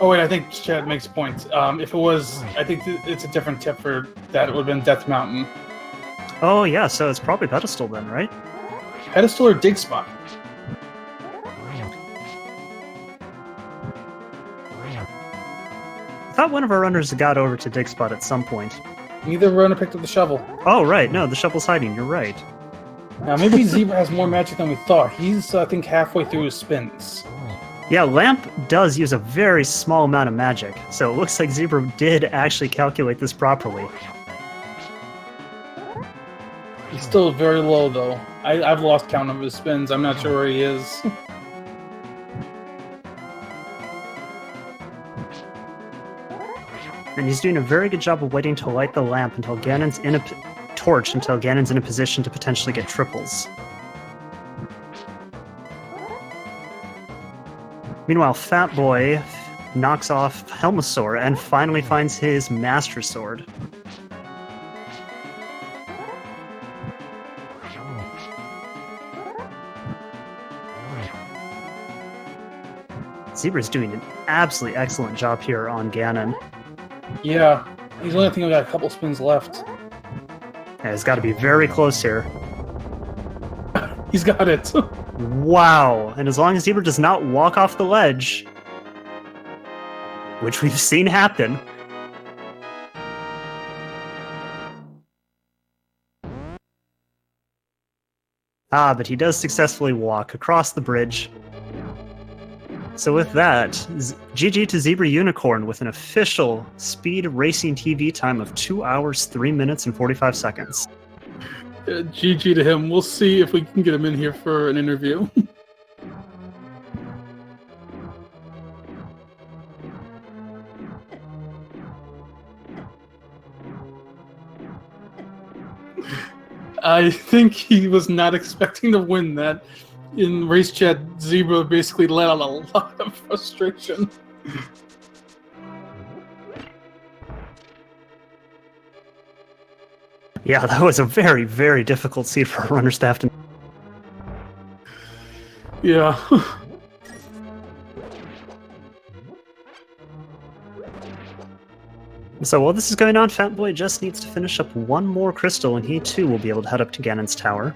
Speaker 1: Oh wait, I think Chad makes a point. If it was, I think it's a different tip for that. It would have been Death Mountain.
Speaker 2: Oh yeah, so it's probably Pedestal then, right?
Speaker 1: Pedestal or Dig Spot?
Speaker 2: I thought one of our runners got over to Dig Spot at some point.
Speaker 1: Neither runner picked up the shovel.
Speaker 2: Oh right, no, the shovel's hiding, you're right.
Speaker 1: Now maybe Zebra has more magic than we thought. He's, I think, halfway through his spins.
Speaker 2: Yeah, Lamp does use a very small amount of magic, so it looks like Zebra did actually calculate this properly.
Speaker 1: He's still very low, though. I've lost count of his spins. I'm not sure where he is.
Speaker 2: And he's doing a very good job of waiting to light the lamp until Ganon's in a torch until Ganon's in a position to potentially get triples. Meanwhile, Fatboy knocks off Helmasaur and finally finds his Master Sword. Zebra's doing an absolutely excellent job here on Ganon.
Speaker 1: Yeah, he's only, I think, got a couple spins left.
Speaker 2: Yeah, he's got to be very close here.
Speaker 1: He's got it.
Speaker 2: Wow, and as long as Zebra does not walk off the ledge, which we've seen happen. But he does successfully walk across the bridge. So with that, GG to ZebraUnicorn with an official speed racing TV time of 2 hours, 3 minutes, and 45 seconds.
Speaker 1: GG to him. We'll see if we can get him in here for an interview. I think he was not expecting to win that. in race chat, Zebra basically let out a lot of frustration.
Speaker 2: Yeah, that was a very, very difficult seed for a runner staff to.
Speaker 1: Yeah.
Speaker 2: So while this is going on, Fatboy just needs to finish up one more crystal, and he too will be able to head up to Ganon's tower.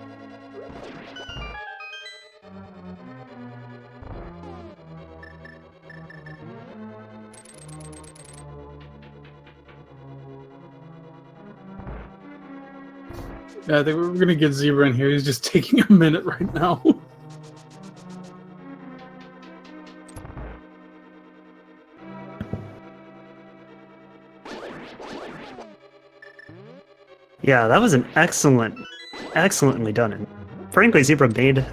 Speaker 1: Yeah, I think we're gonna get Zebra in here. He's just taking a minute right now.
Speaker 2: Yeah, that was an excellently done. And frankly, Zebra made the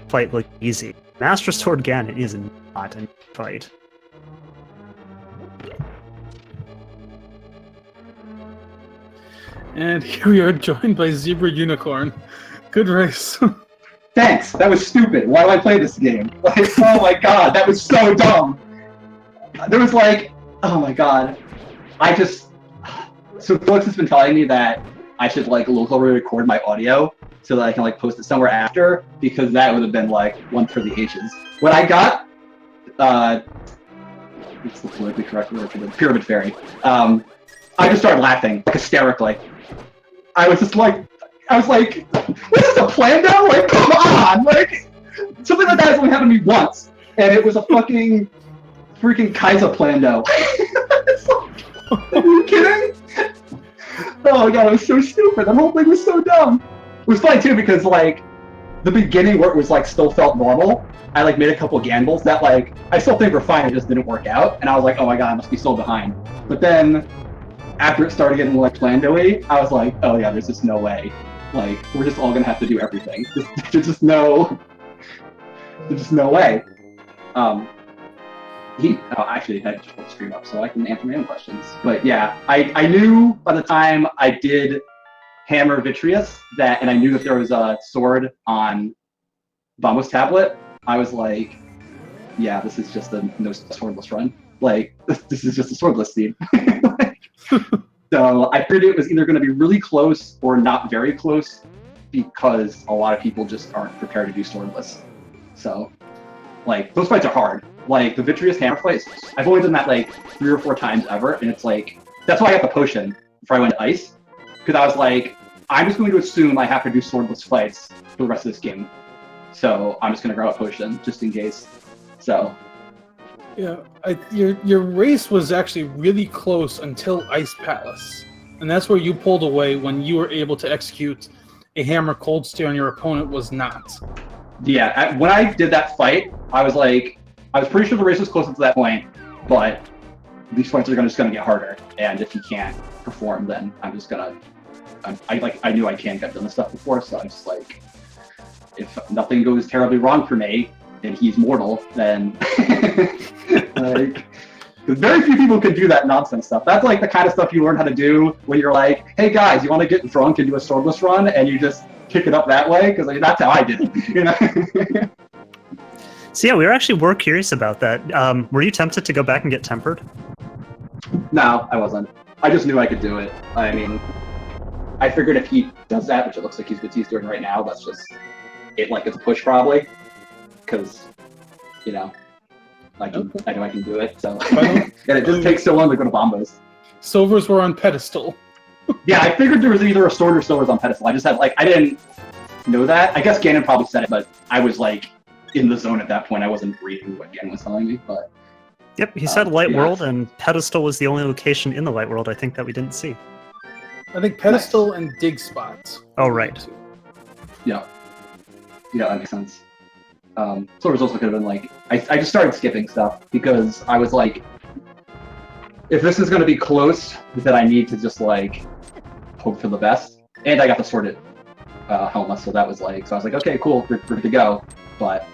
Speaker 2: fight look easy. Master Sword Ganon is not a fight.
Speaker 1: And here we are joined by ZebraUnicorn. Good race.
Speaker 3: Thanks. That was stupid. Why do I play this game? Like, oh my god, that was so dumb. There was like, oh my god. So Felix has been telling me that I should like locally record my audio so that I can like post it somewhere after, because that would have been like one for the ages. When I got, what's the politically correct word for the Pyramid Fairy? I just started laughing like hysterically. I was like, this is a plan now? Like, come on! Like, something like that has only happened to me once, and it was a freaking Kaiser Plando. Are you kidding? Oh my god, it was so stupid. The whole thing was so dumb. It was funny too because like the beginning where it was like still felt normal, I like made a couple gambles that like I still think were fine, it just didn't work out, and I was like, oh my god, I must be so behind. But then after it started getting like Plando-y, I was like, oh yeah, there's just no way. Like, we're just all gonna have to do everything. There's just no way. Actually, I just put the stream up so I can answer my own questions. But yeah, I knew by the time I did Hammer Vitreous and I knew that there was a sword on Vamos tablet, I was like, yeah, this is just a no swordless run. Like, this is just a swordless seed. So I figured it was either going to be really close or not very close because a lot of people just aren't prepared to do swordless. So, like, those fights are hard. Like, the Vitreous Hammer fights, I've only done that, like, 3 or 4 times ever, and it's like, that's why I got the potion before I went to Ice, because I was like, I'm just going to assume I have to do swordless fights for the rest of this game. So, I'm just going to grab a potion, just in case. So...
Speaker 1: Yeah, your race was actually really close until Ice Palace, and that's where you pulled away when you were able to execute a hammer cold stare and your opponent was not.
Speaker 3: Yeah, when I did that fight, I was pretty sure the race was close to that point, but these fights are just gonna get harder, and if you can't perform, then I'm just gonna. I knew I can't get done this stuff before, so I'm just like, if nothing goes terribly wrong for me, and he's mortal, then like, very few people can do that nonsense stuff. That's like the kind of stuff you learn how to do when you're like, hey guys, you want to get drunk and do a swordless run, and you just kick it up that way, because like, that's how I did it. You know?
Speaker 2: So yeah, we were curious about that. Were you tempted to go back and get tempered?
Speaker 3: No, I wasn't. I just knew I could do it. I mean, I figured if he does that, which it looks like he's doing right now, that's just it. Like it's a push probably. Because, you know, I know I can do it, so. And it just takes so long to go to Bombos.
Speaker 1: Silvers were on pedestal.
Speaker 3: Yeah, I figured there was either a sword or silvers on pedestal. I just had, like, I didn't know that. I guess Ganon probably said it, but I was, like, in the zone at that point. I wasn't reading what Ganon was telling me, but.
Speaker 2: Yep, he said Light World, and pedestal was the only location in the Light World I think that we didn't see.
Speaker 1: I think pedestal and dig spots.
Speaker 2: Oh, right.
Speaker 3: Yeah. Yeah, that makes sense. Silvers also could have been like, I just started skipping stuff because I was like, if this is going to be close, then I need to just like hope for the best. And I got the sorted Helma, so that was like, so I was like, okay, cool, we're good to go. But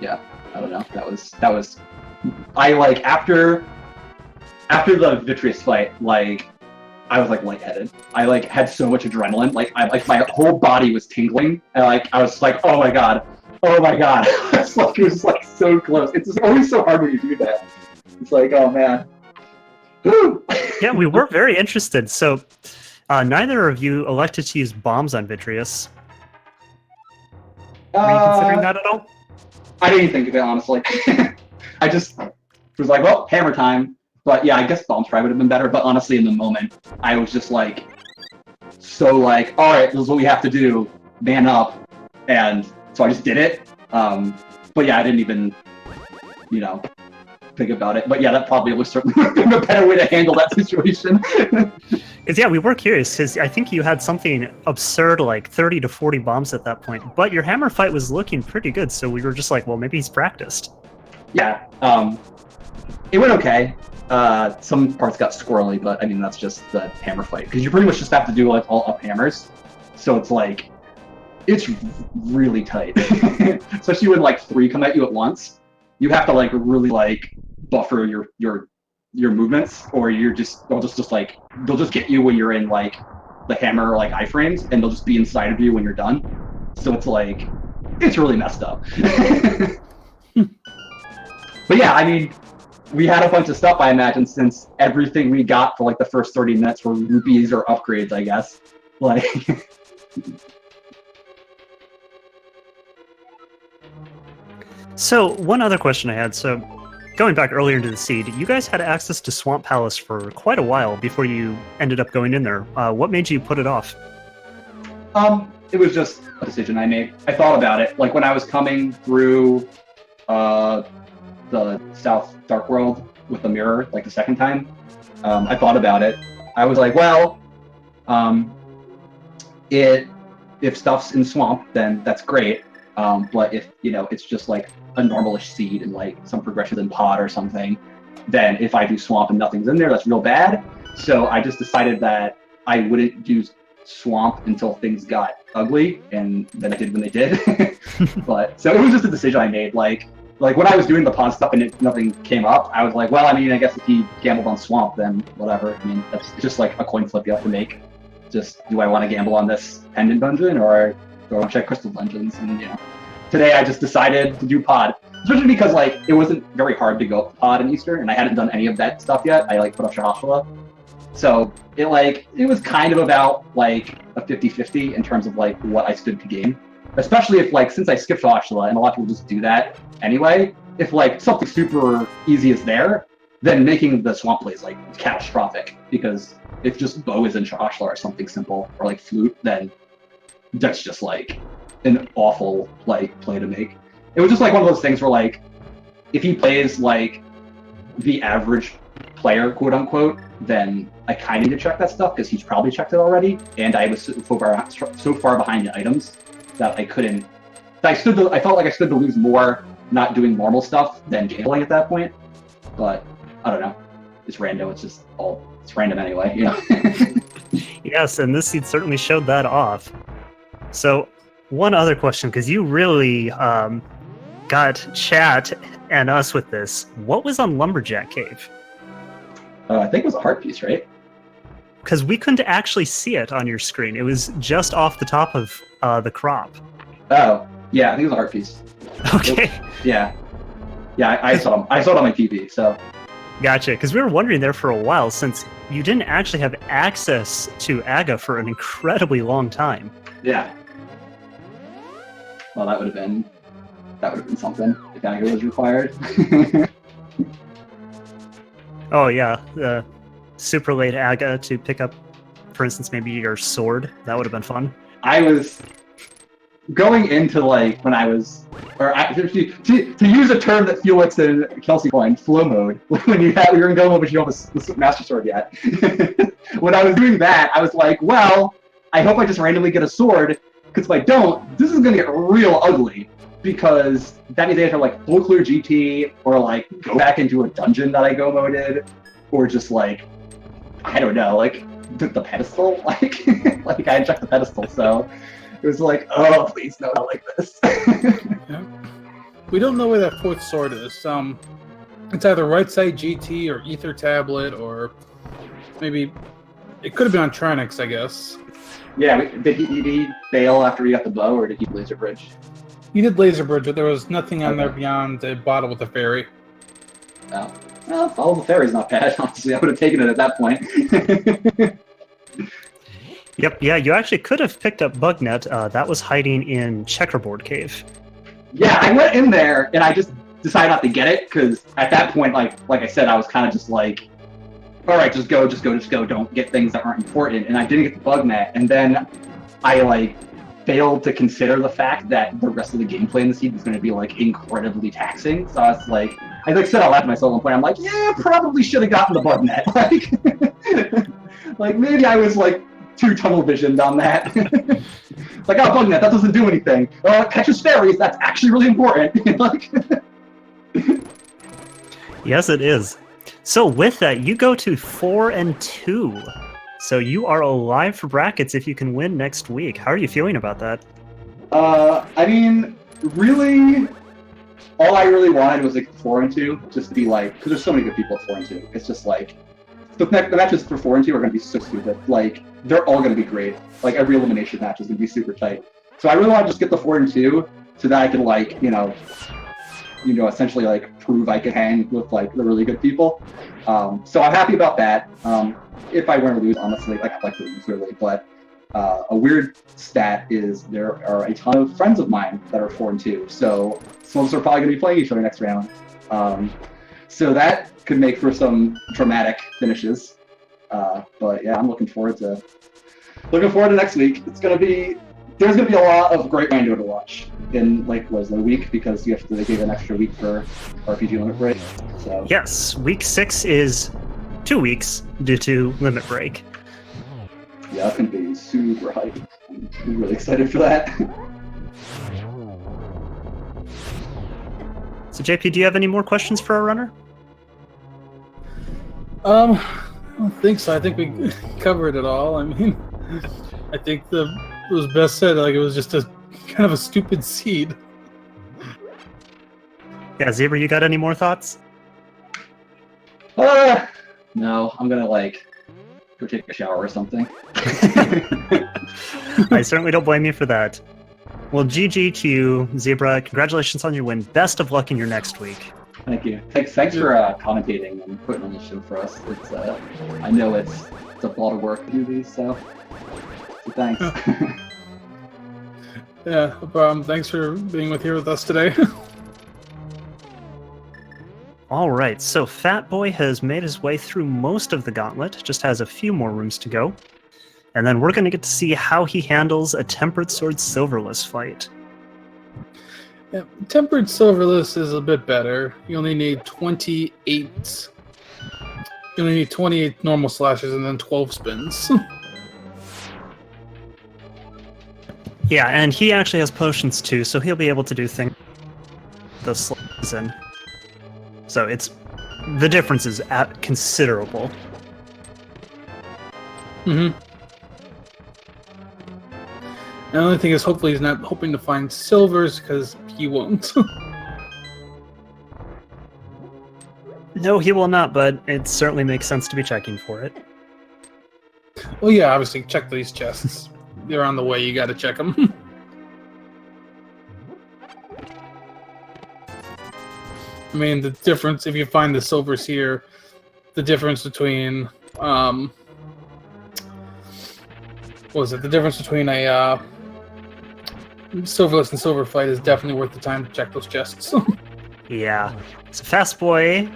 Speaker 3: yeah, I don't know. That was I like after the Vitreous fight, like I was like lightheaded. I like had so much adrenaline. Like my whole body was tingling. And like I was like, oh my god. It's like it was like so close. It's just always so hard when you do that. It's like, oh man.
Speaker 2: Yeah, we were very interested. So neither of you elected to use bombs on Vitreous. Were you considering that at all?
Speaker 3: I didn't think of it, honestly. I just was like, well, hammer time. But yeah, I guess bombs probably would have been better. But honestly, in the moment, I was just like, so like, all right, this is what we have to do. Man up. And so I just did it. But yeah, I didn't even, you know, think about it. But yeah, that probably was certainly would have been a better way to handle that situation.
Speaker 2: Because yeah, we were curious, because I think you had something absurd like 30 to 40 bombs at that point, but your hammer fight was looking pretty good, so we were just like, well, maybe he's practiced.
Speaker 3: Yeah, it went okay. Some parts got squirrely, but I mean, that's just the hammer fight, because you pretty much just have to do like all up hammers, so it's like, it's really tight. Especially when like 3 come at you at once. You have to like really like buffer your movements, or they'll just get you when you're in like the hammer like iframes, and they'll just be inside of you when you're done. So it's like, it's really messed up. But yeah, I mean, we had a bunch of stuff, I imagine, since everything we got for like the first 30 minutes were rupees or upgrades, I guess. Like.
Speaker 2: So one other question I had, so going back earlier into the seed, you guys had access to Swamp Palace for quite a while before you ended up going in there. What made you put it off?
Speaker 3: It was just a decision I made. I thought about it. Like when I was coming through the South Dark World with the mirror, like the second time, I thought about it. I was like, well, if stuff's in Swamp, then that's great. But if, you know, it's just like a normalish seed and like some progressions in pod or something, then if I do Swamp and nothing's in there, that's real bad. So I just decided that I wouldn't do Swamp until things got ugly, and then I did when they did. But so it was just a decision I made. Like when I was doing the pod stuff and nothing came up, I was like, well, I mean, I guess if he gambled on Swamp, then whatever. I mean, that's just like a coin flip you have to make. Just, do I want to gamble on this pendant dungeon, or do I want to check crystal dungeons? And you know, today I just decided to do pod, especially because like it wasn't very hard to go pod in Easter, and I hadn't done any of that stuff yet. I like put up Shahashua, so it was kind of about like a 50-50 in terms of like what I stood to gain. Especially if like, since I skipped Shahashua, and a lot of people just do that anyway, if like something super easy is there, then making the Swamp plays like catastrophic, because if just bow is in Shahashua or something simple, or like flute, then that's just like an awful like play to make. It was just like one of those things where like, if he plays like the average player, quote unquote, then I kind of need to check that stuff, because he's probably checked it already, and I was so far behind the items that I couldn't. I felt like I stood to lose more not doing normal stuff than gambling at that point. But I don't know. It's random. It's random anyway. You know.
Speaker 2: Yes, and this seed certainly showed that off. So, one other question, because you really got chat and us with this. What was on Lumberjack Cave?
Speaker 3: I think it was a heart piece, right?
Speaker 2: Because we couldn't actually see it on your screen. It was just off the top of the crop.
Speaker 3: Oh, yeah, I think it was a heart piece.
Speaker 2: Okay.
Speaker 3: Yeah, I saw it on my TV. So.
Speaker 2: Gotcha. Because we were wondering there for a while, since you didn't actually have access to Aga for an incredibly long time.
Speaker 3: Yeah. Well, that would have been something if Aga was required.
Speaker 2: Oh yeah, the super late Aga to pick up, for instance, maybe your sword. That would have been fun.
Speaker 3: I was going into like when I was, or actually, to use a term that Felix and Kelsey coined, flow mode. When you're in go mode, but you don't have the Master Sword yet. When I was doing that, I was like, well, I hope I just randomly get a sword, because if I don't, this is gonna get real ugly. Because that means I have to like full clear GT, or like go back into a dungeon that I go moded, or just like, I don't know, like the pedestal, like like I had checked the pedestal, so it was like, oh please no, not like this.
Speaker 1: Yeah. We don't know where that fourth sword is. It's either right side GT or Ether Tablet, or maybe It could have been on Trinix, I guess.
Speaker 3: Yeah, did he bail after he got the bow, or did he laser bridge?
Speaker 1: He did Laser Bridge, but there was nothing on there
Speaker 3: Okay.
Speaker 1: beyond the bottle with the fairy.
Speaker 3: Oh. Well, follow the fairy's not bad, honestly. I would have taken it at that point.
Speaker 2: Yep, yeah, you actually could have picked up Bugnet. That was hiding in Checkerboard Cave.
Speaker 3: Yeah, I went in there, and I just decided not to get it, because at that point, like I said, I was kind of just like, all right, just go, don't get things that aren't important, and I didn't get the bug net, and then I, like, failed to consider the fact that the rest of the gameplay in the seed was going to be, like, incredibly taxing, so I was like, I like said out loud to myself at one point, I'm like, yeah, probably should have gotten the bug net, like, maybe I was, like, too tunnel visioned on that. Like, oh, bug net, that doesn't do anything. Well, it catches fairies, that's actually really important. Like,
Speaker 2: Yes, it is. So with that, you go to 4 and 2. So you are alive for brackets if you can win next week. How are you feeling about that?
Speaker 3: I mean, really, all I really wanted was like 4 and 2, just to be like, because there's so many good people at 4 and 2. It's just like, the matches for 4 and 2 are going to be so stupid. Like, they're all going to be great. Like, every elimination match is going to be super tight. So I really want to just get the 4 and 2 so that I can, like, you know, essentially, like, prove I can hang with, like, the really good people. So I'm happy about that. If I win or lose, honestly, like, I'd like to lose, really. But a weird stat is there are a ton of friends of mine that are 4 and 2. So some of us are probably going to be playing each other next round. So that could make for some dramatic finishes. But yeah, I'm looking forward to next week. There's gonna be a lot of great Rando to watch in like a week, because you have to give an extra week for RPG Limit Break. So
Speaker 2: Yes, week 6 is 2 weeks due to Limit Break.
Speaker 3: yeah, that's gonna be super hype. I'm really excited for that.
Speaker 2: So JP, do you have any more questions for our runner?
Speaker 1: I don't think so. I think we covered it all. I mean, I think it was best said. Like, it was just a kind of a stupid seed.
Speaker 2: Yeah, Zebra, you got any more thoughts?
Speaker 3: No, I'm gonna like go take a shower or something.
Speaker 2: I certainly don't blame you for that. Well, GG to you, Zebra. Congratulations on your win. Best of luck in your next week.
Speaker 3: Thank you. Thanks for commentating and putting on the show for us. It's I know it's a lot of work to do these, so thanks.
Speaker 1: Yeah, no problem. Thanks for being here with us today.
Speaker 2: All right, so Fatboy has made his way through most of the gauntlet, just has a few more rooms to go. And then we're going to get to see how he handles a Tempered Sword Silverless fight.
Speaker 1: Yeah, Tempered Silverless is a bit better. You only need 28. You only need 28 normal slashes and then 12 spins.
Speaker 2: Yeah, and he actually has potions too, so he'll be able to do things the slashes in. So the difference is considerable.
Speaker 1: Mm-hmm. The only thing is, hopefully he's not hoping to find silvers, because he won't.
Speaker 2: No, he will not, but it certainly makes sense to be checking for it.
Speaker 1: Well, yeah, obviously, check these chests. They're on the way, you gotta check them. I mean, the difference, if you find the silvers here, the difference between, what was it? The difference between a, silverless and silver fight is definitely worth the time to check those chests.
Speaker 2: Yeah. So Fatboy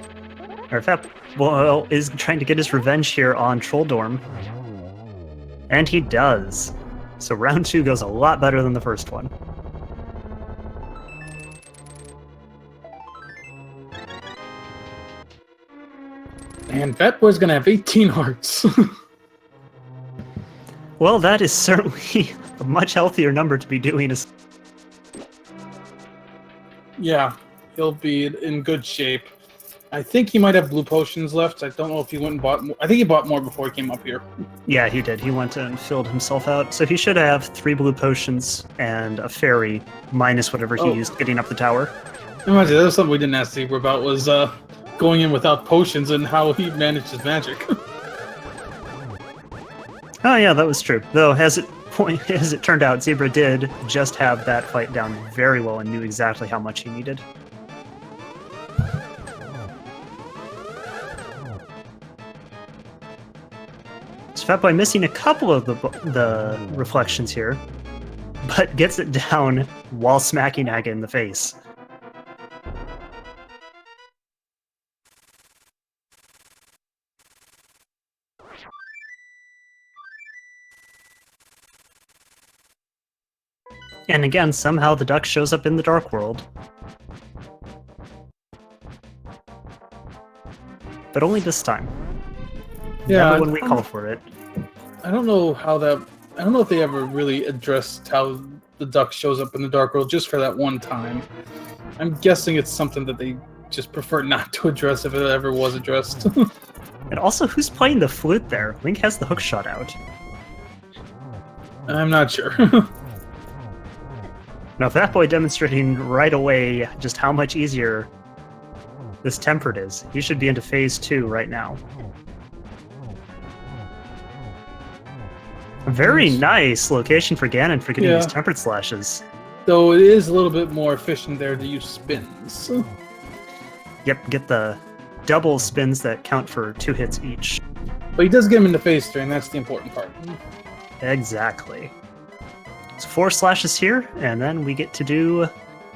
Speaker 2: is trying to get his revenge here on Trolldorm. And he does. So round 2 goes a lot better than the first one.
Speaker 1: And Fatboy's gonna have 18 hearts.
Speaker 2: Well, that is certainly a much healthier number to be doing.
Speaker 1: Yeah, he'll be in good shape. I think he might have blue potions left. I don't know if he went and bought more. I think he bought more before he came up here.
Speaker 2: Yeah, he did. He went and filled himself out. So he should have 3 blue potions and a fairy, minus whatever he used getting up the tower.
Speaker 1: Imagine, that was something we didn't ask Zebra about, was going in without potions and how he managed his magic.
Speaker 2: Oh yeah, that was true. Though, as it turned out, Zebra did just have that fight down very well and knew exactly how much he needed. So Fatboy missing a couple of the reflections here, but gets it down while smacking Aga in the face. And again, somehow the duck shows up in the Dark World. But only this time.
Speaker 1: Yeah,
Speaker 2: Never when we call for it.
Speaker 1: I don't know how that. I don't know if they ever really addressed how the duck shows up in the Dark World just for that one time. I'm guessing it's something that they just prefer not to address if it ever was addressed.
Speaker 2: And also, who's playing the flute there? Link has the hookshot out.
Speaker 1: I'm not sure.
Speaker 2: Now, Fatboy demonstrating right away just how much easier this tempered is. He should be into phase 2 right now. A very nice location for Ganon for getting these tempered slashes.
Speaker 1: Though it is a little bit more efficient there to use spins.
Speaker 2: Yep, get the double spins that count for 2 hits each.
Speaker 1: But he does get him into phase 3, and that's the important part.
Speaker 2: Exactly. So 4 slashes here, and then we get to do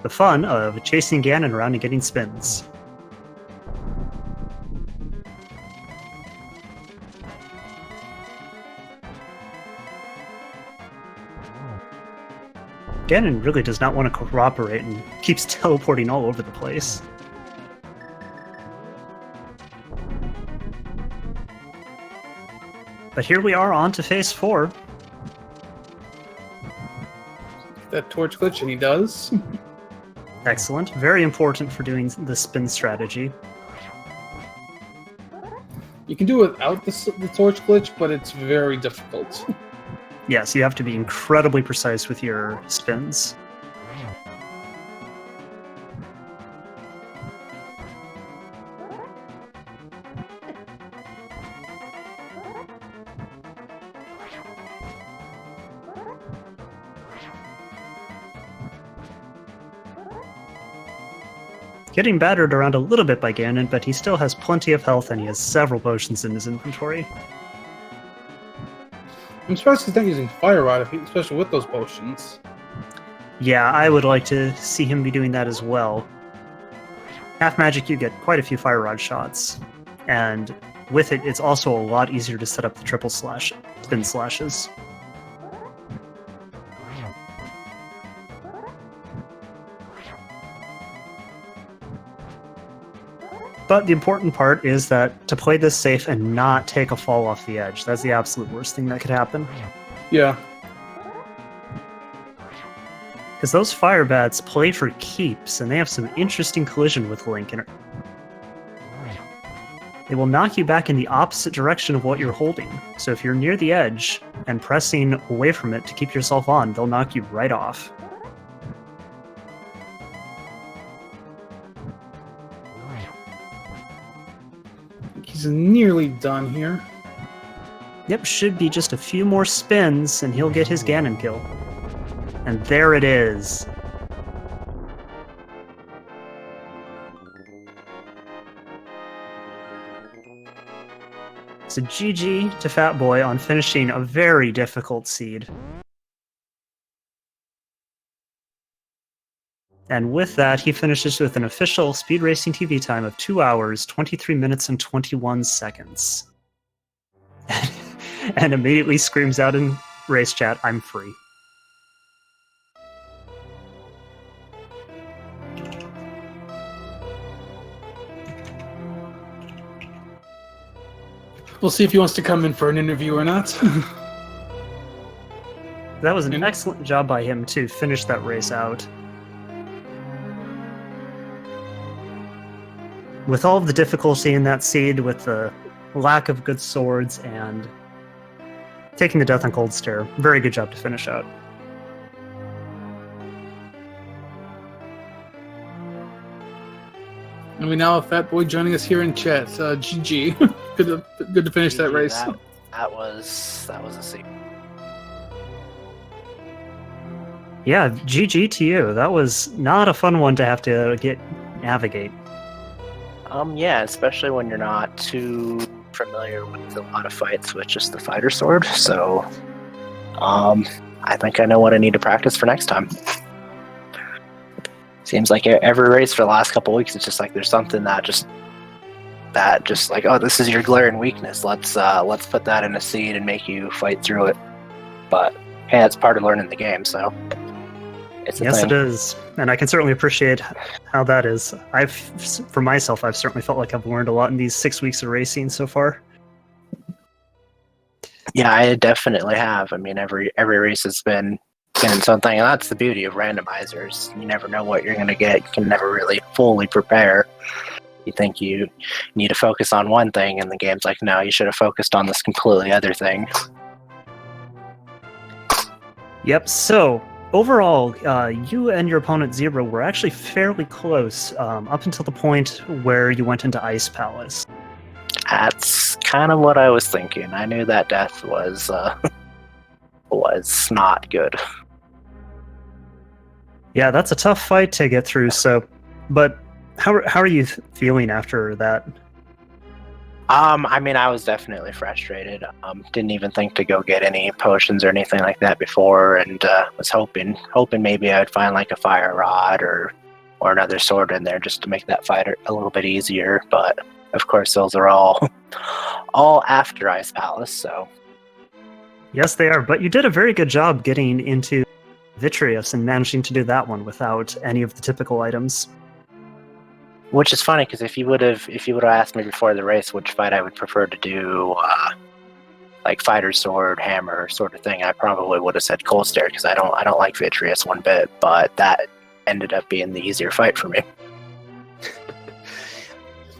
Speaker 2: the fun of chasing Ganon around and getting spins. Ganon really does not want to cooperate and keeps teleporting all over the place. But here we are on to phase 4.
Speaker 1: That torch glitch, and he does.
Speaker 2: Excellent. Very important for doing the spin strategy.
Speaker 1: You can do it without the torch glitch, but it's very difficult.
Speaker 2: Yes, you have to be incredibly precise with your spins. Getting battered around a little bit by Ganon, but he still has plenty of health and he has several potions in his inventory.
Speaker 1: I'm surprised he's not using Fire Rod, especially with those potions.
Speaker 2: Yeah, I would like to see him be doing that as well. Half magic, you get quite a few Fire Rod shots, and with it, it's also a lot easier to set up the triple spin slashes. But the important part is that to play this safe and not take a fall off the edge. That's the absolute worst thing that could happen.
Speaker 1: Yeah.
Speaker 2: Because those fire bats play for keeps, and they have some interesting collision with Link. They will knock you back in the opposite direction of what you're holding. So if you're near the edge and pressing away from it to keep yourself on, they'll knock you right off.
Speaker 1: He's nearly done here.
Speaker 2: Yep, should be just a few more spins and he'll get his Ganon kill. And there it is. So GG to Fatboy on finishing a very difficult seed. And with that, he finishes with an official Speed Racing TV time of 2 hours, 23 minutes, and 21 seconds. And immediately screams out in race chat, "I'm free."
Speaker 1: We'll see if he wants to come in for an interview or not.
Speaker 2: That was an excellent job by him to finish that race out. With all of the difficulty in that seed, with the lack of good swords, and taking the death on cold stare, very good job to finish out.
Speaker 1: And we now have Fatboy joining us here in chat. GG. Good to finish that race.
Speaker 4: that was a scene.
Speaker 2: Yeah, GG to you. That was not a fun one to have to navigate.
Speaker 4: Yeah, especially when you're not too familiar with a lot of fights with just the fighter sword. So, I think I know what I need to practice for next time. Seems like every race for the last couple weeks, it's just like there's something that just like, oh, this is your glaring weakness. Let's put that in a seed and make you fight through it. But hey, that's part of learning the game, so it's a
Speaker 2: Yes,
Speaker 4: thing.
Speaker 2: it is, and I can certainly appreciate how that is. For myself, I've certainly felt like I've learned a lot in these 6 weeks of racing so far.
Speaker 4: Yeah, I definitely have. I mean, every race has been something, and that's the beauty of randomizers. You never know what you're going to get. You can never really fully prepare. You think you need to focus on one thing, and the game's like, no, you should have focused on this completely other thing.
Speaker 2: Yep, so overall, you and your opponent Zebra were actually fairly close up until the point where you went into Ice Palace.
Speaker 4: That's kind of what I was thinking. I knew that death was not good.
Speaker 2: Yeah, that's a tough fight to get through. So, but how are you feeling after that?
Speaker 4: I mean, I was definitely frustrated. Didn't even think to go get any potions or anything like that before, and was hoping maybe I would find like a fire rod or another sword in there just to make that fight a little bit easier. But of course, those are all after Ice Palace. So
Speaker 2: Yes, they are. But you did a very good job getting into Vitreous and managing to do that one without any of the typical items.
Speaker 4: which is funny because if you would have asked me before the race which fight I would prefer to do, like fighter sword, hammer sort of thing, I probably would have said Cold Stare because I don't like Vitreous one bit. But that ended up being the easier fight for me.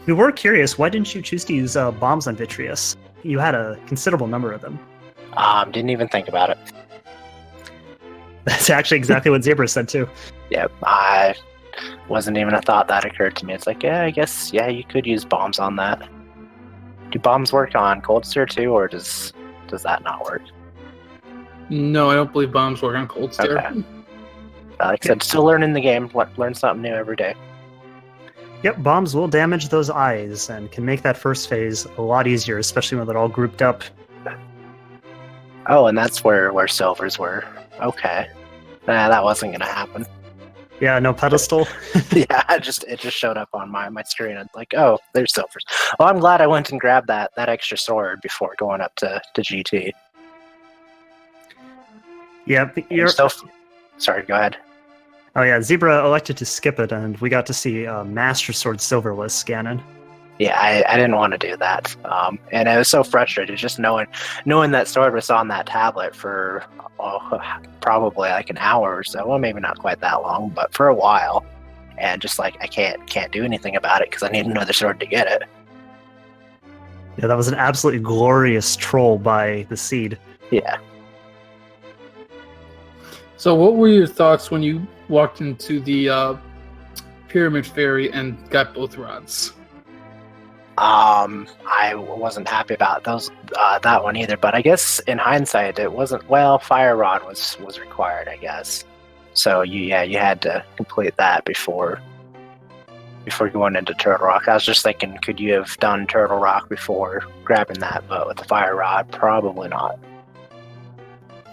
Speaker 2: We were curious, why didn't you choose to use bombs on Vitreous? You had a considerable number of them.
Speaker 4: Didn't even think about it.
Speaker 2: That's actually exactly what Zebra said too.
Speaker 4: Yep, I wasn't even a thought that occurred to me. It's like, yeah, I guess, yeah, you could use bombs on that. Do bombs work on Cold Stare too, or does that not work?
Speaker 1: No, I don't believe bombs work on Cold Stare.
Speaker 4: Okay. Like I said, still learning the game. Learn something new every day.
Speaker 2: Yep, bombs will damage those eyes and can make that first phase a lot easier, especially when they're all grouped up.
Speaker 4: Oh, and that's where silvers were. Okay. Nah, that wasn't gonna happen.
Speaker 2: Yeah, no pedestal.
Speaker 4: Yeah, it just showed up on my screen. I'm like, oh, there's silvers. Well, I'm glad I went and grabbed that extra sword before going up to GT.
Speaker 2: Yeah, you're...
Speaker 4: Sorry, go ahead.
Speaker 2: Oh yeah, Zebra elected to skip it, and we got to see Master Sword Silverless Ganon.
Speaker 4: Yeah, I didn't want to do that, and I was so frustrated just knowing that sword was on that tablet for probably like an hour or so. Well, maybe not quite that long, but for a while, and just like I can't do anything about it because I need another sword to get it.
Speaker 2: Yeah, that was an absolutely glorious troll by the Seed.
Speaker 4: Yeah.
Speaker 1: So, what were your thoughts when you walked into the Pyramid Fairy and got both rods?
Speaker 4: I wasn't happy about that one either, but I guess in hindsight it wasn't. Well, Fire Rod was required, I guess. So you had to complete that before going into Turtle Rock. I was just thinking, could you have done Turtle Rock before grabbing that? But with the Fire Rod, probably not.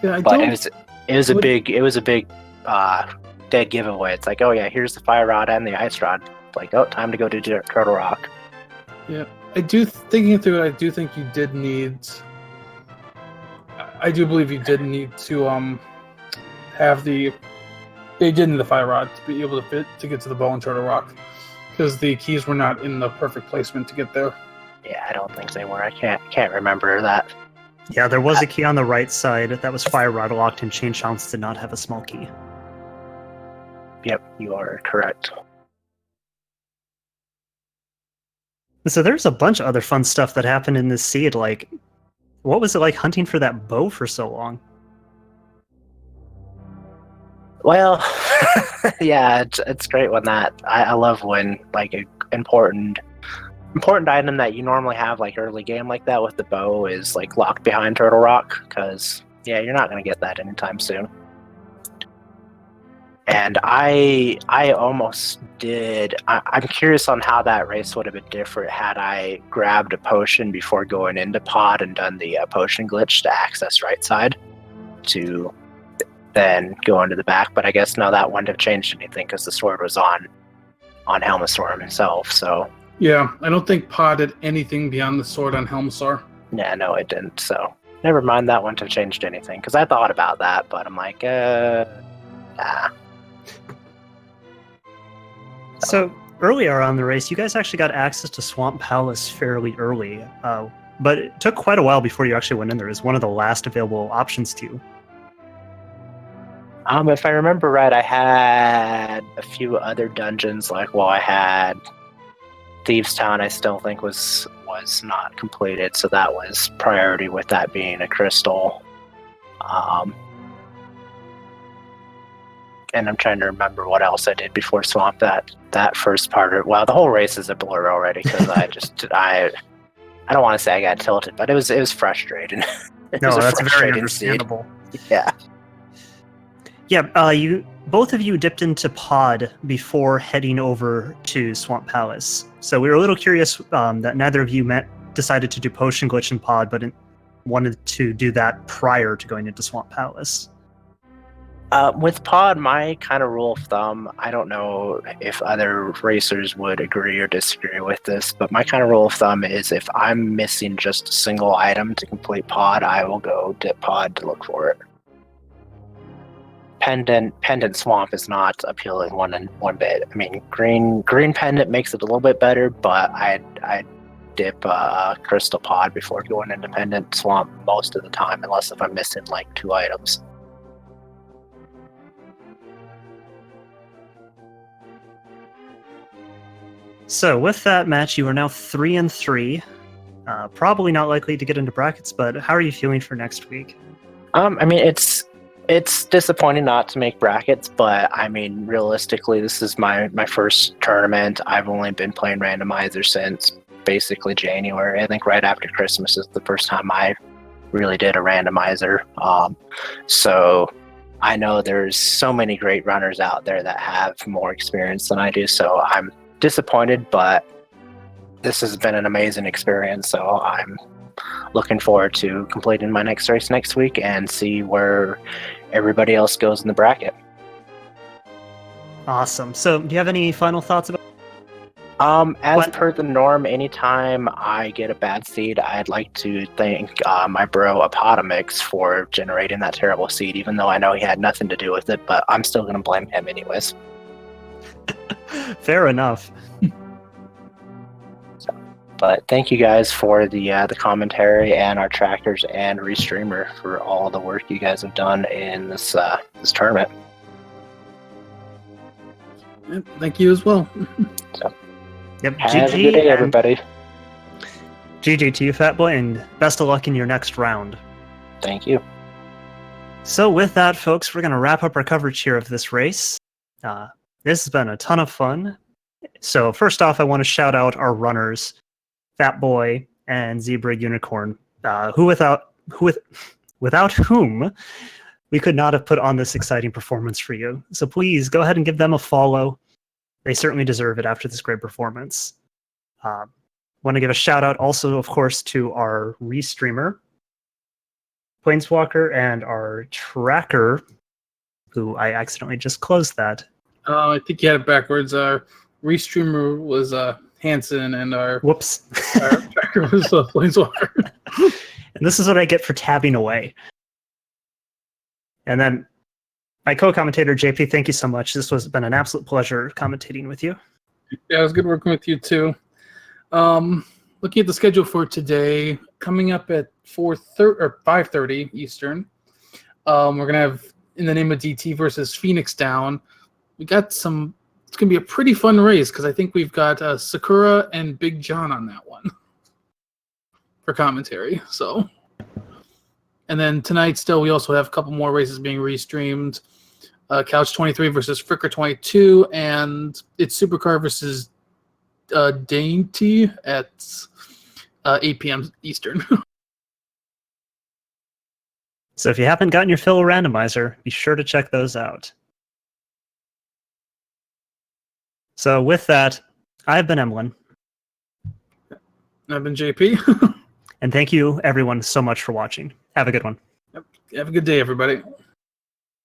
Speaker 1: Yeah,
Speaker 4: it was a big dead giveaway. It's like, oh yeah, here's the Fire Rod and the Ice Rod. Like, oh, time to go to Turtle Rock.
Speaker 1: Yeah, thinking through it, I do think you did need. I do believe you did need to have the. They did need the Fire Rod to be able to get to the bow in Turtle Rock, because the keys were not in the perfect placement to get there.
Speaker 4: Yeah, I don't think they were. I can't remember that.
Speaker 2: Yeah, there was a key on the right side that was Fire Rod locked, and Chain Chomps did not have a small key.
Speaker 4: Yep, you are correct.
Speaker 2: So there's a bunch of other fun stuff that happened in this seed. Like, what was it like hunting for that bow for so long?
Speaker 4: Well, yeah, it's great when I love when like an important important item that you normally have like early game like that with the bow is like locked behind Turtle Rock, because yeah, you're not going to get that anytime soon. And I almost did. I'm curious on how that race would have been different had I grabbed a potion before going into pod and done the potion glitch to access right side to then go into the back. But I guess no, that wouldn't have changed anything because the sword was on Helmasaur himself. So
Speaker 1: Yeah, I don't think Pod did anything beyond the sword on Helmasaur.
Speaker 4: yeah, no, it didn't. So never mind, that wouldn't have changed anything because I thought about that, but I'm like, nah.
Speaker 2: So earlier on the race, you guys actually got access to Swamp Palace fairly early, but it took quite a while before you actually went in there. It was one of the last available options to you.
Speaker 4: If I remember right, I had a few other dungeons. Like, well, I had Thieves Town. I still think was not completed, so that was priority with that being a crystal. And I'm trying to remember what else I did before Swamp. That first part. Well, the whole race is a blur already because I don't want to say I got tilted, but it was frustrating.
Speaker 2: No, that's very understandable.
Speaker 4: Yeah.
Speaker 2: Yeah, you both of you dipped into Pod before heading over to Swamp Palace. So we were a little curious that neither of you decided to do Potion Glitch in Pod, but wanted to do that prior to going into Swamp Palace.
Speaker 4: With Pod, my kind of rule of thumb, I don't know if other racers would agree or disagree with this, but my kind of rule of thumb is if I'm missing just a single item to complete Pod, I will go dip Pod to look for it. Pendant Swamp is not appealing one bit. I mean, green Pendant makes it a little bit better, but I dip Crystal Pod before going into Pendant Swamp most of the time, unless if I'm missing like 2 items.
Speaker 2: So with that match, you are now 3-3. Probably not likely to get into brackets, but how are you feeling for next week?
Speaker 4: I mean, it's disappointing not to make brackets, but I mean, realistically, this is my first tournament. I've only been playing Randomizer since basically January. I think right after Christmas is the first time I really did a Randomizer. So I know there's so many great runners out there that have more experience than I do, so I'm disappointed, but this has been an amazing experience, so I'm looking forward to completing my next race next week and see where everybody else goes in the bracket.
Speaker 2: Awesome. So do you have any final thoughts about
Speaker 4: as per the norm, anytime I get a bad seed, I'd like to thank my bro Apotomix for generating that terrible seed, even though I know he had nothing to do with it, but I'm still going to blame him anyways.
Speaker 2: Fair enough.
Speaker 4: But thank you guys for the commentary and our trackers and Restreamer for all the work you guys have done in this tournament.
Speaker 1: Thank you as well.
Speaker 4: So,
Speaker 2: Yep.
Speaker 4: have a good day, everybody.
Speaker 2: GG to you, Fatboy, and best of luck in your next round.
Speaker 4: Thank you.
Speaker 2: So with that, folks, we're going to wrap up our coverage here of this race. This has been a ton of fun. So first off, I want to shout out our runners, Fatboy and ZebraUnicorn, without whom we could not have put on this exciting performance for you. So please go ahead and give them a follow. They certainly deserve it after this great performance. Want to give a shout out also, of course, to our Restreamer, Planeswalker, and our tracker, who I accidentally just closed that.
Speaker 1: I think you had it backwards. Our Restreamer was Hanson, and our
Speaker 2: Whoops.
Speaker 1: our tracker was Planeswalker.
Speaker 2: And this is what I get for tabbing away. And then my co-commentator, JP, thank you so much. This has been an absolute pleasure commentating with you.
Speaker 1: Yeah, it was good working with you too. Looking at the schedule for today, coming up at 5:30 Eastern, we're gonna have In the Name of DT versus Phoenix Down. We got some. It's gonna be a pretty fun race because I think we've got Sakura and Big John on that one for commentary. So, and then tonight, still, we also have a couple more races being restreamed. Couch 23 versus Fricker 22, and it's Supercar versus Dainty at 8 p.m. Eastern.
Speaker 2: So if you haven't gotten your fill of Randomizer, be sure to check those out. So with that, I've been Emlyn.
Speaker 1: I've been JP.
Speaker 2: And thank you, everyone, so much for watching. Have a good one.
Speaker 1: Have a good day, everybody.